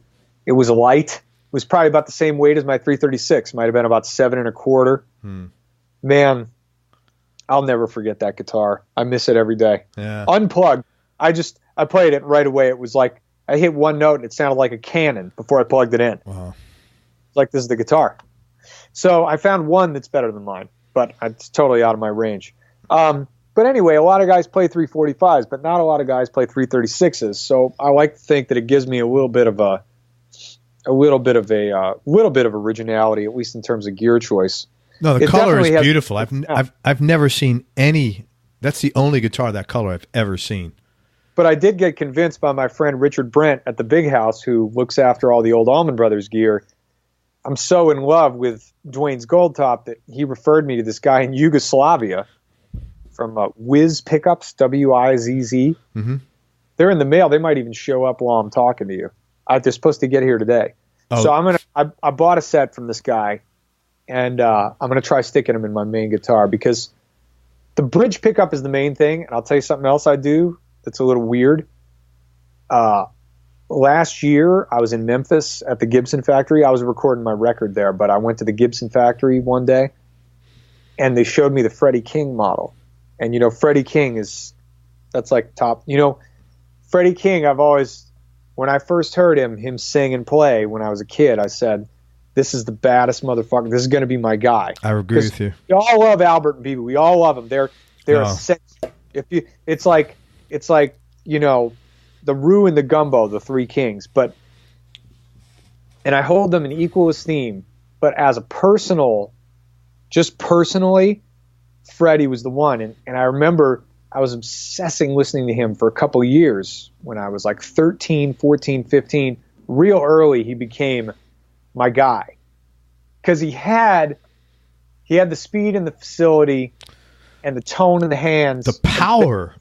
It was light. It was probably about the same weight as my 336. Might have been about 7 1/4. Man, I'll never forget that guitar. I miss it every day. Yeah. Unplugged. I played it right away. It was like I hit one note and it sounded like a cannon before I plugged it in. Wow. It's like, this is the guitar. So I found one that's better than mine. but it's totally out of my range. But anyway, a lot of guys play 345s, but not a lot of guys play 336s. So I like to think that it gives me a little bit of originality, at least in terms of gear choice. No, the color is beautiful. I've never seen any. That's the only guitar that color I've ever seen. But I did get convinced by my friend Richard Brent at the Big House, who looks after all the old Allman Brothers gear. I'm so in love with Duane's Goldtop that he referred me to this guy in Yugoslavia from Wiz Pickups, W-I-Z-Z. Mm-hmm. They're in the mail. They might even show up while I'm talking to you. They're supposed to get here today. Oh. So I bought a set from this guy, and I'm going to try sticking them in my main guitar, because the bridge pickup is the main thing. And I'll tell you something else I do that's a little weird. Last year, I was in Memphis at the Gibson factory. I was recording my record there, but I went to the Gibson factory one day, and they showed me the Freddie King model. And, Freddie King that's like top. Freddie King, when I first heard him sing and play when I was a kid, I said, this is the baddest motherfucker. This is going to be my guy. I agree with you. We all love Albert and Beebe. We all love them. They're essential. It's like the Roo and the Gumbo, the three kings. And I hold them in equal esteem. But as personally, Freddie was the one. And I remember I was obsessing listening to him for a couple of years when I was like 13, 14, 15. Real early, he became my guy. Because he had the speed in the facility and the tone in the hands. The power.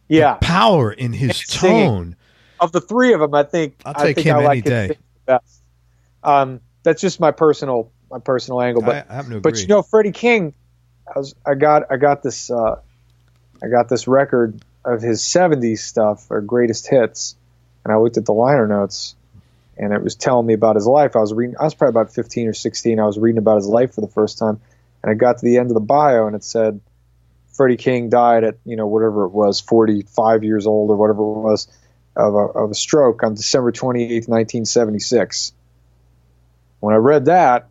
Yeah. The power in his tone. Of the three of them, I think I'll take him any day. The best. That's just my personal angle. But I happen to agree. But Freddie King, I got this record of his 70s stuff, or greatest hits, and I looked at the liner notes, and it was telling me about his life. I was probably about 15 or 16. I was reading about his life for the first time, and I got to the end of the bio, and it said Freddie King died at, whatever it was, 45 years old or whatever it was, of a stroke on December 28th, 1976. When I read that,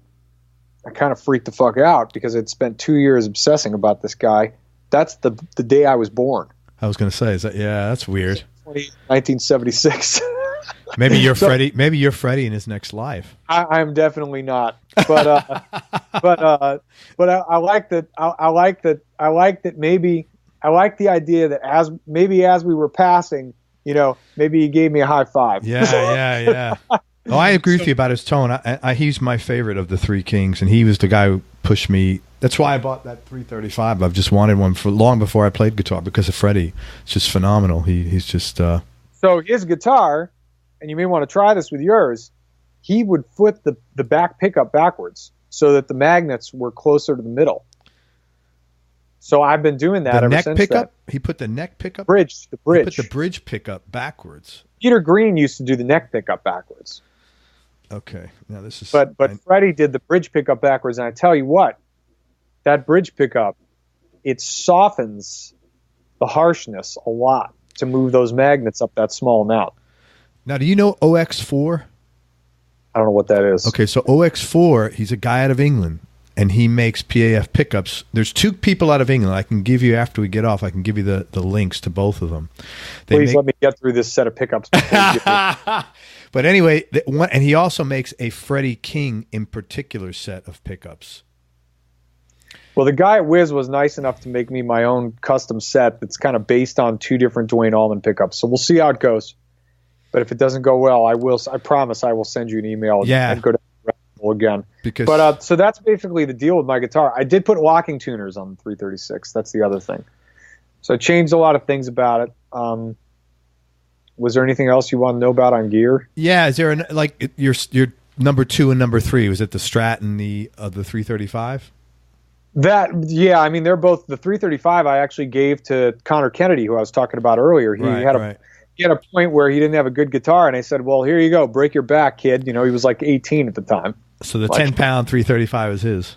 I kind of freaked the fuck out, because I'd spent 2 years obsessing about this guy. That's the day I was born. I was going to say, that's weird. 1976. Maybe you're Freddie. Maybe you're Freddie in his next life. I'm definitely not. But I like that. I like that. Maybe I like the idea that as we were passing, maybe he gave me a high five. Yeah. Oh, I agree with you about his tone. He's my favorite of the three kings, and he was the guy who pushed me. That's why I bought that 335. I've just wanted one for long before I played guitar, because of Freddie. It's just phenomenal. He's just. So his guitar, and you may want to try this with yours, he would flip the back pickup backwards so that the magnets were closer to the middle. So I've been doing that ever since. Pickup? He put the neck pickup? The bridge. He put the bridge pickup backwards. Peter Green used to do the neck pickup backwards. Okay. Now this is. But Freddie did the bridge pickup backwards, and I tell you what, that bridge pickup, it softens the harshness a lot to move those magnets up that small amount. Now, do you know OX4? I don't know what that is. Okay, so OX4, he's a guy out of England, and he makes PAF pickups. There's two people out of England. I can give you, after we get off, I can give you the links to both of them. Please let me get through this set of pickups. But anyway, and he also makes a Freddie King in particular set of pickups. Well, the guy at Wiz was nice enough to make me my own custom set that's kind of based on two different Duane Allman pickups. So we'll see how it goes. But if it doesn't go well, I promise I will send you an email and go to the again. So that's basically the deal with my guitar. I did put locking tuners on the 336. That's the other thing. So I changed a lot of things about it. Was there anything else you want to know about on gear? Yeah, is there your number 2 and number 3? Was it the Strat and the 335? I mean, they're both the 335. I actually gave to Connor Kennedy, who I was talking about earlier. He had a point where he didn't have a good guitar, and I said, "Well, here you go, break your back, kid." He was like 18 at the time. So the 10-pound 335 is his.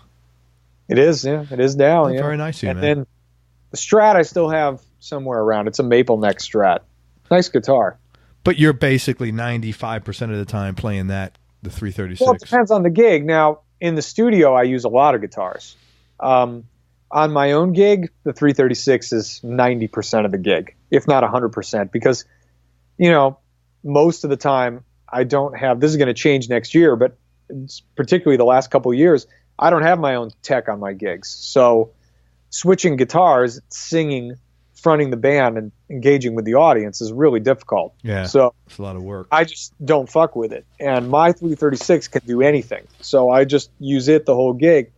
It is, yeah. It is now. That's very nice of you, man. And then the Strat I still have somewhere around. It's a maple neck Strat. Nice guitar. But you're basically 95% of the time playing the 336. Well, it depends on the gig. Now, in the studio, I use a lot of guitars. On my own gig, the 336 is 90% of the gig, if not 100%, because, you know, most of the time I don't have, this is going to change next year, but particularly the last couple of years, I don't have my own tech on my gigs. So switching guitars, singing, fronting the band, and engaging with the audience is really difficult. Yeah, so it's a lot of work. I just don't fuck with it. And my 336 can do anything. So I just use it the whole gig.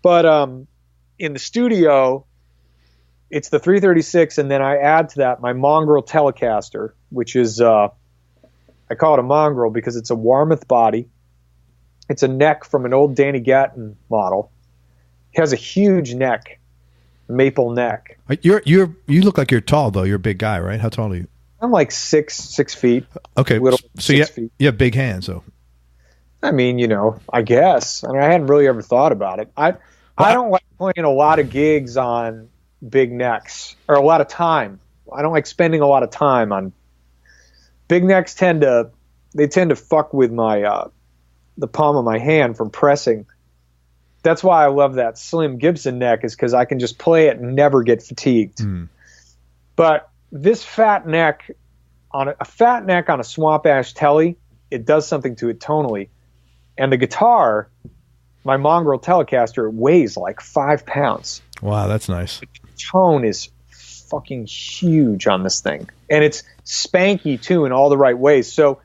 But in the studio, it's the 336, and then I add to that my Mongrel Telecaster, which is, I call it a Mongrel because it's a Warmoth body. It's a neck from an old Danny Gatton model. It has a huge neck, maple neck. You look like you're tall, though. You're a big guy, right? How tall are you? I'm like 6 feet. Okay, so 6 feet. You have big hands, though. I mean, you know, I guess. I mean, I hadn't really ever thought about it. I don't like playing a lot of gigs on big necks, or a lot of time. I don't like spending a lot of time on big necks. Tend to fuck with my the palm of my hand from pressing. That's why I love that slim Gibson neck, is because I can just play it and never get fatigued. But this fat neck on a Swamp Ash Telly, it does something to it tonally. And the guitar, my Mongrel Telecaster, it weighs like 5 pounds. Wow, that's nice. The tone is fucking huge on this thing. And it's spanky, too, in all the right ways. So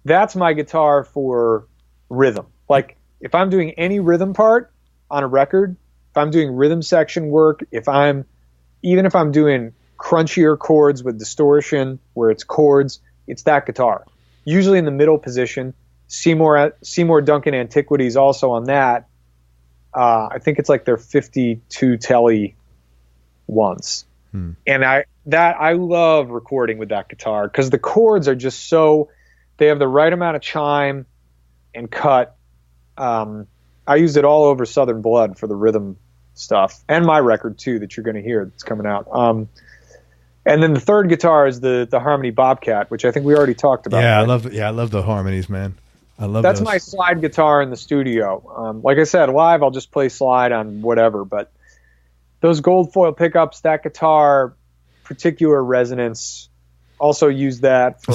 that's my guitar for rhythm. Like, if I'm doing any rhythm part on a record, if I'm doing rhythm section work, even if I'm doing crunchier chords with distortion, where it's chords, it's that guitar. Usually in the middle position. Seymour Duncan Antiquities also on that. I think it's like their 52 Telly ones. And I love recording with that guitar because the chords are just they have the right amount of chime and cut. I used it all over Southern Blood for the rhythm stuff, and my record too that you're going to hear that's coming out. And then the third guitar is the Harmony Bobcat, which I think we already talked about. Yeah, right? I love the harmonies, man. That's my slide guitar in the studio. Like I said, live I'll just play slide on whatever, but those gold foil pickups, that guitar, particular resonance, also use that for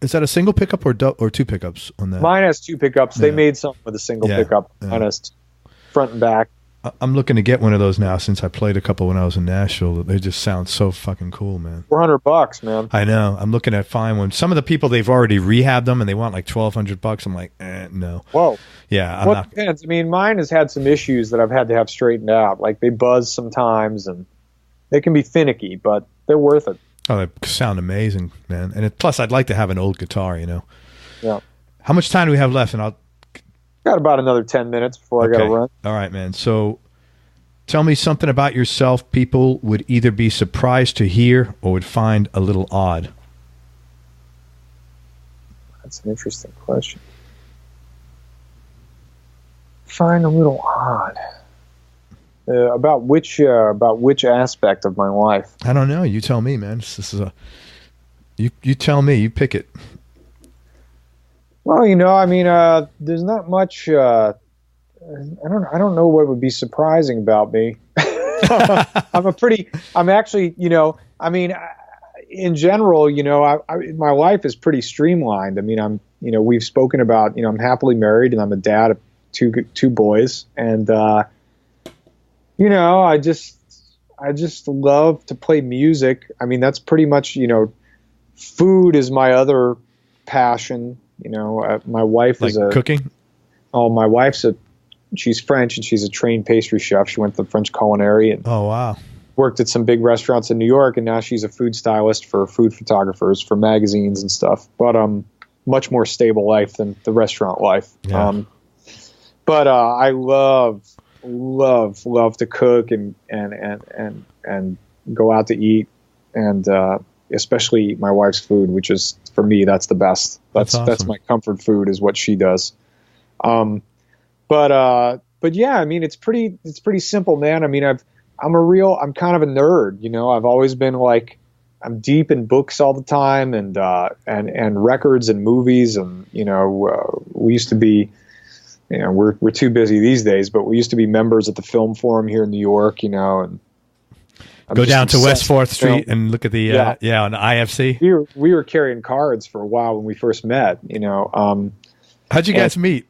is that a single pickup or two pickups on that? Mine has two pickups. They made something with a single pickup. Mine has front and back. I'm looking to get one of those now since I played a couple when I was in Nashville. They just sound so fucking cool, man. $400, man. I know. I'm looking at fine ones. Some of the people, they've already rehabbed them and they want like $1,200. I'm like, no. Whoa. Yeah. I'm not. Depends. I mean, mine has had some issues that I've had to have straightened out. Like they buzz sometimes and they can be finicky, but they're worth it. Oh, they sound amazing, man. And plus, I'd like to have an old guitar, you know. Yeah. How much time do we have left? And I'll got about another 10 minutes before I got to run. All right, man. So tell me something about yourself people would either be surprised to hear or would find a little odd. That's an interesting question. Find a little odd. About which aspect of my life? I don't know. You tell me, man. This is you tell me. You pick it. Well, you know, I mean, there's not much. I don't know what would be surprising about me. I'm actually, you know, I mean, in general, you know, my life is pretty streamlined. I mean, we've spoken about, you know, I'm happily married and I'm a dad of two boys, and you know, I just love to play music. I mean, that's pretty much, you know, food is my other passion. You know, my wife is cooking. Oh, my wife's she's French and she's a trained pastry chef. She went to the French culinary and worked at some big restaurants in New York, and now she's a food stylist for food photographers for magazines and stuff. But much more stable life than the restaurant life. Yeah. But I love to cook and go out to eat, and especially my wife's food, which is, for me, that's the best. That's awesome. That's my comfort food, is what she does. But yeah, I mean, it's pretty simple, man. I mean, I'm kind of a nerd, you know. I've always been like, I'm deep in books all the time, and records and movies, and you know, we used to be we're too busy these days, but we used to be members at the Film Forum here in New York, and go down to West 4th Street and look at the on the IFC. We were carrying cards for a while when we first met. How'd you guys meet?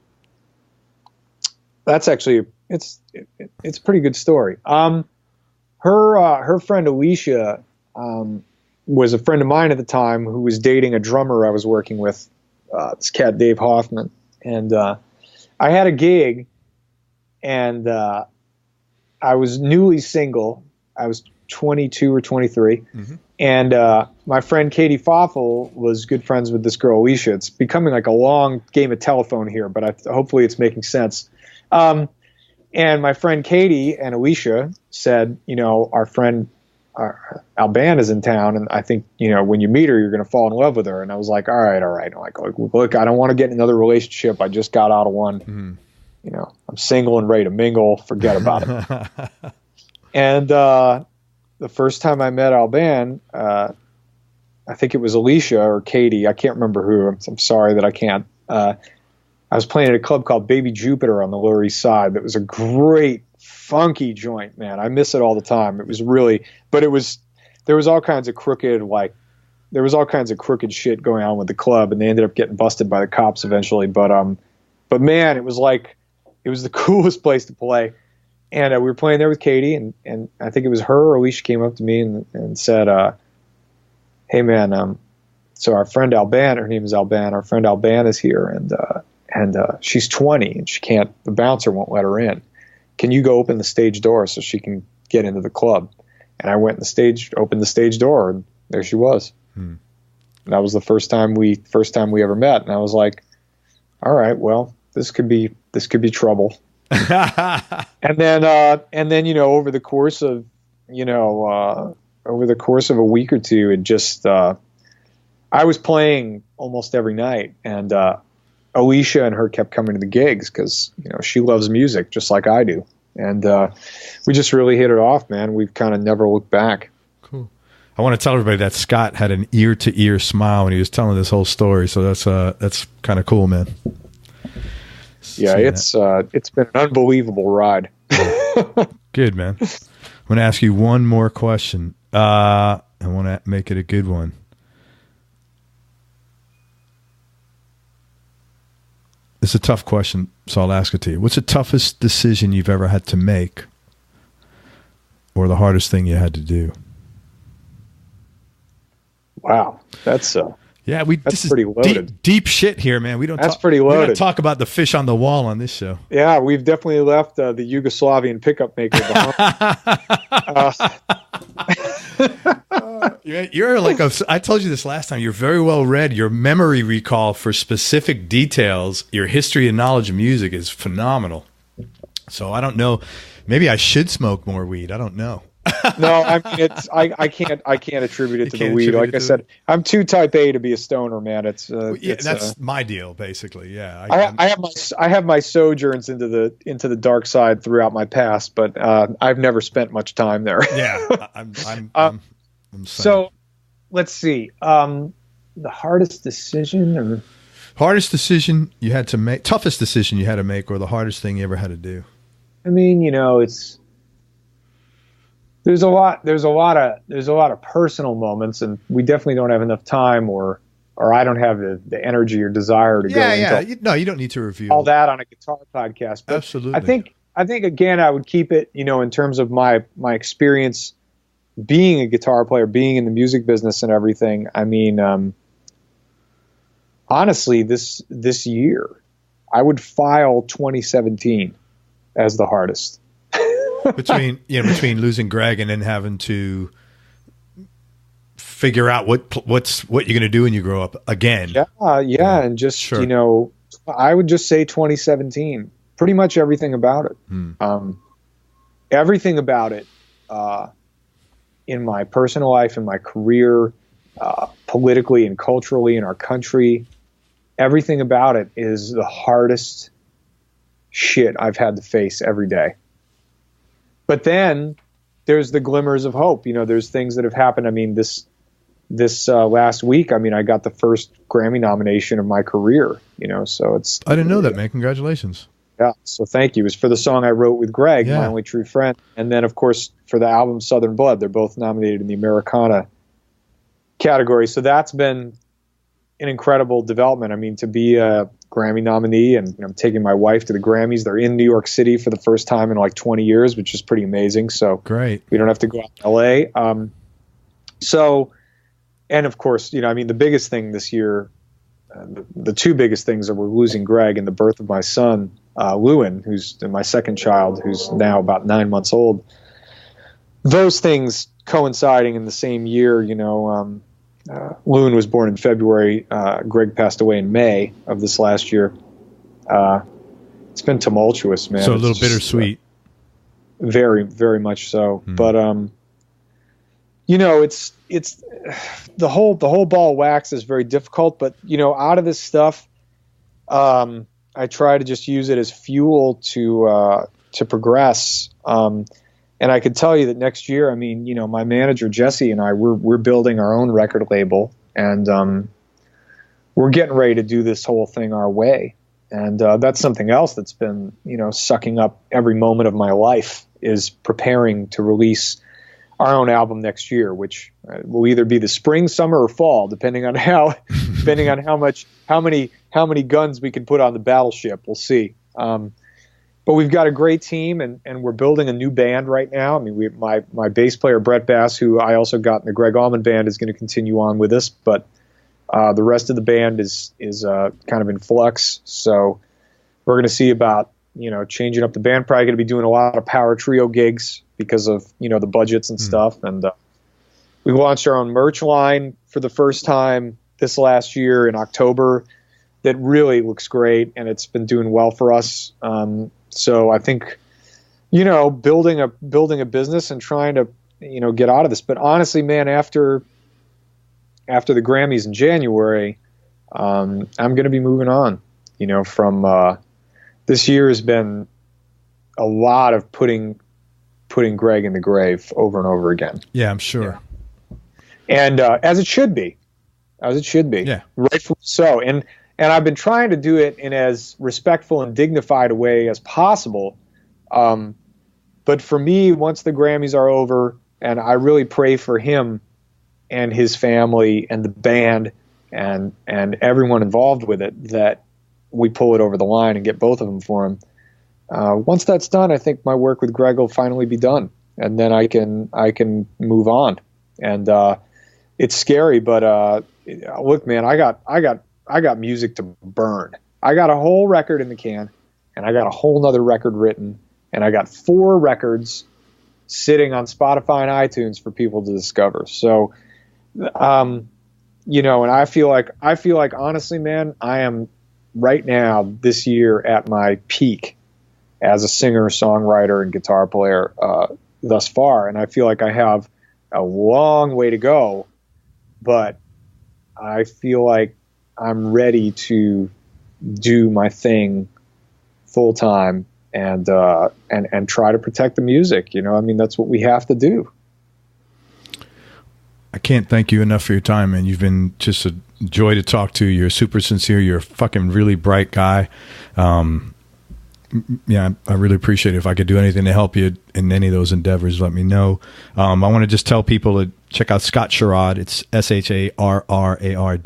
That's actually it's a pretty good story. Her friend Alicia was a friend of mine at the time who was dating a drummer I was working with, this cat Dave Hoffman, and I had a gig, and I was newly single. I was 22 or 23. Mm-hmm. And my friend Katie Foffel was good friends with this girl, Alicia. It's becoming like a long game of telephone here, but hopefully it's making sense. And my friend Katie and Alicia said, our friend Alban is in town, and I think, when you meet her, you're going to fall in love with her. And I was like, all right. I'm like, look, I don't want to get in another relationship. I just got out of one. Mm-hmm. I'm single and ready to mingle. Forget about it. And the first time I met Alban, I think it was Alicia or Katie. I can't remember who. I'm sorry that I can't. I was playing at a club called Baby Jupiter on the Lower East Side. That was a great, funky joint, man. I miss it all the time. It was really, but there was all kinds of crooked, shit going on with the club, and they ended up getting busted by the cops eventually. But man, it was the coolest place to play. And we were playing there with Katie, and I think it was her or Alicia came up to me and said, hey man, so our friend Alban, her name is Alban, our friend Alban is here, and she's 20 and the bouncer won't let her in. Can you go open the stage door so she can get into the club? And I went opened the stage door, and there she was. And that was the first time we ever met. And I was like, all right, well, this could be trouble. and then over the course of a week or two, it just I was playing almost every night, and Alicia and her kept coming to the gigs because she loves music just like I do, and we just really hit it off, man. We've kind of never looked back. Cool. I want to tell everybody that Scott had an ear to ear smile when he was telling this whole story, so that's kind of cool, man. Yeah, it's been an unbelievable ride. Good, man. I'm going to ask you one more question. I want to make it a good one. It's a tough question, so I'll ask it to you. What's the toughest decision you've ever had to make, or the hardest thing you had to do? Wow, that's pretty loaded. Deep shit here, man. That's pretty loaded. We don't talk about the fish on the wall on this show. Yeah, we've definitely left the Yugoslavian pickup maker behind. You're like I told you this last time. You're very well read. Your memory recall for specific details, your history and knowledge of music is phenomenal. So I don't know. Maybe I should smoke more weed. I don't know. No, I mean I can't attribute it to the weed. Like I said, I'm too type A to be a stoner, man. That's my deal, basically. Yeah, I have my sojourns into the dark side throughout my past, but I've never spent much time there. Yeah, I'm so let's see. The hardest decision you had to make, toughest decision you had to make, or the hardest thing you ever had to do. I mean, there's a lot of personal moments, and we definitely don't have enough time, or I don't have the energy or desire to go into no, you don't need to review all that on a guitar podcast. But absolutely. I think again, I would keep it, in terms of my experience being a guitar player, being in the music business and everything. I mean, honestly, this year, I would file 2017 as the hardest. between losing Gregg and then having to figure out what you're going to do when you grow up again. Yeah, and just sure. I would just say 2017. Pretty much everything about it. Everything about it, in my personal life, in my career, politically and culturally in our country, everything about it is the hardest shit I've had to face every day. But then there's the glimmers of hope. There's things that have happened. I mean, this last week, I got the first Grammy nomination of my career, so it's... I didn't know that, man. Congratulations. Yeah, so thank you. It was for the song I wrote with Gregg, My Only True Friend. And then, of course, for the album Southern Blood. They're both nominated in the Americana category. So that's been an incredible development. I mean, to be a Grammy nominee, and I'm taking my wife to the Grammys. They're in New York City for the first time in like 20 years, which is pretty amazing. So great. We don't have to go out to L.A. And of course, I mean, the biggest thing this year, the two biggest things are we're losing Gregg and the birth of my son, Lewin, who's my second child, who's now about 9 months old. Those things coinciding in the same year, Lewin was born in February. Gregg passed away in May of this last year. It's been tumultuous, man. So a little bittersweet. Very, very much so. But it's the whole ball of wax is very difficult. But out of this stuff, I try to just use it as fuel to progress. And I can tell you that next year, I mean, my manager Jesse and I, we're building our own record label, and we're getting ready to do this whole thing our way. And that's something else that's been, sucking up every moment of my life, is preparing to release our own album next year, which will either be the spring, summer, or fall, depending on how many guns we can put on the battleship. We'll see. But we've got a great team, and we're building a new band right now. I mean, my bass player, Brett Bass, who I also got in the Gregg Allman band, is going to continue on with us. But the rest of the band is kind of in flux. So we're going to see about, changing up the band. Probably going to be doing a lot of power trio gigs because of, the budgets and stuff. And we launched our own merch line for the first time this last year in October. That really looks great, and it's been doing well for us. So I think, building a business and trying to, get out of this. But honestly, man, after the Grammys in January, I'm going to be moving on. From this year has been a lot of putting Gregg in the grave over and over again. Yeah, I'm sure. Yeah. And as it should be, yeah, rightfully so. And I've been trying to do it in as respectful and dignified a way as possible. But for me, once the Grammys are over, and I really pray for him and his family and the band and everyone involved with it, that we pull it over the line and get both of them for him. Once that's done, I think my work with Gregg will finally be done, and then I can move on. And it's scary, but look, man, I got music to burn. I got a whole record in the can, and I got a whole nother record written, and I got 4 records sitting on Spotify and iTunes for people to discover. So, and I feel like honestly, man, I am right now this year at my peak as a singer, songwriter, and guitar player thus far, and I feel like I have a long way to go, but I feel like I'm ready to do my thing full time and try to protect the music. I mean, that's what we have to do. I can't thank you enough for your time, man. You've been just a joy to talk to. You're super sincere. You're a fucking really bright guy. Yeah, I really appreciate it. If I could do anything to help you in any of those endeavors, let me know. I want to just tell people to check out Scott Sharrard. It's Sharrard.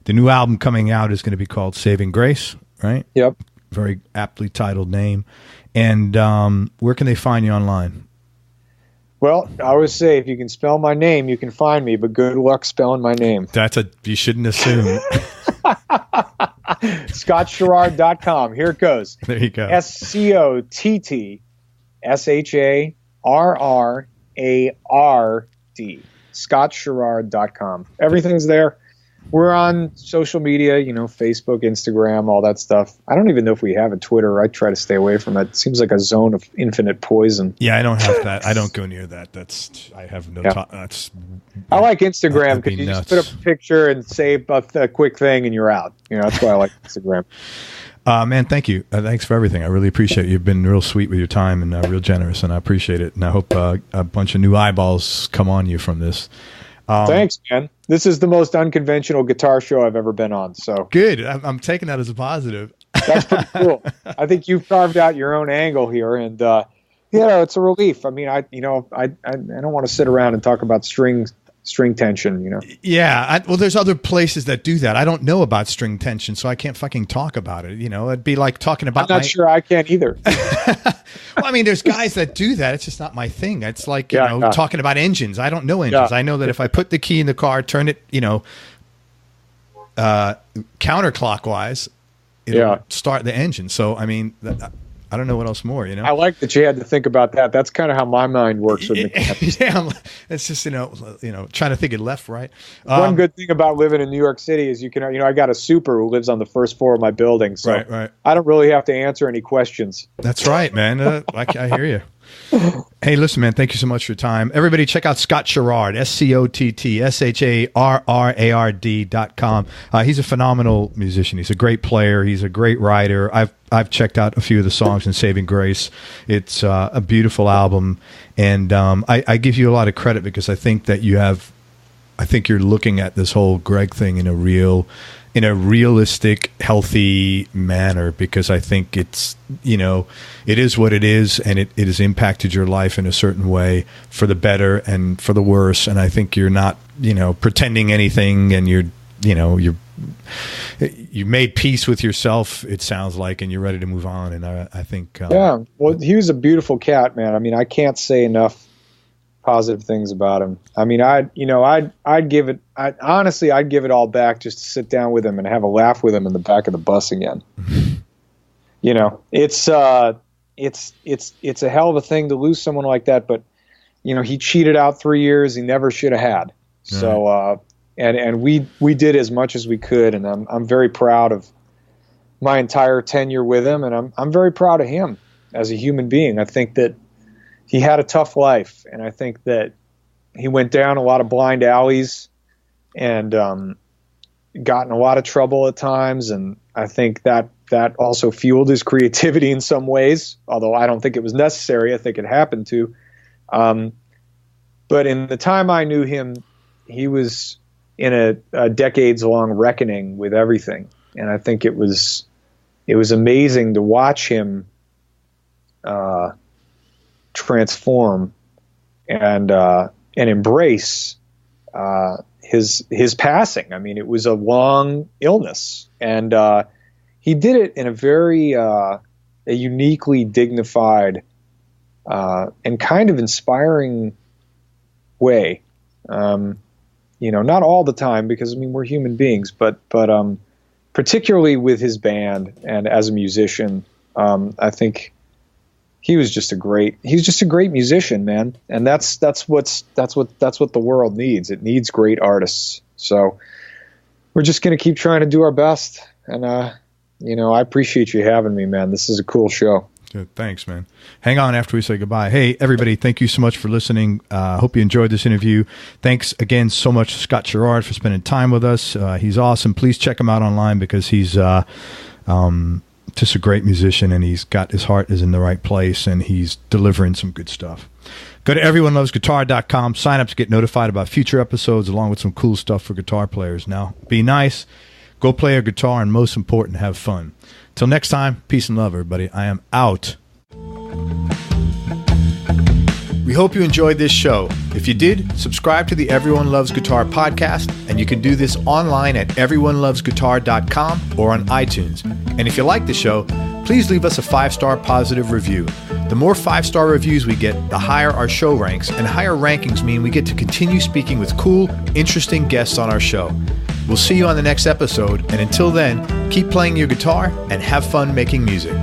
The new album coming out is going to be called Saving Grace, right? Yep. Very aptly titled name. And where can they find you online? Well, I always say, if you can spell my name, you can find me, but good luck spelling my name. You shouldn't assume. ScottSharrard.com. Here it goes. There you go. ScottSharrard. ScottSharrard.com. Everything's there. We're on social media, Facebook, Instagram, all that stuff. I don't even know if we have a Twitter. I try to stay away from it. It seems like a zone of infinite poison. Yeah, I don't have that. I don't go near that. I have no time. I like Instagram because you just put up a picture and say a quick thing and you're out. That's why I like Instagram. Man, thank you. Thanks for everything. I really appreciate it. You've been real sweet with your time and real generous, and I appreciate it. And I hope a bunch of new eyeballs come on you from this. Thanks, man. This is the most unconventional guitar show I've ever been on. So good. I'm taking that as a positive. That's pretty cool. I think you've carved out your own angle here, and it's a relief. I mean, I don't want to sit around and talk about string tension, Yeah. Well, there's other places that do that. I don't know about string tension, so I can't fucking talk about it. It'd be like talking about. I'm not sure I can either. Well, I mean, there's guys that do that. It's just not my thing. It's like, talking about engines. I don't know engines. I know that if I put the key in the car, turn it, counterclockwise, it'll start the engine. So, I mean, I don't know what else more, I like that you had to think about that. That's kind of how my mind works with mechanics. It's just, trying to think it left, right. One good thing about living in New York City is I got a super who lives on the first floor of my building. So right. I don't really have to answer any questions. That's right, man. I hear you. Hey, listen, man, thank you so much for your time. Everybody check out Scott Sharrard, ScottSharrard.com. He's a phenomenal musician. He's a great player. He's a great writer. I've checked out a few of the songs in Saving Grace. It's a beautiful album. And I give you a lot of credit because I think that you're looking at this whole Gregg thing in a realistic, healthy manner, because I think it's, it is what it is, and it has impacted your life in a certain way for the better and for the worse. And I think you're not, pretending anything, and you made peace with yourself, it sounds like, and you're ready to move on. And I think, well, he was a beautiful cat, man. I mean, I can't say enough positive things about him. I mean, I'd give it all back just to sit down with him and have a laugh with him in the back of the bus again. It's a hell of a thing to lose someone like that, but he cheated out 3 years he never should have had. So, and we did as much as we could, and I'm very proud of my entire tenure with him, and I'm very proud of him as a human being. I think that he had a tough life, and I think that he went down a lot of blind alleys and got in a lot of trouble at times, and I think that also fueled his creativity in some ways, although I don't think it was necessary. I think it happened to. But in the time I knew him, he was in a decades-long reckoning with everything, and I think it was amazing to watch him transform and embrace his passing. I mean, it was a long illness, and he did it in a very a uniquely dignified and kind of inspiring way. Not all the time, because I mean, we're human beings, but particularly with his band and as a musician, I think he was just a great musician, man. And that's what the world needs. It needs great artists. So we're just going to keep trying to do our best. And, I appreciate you having me, man. This is a cool show. Good. Thanks, man. Hang on after we say goodbye. Hey, everybody, thank you so much for listening. Hope you enjoyed this interview. Thanks again so much to Scott Sharrard for spending time with us. He's awesome. Please check him out online, because he's just a great musician, and his heart is in the right place, and he's delivering some good stuff. Go to everyonelovesguitar.com. Sign up to get notified about future episodes, along with some cool stuff for guitar players. Now, be nice, go play a guitar, and most important, have fun. Till next time, peace and love, everybody. I am out. We hope you enjoyed this show. If you did, subscribe to the Everyone Loves Guitar podcast, and you can do this online at everyonelovesguitar.com or on iTunes. And if you like the show, please leave us a 5-star positive review. The more 5-star reviews we get, the higher our show ranks, and higher rankings mean we get to continue speaking with cool, interesting guests on our show. We'll see you on the next episode, and until then, keep playing your guitar and have fun making music.